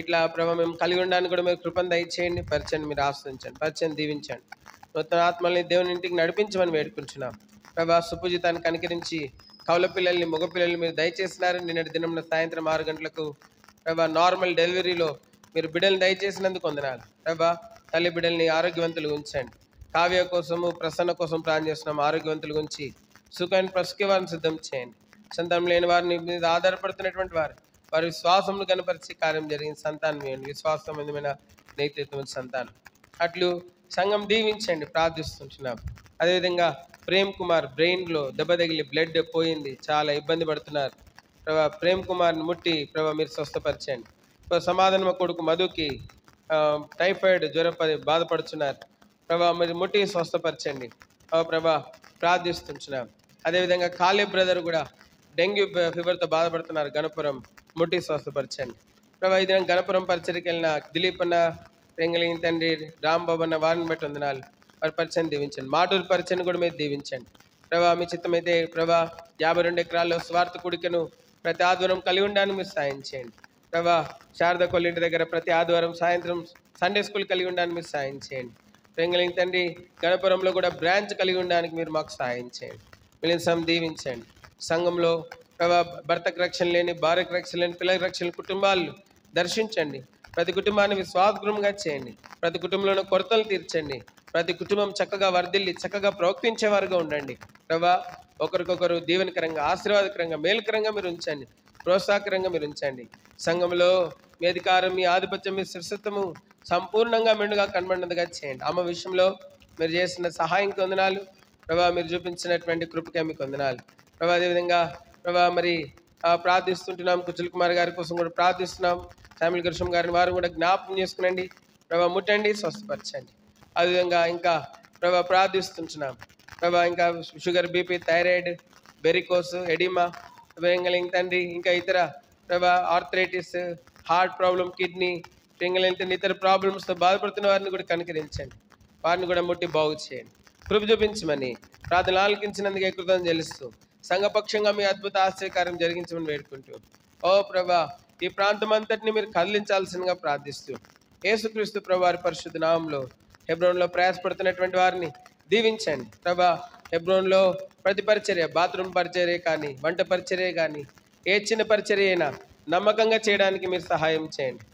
ఇట్లా ప్రభా మేము కలిగి ఉండడానికి కూడా మీరు కృపను దయచేయండి. పరిచయం మీరు ఆస్వాదించండి, పరిచయం దీవించండి. నూతన ఆత్మల్ని దేవుని ఇంటికి నడిపించమని వేడుకుంటున్నాం ప్రభా. సుపూజితాన్ని కనికరించి కౌల పిల్లల్ని, మగ పిల్లల్ని మీరు దయచేసినారు. నిన్నటి దినం సాయంత్రం 6 గంటలకు ప్రభా నార్మల్ డెలివరీలో మీరు బిడ్డల్ని దయచేసినందుకు వందనాలు ప్రభా. తల్లి బిడ్డల్ని ఆరోగ్యవంతులు ఉంచండి. కావ్య కోసము, ప్రసన్న కోసం ప్రార్థన చేస్తున్నాం. ఆరోగ్యవంతులు ఉంచి సుఖాన్ని ప్రసుకే వారిని సిద్ధం చేయండి. సంతానం లేని వారిని మీద ఆధారపడుతున్నటువంటి వారి విశ్వాసమును కనపరిచి కార్యం జరిగిన సంతానం ఇవ్వండి. విశ్వాసమైన నేతృత్వం సంతానం అట్లు సంఘం దీవించండి ప్రార్థిస్తుంటున్నాం. అదేవిధంగా ప్రేమ్ కుమార్ బ్రెయిన్లో దెబ్బ తగిలి బ్లడ్ పోయింది, చాలా ఇబ్బంది పడుతున్నారు ప్రభా. ప్రేమ్ కుమార్ని ముట్టి ప్రభా మీరు స్వస్థపరచండి. సమాధానం కొడుకు మధుకి టైఫాయిడ్ జ్వరపడి బాధపడుతున్నారు ప్రభా, మీరు ముట్టి స్వస్థపరచండి ప్రభా ప్రార్థిస్తుంటున్నాం. అదేవిధంగా కాళీ బ్రదర్ కూడా డెంగ్యూ ఫీవర్తో బాధపడుతున్నారు, గణపురం ముట్టి స్వస్థపరచండి ప్రభా. ఈ దినం గణపురం పరిచయకి వెళ్ళిన దిలీప్ అన్న, రెంగలింగి తండ్రి, రాంబాబు అన్న వారిని బట్టి వందనాలు. వారి పరిచయం దీవించండి. మాటూరు పరిచయం కూడా మీరు దీవించండి ప్రభా. మీ చిత్తమైతే ప్రభా 52 ఎకరాల్లో స్వార్థ కుడికను ప్రతి ఆదివారం కలిగి ఉండడానికి మీరు సాయం చేయండి ప్రభా. శారద కొల్లింటి దగ్గర ప్రతి ఆదివారం సాయంత్రం సండే స్కూల్ కలిగి ఉండడానికి మీరు సాయం చేయండి. ప్రేంగలింగ్ తండ్రి గణపురంలో కూడా బ్రాంచ్ కలిగి ఉండడానికి మీరు మాకు సహాయం చేయండి. మిలింసం దీవించండి. సంఘంలో ప్రభా భర్తకు రక్షణ లేని, భార్యకు రక్షణ లేని, పిల్లలకు రక్షణ లేని కుటుంబాలు దర్శించండి. ప్రతి కుటుంబాన్ని విశ్వాసగృహంగా చేయండి. ప్రతి కుటుంబంలోని కొరతలు తీర్చండి. ప్రతి కుటుంబం చక్కగా వర్ధిల్లి చక్కగా ప్రవర్తించేవారుగా ఉండండి. ప్రభా ఒకరికొకరు దీవెనకరంగా, ఆశీర్వాదకరంగా, మేలుకరంగా మీరు ఉంచండి. ప్రోత్సాహకరంగా మీరు ఉంచండి. సంఘంలో మీ అధికారం, మీ ఆధిపత్యం, మీ శిరసత్వము సంపూర్ణంగా మెండుగా కనబడినదిగా చేయండి. అమ్మ విషయంలో మీరు చేసిన సహాయం వందనాలు ప్రభా. మీరు చూపించినటువంటి కృపకే మీకు వందనాలు ప్రభా. అదేవిధంగా ప్రభా మరి ప్రార్థిస్తుంటున్నాం. కుచల్ కుమార్ గారి కోసం కూడా ప్రార్థిస్తున్నాం. శామిల్ కృష్ణ గారిని వారు కూడా జ్ఞాపకం చేసుకునండి ప్రభా. ముట్టండి, స్వస్థపరచండి. అదేవిధంగా ఇంకా ప్రభా ప్రార్థిస్తుంటున్నాం ప్రభా. ఇంకా షుగర్, బీపీ, థైరాయిడ్, బెరికోస్, ఎడిమా, వెంగలింగ్ తండ్రి, ఇంకా ఇతర ప్రభా ఆర్థరైటిస్, హార్ట్ ప్రాబ్లం, కిడ్నీ, వెంగలింగ్ ఇతర ప్రాబ్లమ్స్తో బాధపడుతున్న వారిని కూడా కనికరించండి. వారిని కూడా ముట్టి బాగు చేయండి. కృప చూపించమని ప్రార్థన ఆలకించినందుకే కృతజ్ఞతలు చెల్లిస్తూ సంఘపక్షంగా మీ అద్భుత ఆశ్చర్యకార్యం జరిగించమని వేడుకుంటూ ఓ ప్రభా ఈ ప్రాంతం అంతటిని మీరు కదిలించాల్సిందిగా ప్రార్థిస్తూ యేసుక్రీస్తు ప్రభు వారి పరిశుద్ధ నామంలో హెబ్రోన్లో ప్రయాసపడుతున్నటువంటి వారిని దీవించండి ప్రభా. హెబ్రోన్లో ప్రతి పరిచర్య, బాత్రూమ్ పరిచర్య కానీ, వంట పరిచర్య కానీ, ఏ చిన్న పరిచర్య అయినా నమ్మకంగా చేయడానికి మీరు సహాయం చేయండి.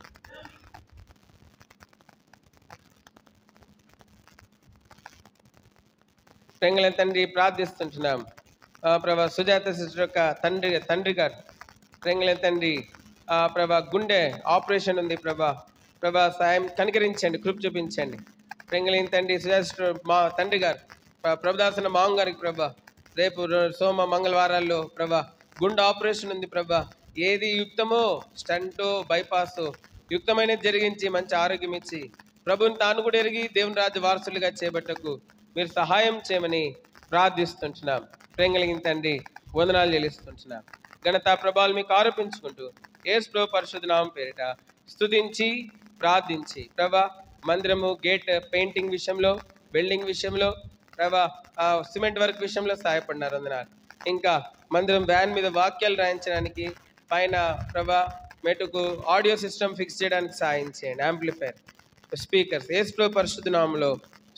ప్రేంగల తండ్రి ప్రార్థిస్తుంటున్నాం ప్రభా. సుజాత సిస్టర్ యొక్క తండ్రి గారు ప్రేంగల తండ్రి ప్రభా గుండె ఆపరేషన్ ఉంది ప్రభా. ప్రభా సాయం కనికరించండి, కృప చూపించండి. ప్రేంగలిన తండ్రి సుజాత సిస్టర్ మా తండ్రి గారు ప్రభుదాసన మామ గారికి ప్రభా రేపు సోమ మంగళవారాల్లో ప్రభా గుండె ఆపరేషన్ ఉంది ప్రభా. ఏది యుక్తమో స్టంటో బైపాస్ యుక్తమైనది జరిగించి మంచి ఆరోగ్యం ఇచ్చి ప్రభుని తాను కూడా ఎరిగి దేవుని రాజ్య వారసులుగా చేపట్టకు మీరు సహాయం చేయమని ప్రార్థిస్తుంటున్నాం. ప్రేంగలిగిన తండ్రి వందనాలు చెల్లిస్తుంటున్నాం. ఘనతా ప్రభావాలు మీకు ఆరోపించుకుంటూ యేసు ప్రభు పరిశుద్ధ నామం పేరిట స్తుతించి ప్రార్థించి ప్రభా మందిరము గేట్ పెయింటింగ్ విషయంలో, బిల్డింగ్ విషయంలో ప్రభా సిమెంట్ వర్క్ విషయంలో సహాయపడినారు వందనాలు. ఇంకా మందిరం వ్యాన్ మీద వాక్యాలు రాయించడానికి, పైన ప్రభా మెటుకు ఆడియో సిస్టమ్ ఫిక్స్ చేయడానికి సహాయం చేయండి. యాంప్లిఫైర్, స్పీకర్స్ యేసు ప్రభు పరిశుద్ధ నామంలో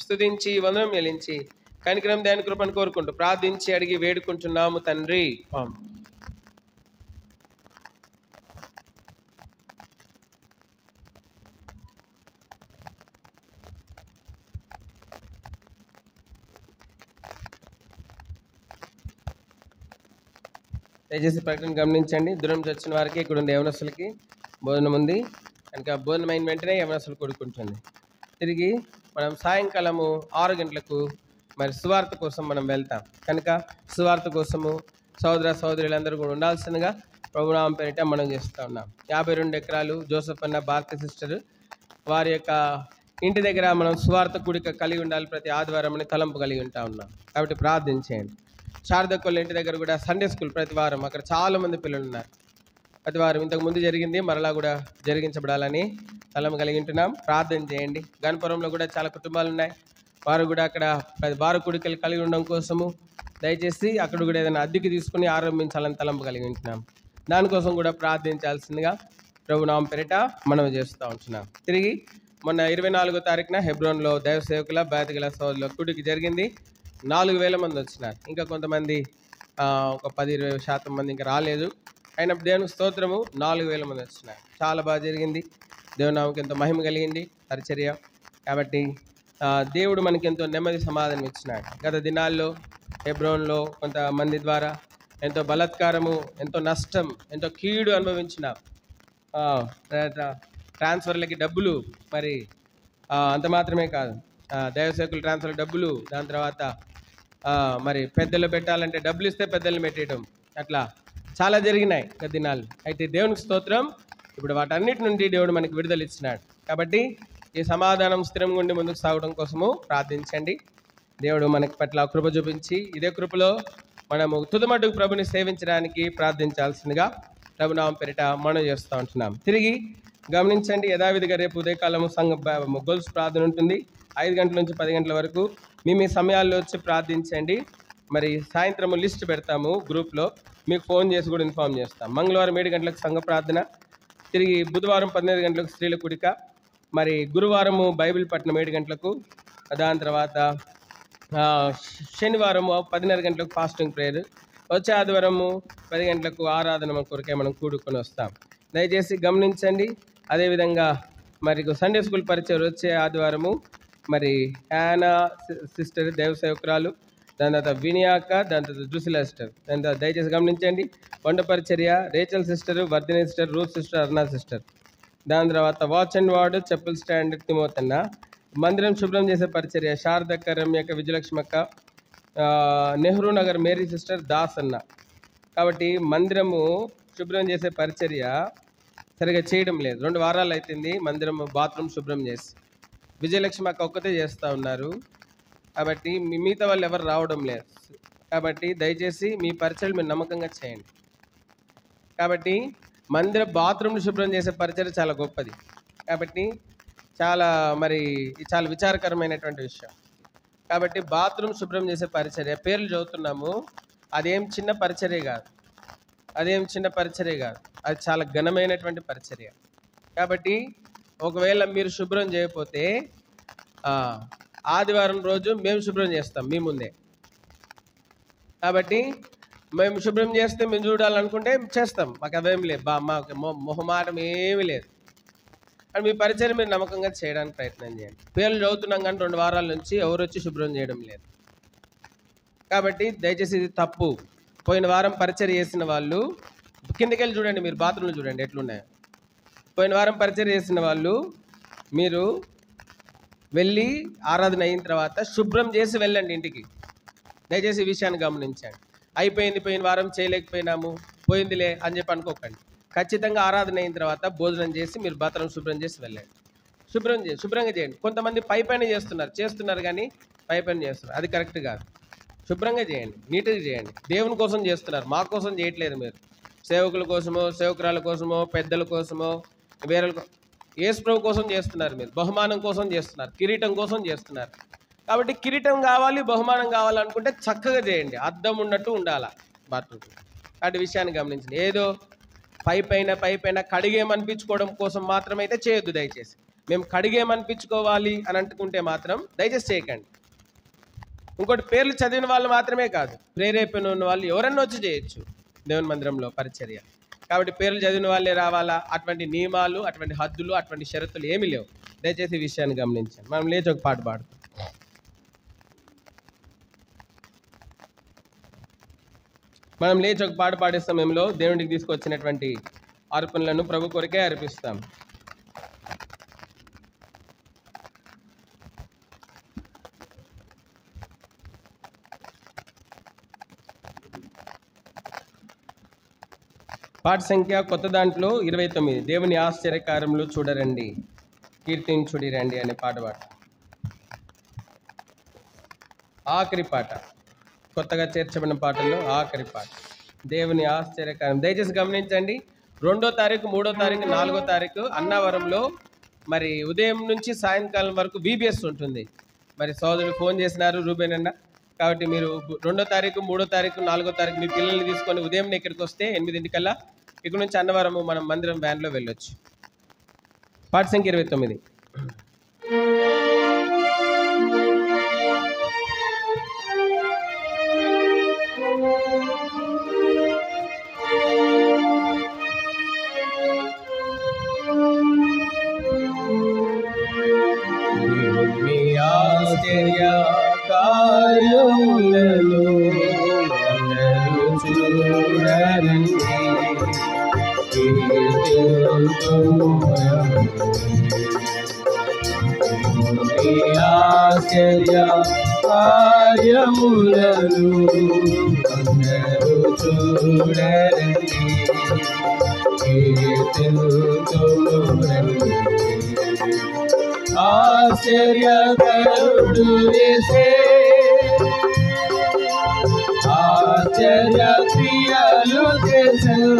స్తుతించి వందనం చెల్లించి కనికరం దాని కృపను కోరుకుంటూ ప్రార్థించి అడిగి వేడుకుంటున్నాము తండ్రి. దయచేసి ప్రకటన గమనించండి. దూరం నుంచి వచ్చిన వారికి ఇక్కడ ఉండే యవనస్తులకి భోజనం ఉంది కనుక భోజనం అయిన వెంటనే యవనస్తులు కొడుకుంటుంది. తిరిగి మనం సాయంకాలము 6 గంటలకు మరి సువార్త కోసం మనం వెళ్తాం కనుక సువార్త కోసము సోదర సోదరులందరూ కూడా ఉండాల్సిందిగా ప్రభునామం పేరిట మనం చేస్తూ ఉన్నాం. 52 ఎకరాలు జోసఫ్ అన్న భారత సిస్టర్ వారి యొక్క ఇంటి దగ్గర మనం సువార్త కూడిక కలిగి ఉండాలి. ప్రతి ఆదివారం అని తలంపు కలిగి ఉంటా ఉన్నాం కాబట్టి ప్రార్థించేయండి. శారదకొల్ల ఇంటి దగ్గర కూడా సండే స్కూల్ ప్రతి వారం, అక్కడ చాలామంది పిల్లలు ఉన్నారు. ప్రతి వారం ఇంతకు ముందు జరిగింది, మరలా కూడా జరిగించబడాలని తలం కలిగి ఉంటున్నాం. ప్రార్థన చేయండి. గణపురంలో కూడా చాలా కుటుంబాలు ఉన్నాయి. వారు కూడా అక్కడ వారు కూడికలు కలిగి ఉండడం కోసము దయచేసి అక్కడ కూడా ఏదైనా అద్దెకి తీసుకుని ఆరంభించాలని తలంపు కలిగి ఉంటున్నాం. దానికోసం కూడా ప్రార్థించాల్సిందిగా ప్రభునామం పేరిట మనం చేస్తూ ఉంటున్నాం. తిరిగి మొన్న 24వ తారీఖున హెబ్రోన్లో దైవ సేవకుల బాధికల సోదరుల కూడికి జరిగింది. 4,000 మంది వచ్చినారు. ఇంకా కొంతమంది ఒక 10-20% మంది ఇంకా రాలేదు. అయినప్పుడు దేవునికి స్తోత్రము 4,000 మంది వచ్చినారు. చాలా బాగా జరిగింది. దేవునామకి ఎంతో మహిమ కలిగింది పరిచర్య. కాబట్టి దేవుడు మనకి ఎంతో నెమ్మది సమాధానం ఇచ్చినాడు. గత దినాల్లో హెబ్రోన్లో కొంతమంది ద్వారా ఎంతో బలాత్కారము, ఎంతో నష్టం, ఎంతో కీడు అనుభవించిన ట్రాన్స్ఫర్లకి డబ్బులు, మరి అంత మాత్రమే కాదు దైవసేవకులు ట్రాన్స్ఫర్ డబ్బులు, దాని తర్వాత మరి పెద్దలు పెట్టాలంటే డబ్బులు ఇస్తే పెద్దలు పెట్టేయడం, అట్లా చాలా జరిగినాయి గత దినాలు. అయితే దేవునికి స్తోత్రం, ఇప్పుడు వాటన్నిటి నుండి దేవుడు మనకి విడుదల ఇచ్చినాడు. కాబట్టి ఈ సమాధానం స్థిరంగా ఉండి ముందుకు సాగడం కోసము ప్రార్థించండి. దేవుడు మనకి పట్ల కృప చూపించి ఇదే కృపలో మనము తుదమట్టుకు ప్రభుని సేవించడానికి ప్రార్థించాల్సిందిగా ప్రభునామం పేరిట మనం చేస్తూ ఉంటున్నాం. తిరిగి గమనించండి, యథావిధిగా రేపు ఉదయకాలము సంఘ గొలుసు ప్రార్థన ఉంటుంది. 5 గంటల నుంచి 10 గంటల వరకు మీ సమయాల్లో వచ్చి ప్రార్థించండి. మరి సాయంత్రము లిస్ట్ పెడతాము గ్రూప్లో, మీకు ఫోన్ చేసి కూడా ఇన్ఫామ్ చేస్తాం. మంగళవారం 7 గంటలకు సంఘ ప్రార్థన, తిరిగి బుధవారం 15 గంటలకు స్త్రీల కూడిక, మరి గురువారము బైబిల్ పట్టణం 7 గంటలకు, దాని తర్వాత శనివారము 10:30 గంటలకు ఫాస్టింగ్ ప్రేయర్, వచ్చే ఆదివారము 10 గంటలకు ఆరాధన కొరకే మనం కూడుకొని వస్తాం. దయచేసి గమనించండి. అదేవిధంగా మరి సండే స్కూల్ పరిచయం వచ్చే ఆదివారము మరి యానా సిస్టర్ దేవ సేవకురాలు, దాని తర్వాత వినియాక, దాని తర్వాత జుసిలా సిస్టర్, దాని తర్వాత దయచేసి గమనించండి. వంట పరిచర్య Rachel sister, Vardhini sister, Ruth sister, Aruna sister. దాని తర్వాత వాచ్ అండ్ వార్డ్ చెప్పుల్ స్టాండ్ తిమోతన్న. మందిరం శుభ్రం చేసే పరిచర్య శారదక్క, రమ్యక్క, విజయలక్ష్మక్క, నెహ్రూ నగర్ మేరీ సిస్టర్, దాస్ అన్న. కాబట్టి మందిరము శుభ్రం చేసే పరిచర్య సరిగా చేయడం లేదు. 2 వారాలు అవుతుంది మందిరం బాత్రూమ్ శుభ్రం చేసి. విజయలక్ష్మక్క ఒక్కతే చేస్తూ ఉన్నారు. కాబట్టి మిగతా వాళ్ళు ఎవరు రావడం లేదు. కాబట్టి దయచేసి మీ పరిచయలు మీరు నమ్మకంగా చేయండి. కాబట్టి మందిర బాత్రూమ్లు శుభ్రం చేసే పరిచయం చాలా గొప్పది. కాబట్టి చాలా విచారకరమైనటువంటి విషయం. కాబట్టి బాత్రూమ్ శుభ్రం చేసే పరిచర్య పేర్లు చదువుతున్నాము, అదేం చిన్న పరిచర్య కాదు, అది చాలా ఘనమైనటువంటి పరిచర్య. కాబట్టి ఒకవేళ మీరు శుభ్రం చేయకపోతే ఆదివారం రోజు మేము శుభ్రం చేస్తాం మీ ముందే. కాబట్టి మేము శుభ్రం చేస్తే మేము చూడాలనుకుంటే చేస్తాం, మాకు అవేం లేదు, మాకు మొహమాటం ఏమీ లేదు. అని మీ పరిచయం మీరు నమ్మకంగా చేయడానికి ప్రయత్నం చేయండి. పేర్లు చదువుతున్నాం కానీ 2 వారాల నుంచి ఎవరు వచ్చి శుభ్రం చేయడం లేదు. కాబట్టి దయచేసి ఇది తప్పు. పోయిన వారం పరిచయం చేసిన వాళ్ళు కిందకి వెళ్ళి చూడండి, మీరు బాత్రూమ్లు చూడండి ఎట్లున్నాయో. పోయిన వారం పరిచయం చేసిన వాళ్ళు మీరు వెళ్ళి ఆరాధన అయిన తర్వాత శుభ్రం చేసి వెళ్ళండి ఇంటికి. దయచేసి ఈ విషయాన్ని గమనించండి. అయిపోయింది, పోయిన వారం చేయలేకపోయినాము, పోయిందిలే అని చెప్పి అనుకోకండి. ఖచ్చితంగా ఆరాధన అయిన తర్వాత భోజనం చేసి మీరు బాత్రూమ్ శుభ్రం చేసి వెళ్ళండి. శుభ్రంగా చేయండి. కొంతమంది పైపైన చేస్తున్నారు కానీ పైపైన చేస్తున్నారు, అది కరెక్ట్ కాదు. శుభ్రంగా చేయండి, నీట్గా చేయండి. దేవుని కోసం చేస్తున్నారు, మా కోసం చేయట్లేదు. మీరు సేవకుల కోసమో, సేవకురాల కోసమో, పెద్దల కోసమో, వేరే యేసు ప్రభు కోసం చేస్తున్నారు. మీరు బహుమానం కోసం చేస్తున్నారు, కిరీటం కోసం చేస్తున్నారు. కాబట్టి కిరీటం కావాలి, బహుమానం కావాలనుకుంటే చక్కగా చేయండి, అద్దం ఉన్నట్టు ఉండాలా బాత్రూమ్. అటు విషయాన్ని గమనించండి. ఏదో పైపైన కడిగేమనిపించుకోవడం కోసం మాత్రమైతే చేయొద్దు దయచేసి. మేము కడిగేమనిపించుకోవాలి అని అనుకుంటే మాత్రం దయచేసి చేయకండి. ఇంకోటి, పేర్లు చదివిన వాళ్ళు మాత్రమే కాదు, ప్రేరేపణ ఉన్న వాళ్ళు ఎవరన్నా వచ్చి చేయొచ్చు దేవుని మందిరంలో పరిచర్య. కాబట్టి పేర్లు చదివిన వాళ్ళే రావాలా, అటువంటి నియమాలు, అటువంటి హద్దులు, అటువంటి షరతులు ఏమీ లేవు. దయచేసి ఈ విషయాన్ని గమనించండి. మనం లేచి ఒక పాట పాడుతాం. మనం లేచి ఒక పాట పాడే సమయంలో దేవునికి తీసుకొచ్చినటువంటి అర్పణలను ప్రభు కొరకే అర్పిస్తాం. పాట సంఖ్య కొత్త దాంట్లో 29, దేవుని ఆశ్చర్యకారములు చూడరండి, కీర్తించుడి రండి అనే పాట ఆఖరి పాట, కొత్తగా చేర్చబడిన పాటల్లో ఆఖరి పాట, దేవుని ఆశ్చర్యకారం. దయచేసి గమనించండి. 2వ తారీఖు, 3వ తారీఖు, 4వ తారీఖు అన్నవరంలో మరి ఉదయం నుంచి సాయంకాలం వరకు VBS ఉంటుంది. మరి సోదరుడు ఫోన్ చేసినారు, రూబేన్ అన్న. కాబట్టి మీరు 2వ తారీఖు, 3వ తారీఖు, 4వ తారీఖు మీ పిల్లల్ని తీసుకొని ఉదయం ఇక్కడికి వస్తే 8 ఇక్కడ నుంచి అన్నవరము మనం మందిరం వ్యాన్లో వెళ్ళొచ్చు. పాట సంఖ్య 29. కార్యములను అందరూ చూడరండి, ఆశ్చర్య కార్యములను అందరూ చూడరండి, ఆశ్చర్యకరుడు యేసే, ఆశ్చర్య క్రియలు చేసెను,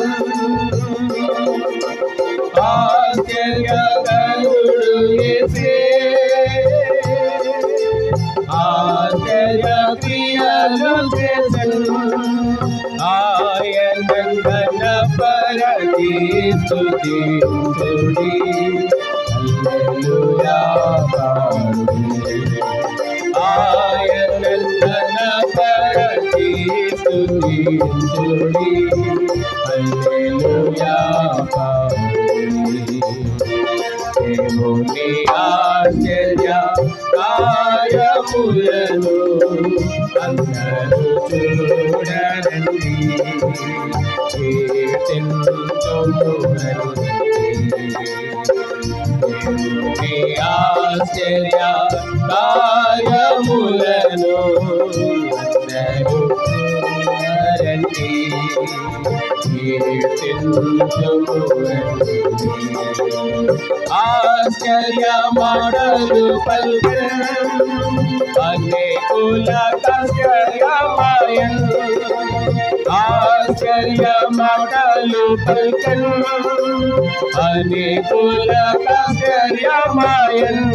ఆశ్చర్యకరుడు యేసే, ఆశ్చర్య క్రియలు చేసెను, ఆయనను ఘనపరచి స్తుతించుడి, హల్లెలూయా పాడుడి, ఆయనందన పరచి స్తుతించుడి హల్లెలూయా దేవుని ఆశ్చర్య కార్యములను అందరూ చూడరండి కీర్తించుమురండి దేవుని ఆశ్చర్య కార్యములను అందరూ చూడరండి కీర్తించుమురండి ఆశ్చర్యమాడలు పల్కెను అనేకుల ఆశ్చర్యమాయను ఆశ్చర్యమాడలు పల్కెను అనేకుల ఆశ్చర్యమాయను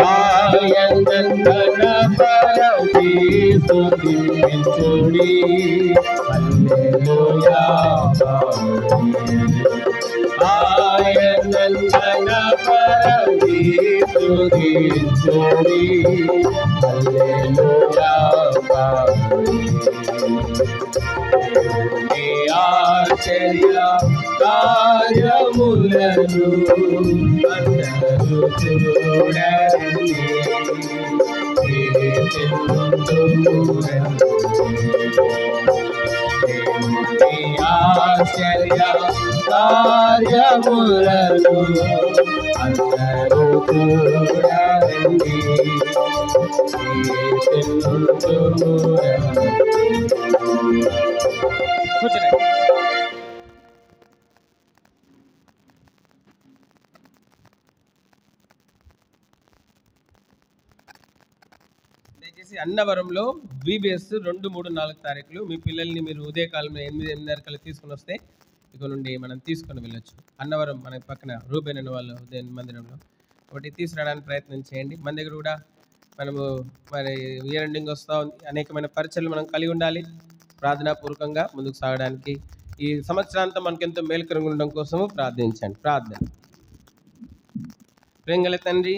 ఆయనందన పరచి స్తుతించుడి హల్లెలూయా ఆయనందన పరచి స్తుతించుడి హల్లెలూయా దేవుని ఆశ్చర్య కార్యములను అందరూ చూడరండి దేవుని ఆశ్చర్య కార్యములను అందరూ చూడరండి దయచేసి అన్నవరంలో VBS 2, 3, 4 తారీఖులు మీ పిల్లల్ని మీరు ఉదయకాలంలో 8-8:30 కల్లా తీసుకుని వస్తే ఇక నుండి మనం తీసుకొని వెళ్ళొచ్చు. అన్నవరం మన పక్కన రూబెన్ అనే వాళ్ళ ఉదయం మందిరంలో ఒకటి తీసుకురావడానికి ప్రయత్నం చేయండి. మన దగ్గర కూడా మనము మరి ఇయర్ ఎండింగ్ వస్తూ ఉంది, అనేకమైన పరిచయలు మనం కలిగి ఉండాలి. ప్రార్థనాపూర్వకంగా ముందుకు సాగడానికి ఈ సంవత్సరాంతం మనకు ఎంతో మేలుకరంగా ఉండడం కోసము ప్రార్థించండి. ప్రార్థన. ప్రేంగల తండ్రి,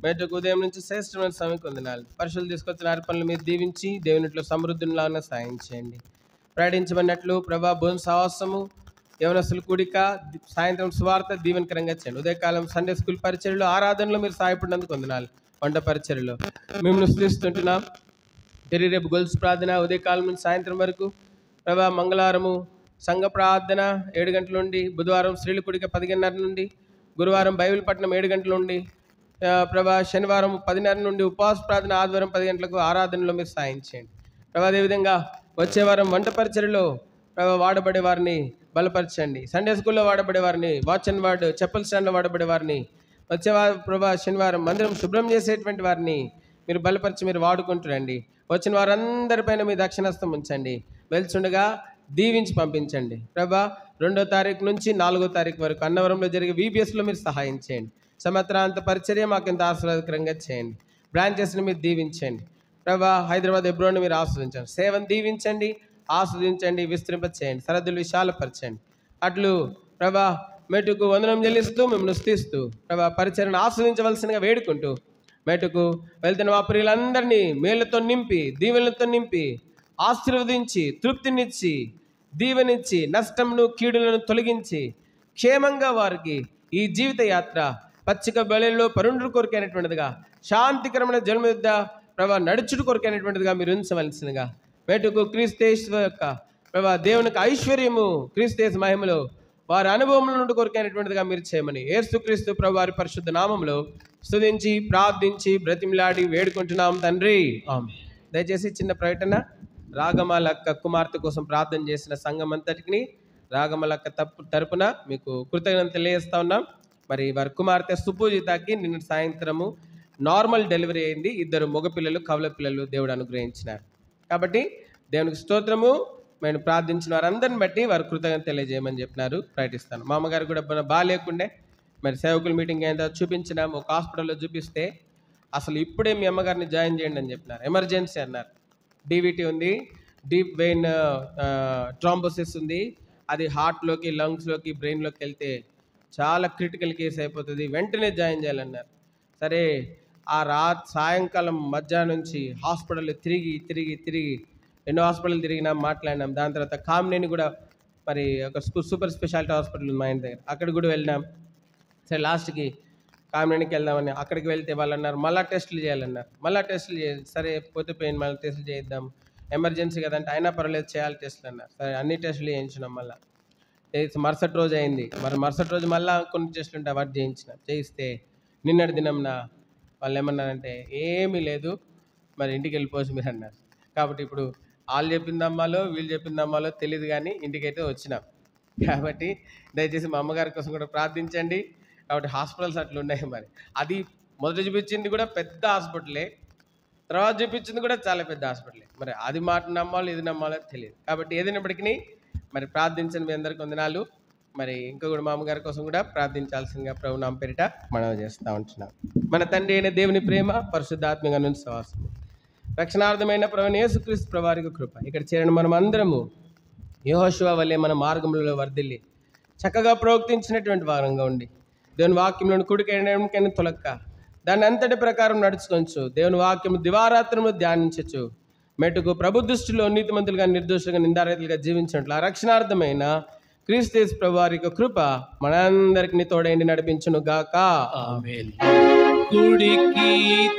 మేటకు ఉదయం నుంచి శ్రేష్టమైన సమయం కొందనాలి. పరుషులు తీసుకొచ్చిన అర్పణలు మీరు దీవించి దేవునిట్లో సమృద్ధిలాగా సాయం చేయండి. ప్రకటించబడినట్లు ప్రభా భోజన సహవాసము, యవనస్తుల కూడిక, సాయంత్రం సువార్త దీవెనకరంగా చేయండి. ఉదయకాలం సండే స్కూల్ పరిచర్యలో, ఆరాధనలో మీరు సహాయపడినందుకు వందనాలు. వంట పరిచర్యలో మేము స్తుతిస్తున్నాం. రేపు గొలుసు ప్రార్థన ఉదయకాలం నుంచి సాయంత్రం వరకు ప్రభా, మంగళవారము సంఘ ప్రార్థన 7 గంటల నుండి, బుధవారం స్త్రీల కూడిక 10:30 నుండి, గురువారం బైబిల్ పట్టణం 7 గంటల నుండి, ప్రభా శనివారం 10:30 నుండి ఉపవాస ప్రార్థన, ఆదివారం 10 గంటలకు ఆరాధనలో మీరు సాయం చేయండి. ప్రభా అదేవిధంగా వచ్చే వారం వంట పరిచర్యలో ప్రభా వాడబడే వారిని బలపరచండి. సండే స్కూల్లో వాడబడే వారిని, వాచ్ అండ్ వర్డ్ చెప్పల్ స్టాండ్లో వాడబడే వారిని, వచ్చేవారు ప్రభా శనివారం మందిరం శుభ్రం చేసేటువంటి వారిని మీరు బలపరిచి మీరు వాడుకుంటురండి. వచ్చిన వారందరిపైన మీ దక్షిణాస్తం ఉంచండి. వెళ్తుండగా దీవించి పంపించండి. ప్రభా 2వ తారీఖు నుంచి 4వ తారీఖు వరకు అన్నవరంలో జరిగే VBSలో మీరు సహాయం చేయండి. సంవత్సరాంత పరిచర్య మాకు ఎంత ఆశీర్వాదకరంగా చేయండి. బ్రాంచెస్ని మీరు దీవించండి. ప్రభా హైదరాబాద్ ఎబ్రోని మీరు ఆస్వాదించండి. సేవను దీవించండి, ఆస్వాదించండి, విస్తరింప చేయండి, సరద్దులు విశాలపరచండి. అట్లు ప్రభా మేటుకు వందనం చెల్లిస్తూ మిమ్మల్ని స్తుతిస్తూ ప్రభా పరిచర్యను ఆస్వాదించవలసినగా వేడుకుంటూ మేటుకు వెళ్తున్న మా ప్రియులందరినీ మేళ్లతో నింపి, దీవెనలతో నింపి, ఆశీర్వదించి, తృప్తినిచ్చి, దీవెనిచ్చి, నష్టమును కీడులను తొలగించి క్షేమంగా వారికి ఈ జీవిత యాత్ర పచ్చిక బయలులో పరుండ్రు కొరకైనటువంటిదిగా, శాంతికరమైన జన్మ యుద్ధ ప్రభా నడుచుడు కొరకైనటువంటిదిగా మీరు ఉంచవలసినగా మేటుకు క్రీస్తేశ్వ యొక్క ప్రభా దేవునికి ఐశ్వర్యము, క్రీస్తేశ మహిమలో వారి అనుభవంలో నుండి కొరకైనటువంటిదిగా మీరు చేయమని యేసుక్రీస్తు ప్రభు వారి పరిశుద్ధ నామంలో స్తుతించి ప్రార్థించి బ్రతిమిలాడి వేడుకుంటున్నాం తండ్రి. దయచేసి చిన్న ప్రకటన. రాగమాలక్క కుమార్తె కోసం ప్రార్థన చేసిన సంఘం అంతటికి రాగమాలక్క తరపున మీకు కృతజ్ఞత తెలియజేస్తా ఉన్నాం. మరి వారి కుమార్తె సుపూజితకి నిన్న సాయంత్రము నార్మల్ డెలివరీ అయింది. 2 మగపిల్లలు, కవల పిల్లలు దేవుడు అనుగ్రహించినారు. కాబట్టి దేవునికి స్తోత్రము. మేము ప్రార్థించిన వారందరిని బట్టి వారు కృతజ్ఞత తెలియజేయమని చెప్పినారు. ప్రకటిస్తాను. మా అమ్మగారు కూడా బాగాలేకుండే మరి సేవకుల మీటింగ్ అయిన చూపించినాము. ఒక హాస్పిటల్లో చూపిస్తే అసలు ఇప్పుడే మీ అమ్మగారిని జాయిన్ చేయండి అని చెప్పినారు. ఎమర్జెన్సీ అన్నారు. DVT ఉంది, డీప్ వెయిన్ ట్రాంబోసిస్ ఉంది. అది హార్ట్లోకి, లంగ్స్లోకి, బ్రెయిన్లోకి వెళ్తే చాలా క్రిటికల్ కేసు అయిపోతుంది, వెంటనే జాయిన్ చేయాలన్నారు. సరే సాయంకాలం మధ్యాహ్నం నుంచి హాస్పిటల్ తిరిగి ఎన్నో హాస్పిటల్ తిరిగినాం, మాట్లాడినాం. దాని తర్వాత కామినేని కూడా మరి ఒక సూపర్ స్పెషాలిటీ హాస్పిటల్ ఉంది మా ఇంటి దగ్గర, అక్కడికి కూడా వెళ్ళినాం. సరే లాస్ట్కి కామినేనికి వెళ్దామని అక్కడికి వెళ్తే వాళ్ళు అన్నారు మళ్ళీ టెస్టులు చేయాలన్నారు. మళ్ళీ టెస్టులు చేయాలి, సరే పోతే పోయింది, మళ్ళీ టెస్టులు చేద్దాం, ఎమర్జెన్సీ కదంటే అయినా పర్వాలేదు చేయాలి టెస్టులు అన్నారు. సరే అన్ని టెస్టులు చేయించినాం. మళ్ళీ మరుసటి రోజు అయింది. మరుసటి రోజు మళ్ళీ కొన్ని టెస్టులు ఉంటే వాటి చేయిస్తే నిన్నటి దినంన వాళ్ళు ఏమన్నారంటే ఏమీ లేదు, మరి ఇంటికి వెళ్ళిపోవచ్చు మీరు అన్నారు. కాబట్టి ఇప్పుడు వాళ్ళు చెప్పింది అమ్మాలో వీళ్ళు చెప్పింది అమ్మాలో తెలియదు, కానీ ఇంటికైతే వచ్చినాం. కాబట్టి దయచేసి మా అమ్మగారి కోసం కూడా ప్రార్థించండి. కాబట్టి హాస్పిటల్స్ అట్లా ఉన్నాయి. మరి అది మొదట చూపించింది కూడా పెద్ద హాస్పిటలే, తర్వాత చూపించింది కూడా చాలా పెద్ద హాస్పిటలే. మరి అది మాట నమ్మాలో ఇది నమ్మాలో తెలియదు. కాబట్టి ఏదైనప్పటికీ మరి ప్రార్థించండి. మీ అందరికీ వందనాలు. మరి ఇంకా కూడా మా అమ్మగారి కోసం కూడా ప్రార్థించాల్సిందిగా ప్రభు నామ పేరిట మనం చేస్తూ ఉంటున్నాం. మన తండ్రి అయిన దేవుని ప్రేమ, పరిశుద్ధాత్మగా నుంచి సహవాసము, రక్షణార్థమైన ప్రభువైన యేసుక్రీస్తు ప్రభువారి కృప ఇక్కడ చేరిన మనం అందరము యెహోషువ వలె మన మార్గంలో వర్ధిల్లి చక్కగా ప్రవర్తించినటువంటి వారంగా ఉండి దేవుని వాక్యంలోని కుడికైనా తొలక్క దాన్ని అంతటి ప్రకారం నడుచుకొంచు దేవుని వాక్యము దివారాత్రములు ధ్యానించచ్చు మెటుకు ప్రభు దృష్టిలో నీతిమంతులుగా నిర్దోషులుగా నిందారహితులుగా జీవించినట్లు ఆ రక్షణార్థమైన క్రీస్తు యేసు ప్రభువారి కృప మనందరికి తోడైండి నడిపించును గాక. ఆమేన్. కుడికి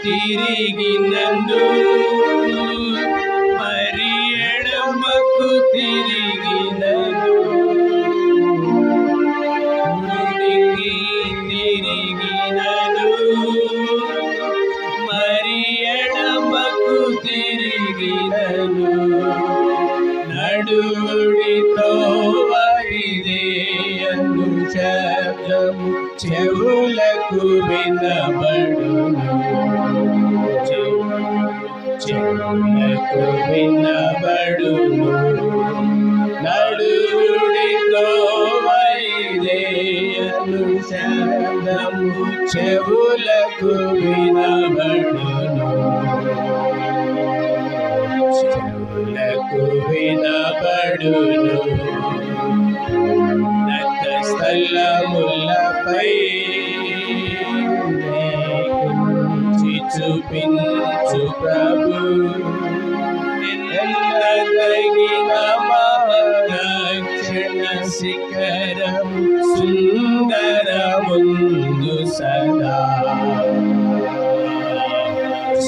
తిరిగి నన్ను మరి ఎడమకు తిరిగి నన్ను, కుడికి తిరిగి నన్ను మరి ఎడమకు తిరిగి నన్ను, నడుడితో వరిదే అను శబ్దము చెవులకు వినబడును, చెవులకు వినబడును, నడుడితో వరిదే అను శబ్దము చెవులకు వినబడును, చెవులకు వినబడును. నత స్థలములపై చూపించు ప్రభు, ఎన్నదగిన మహారక్షణ శిఖరం సుందరముందు సదా,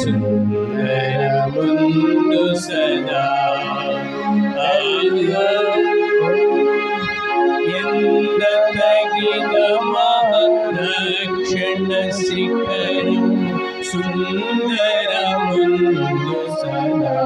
సుందరముందు సదా. ఎందగిన మహారక్షణ శిఖరం సుందరముందు సదా.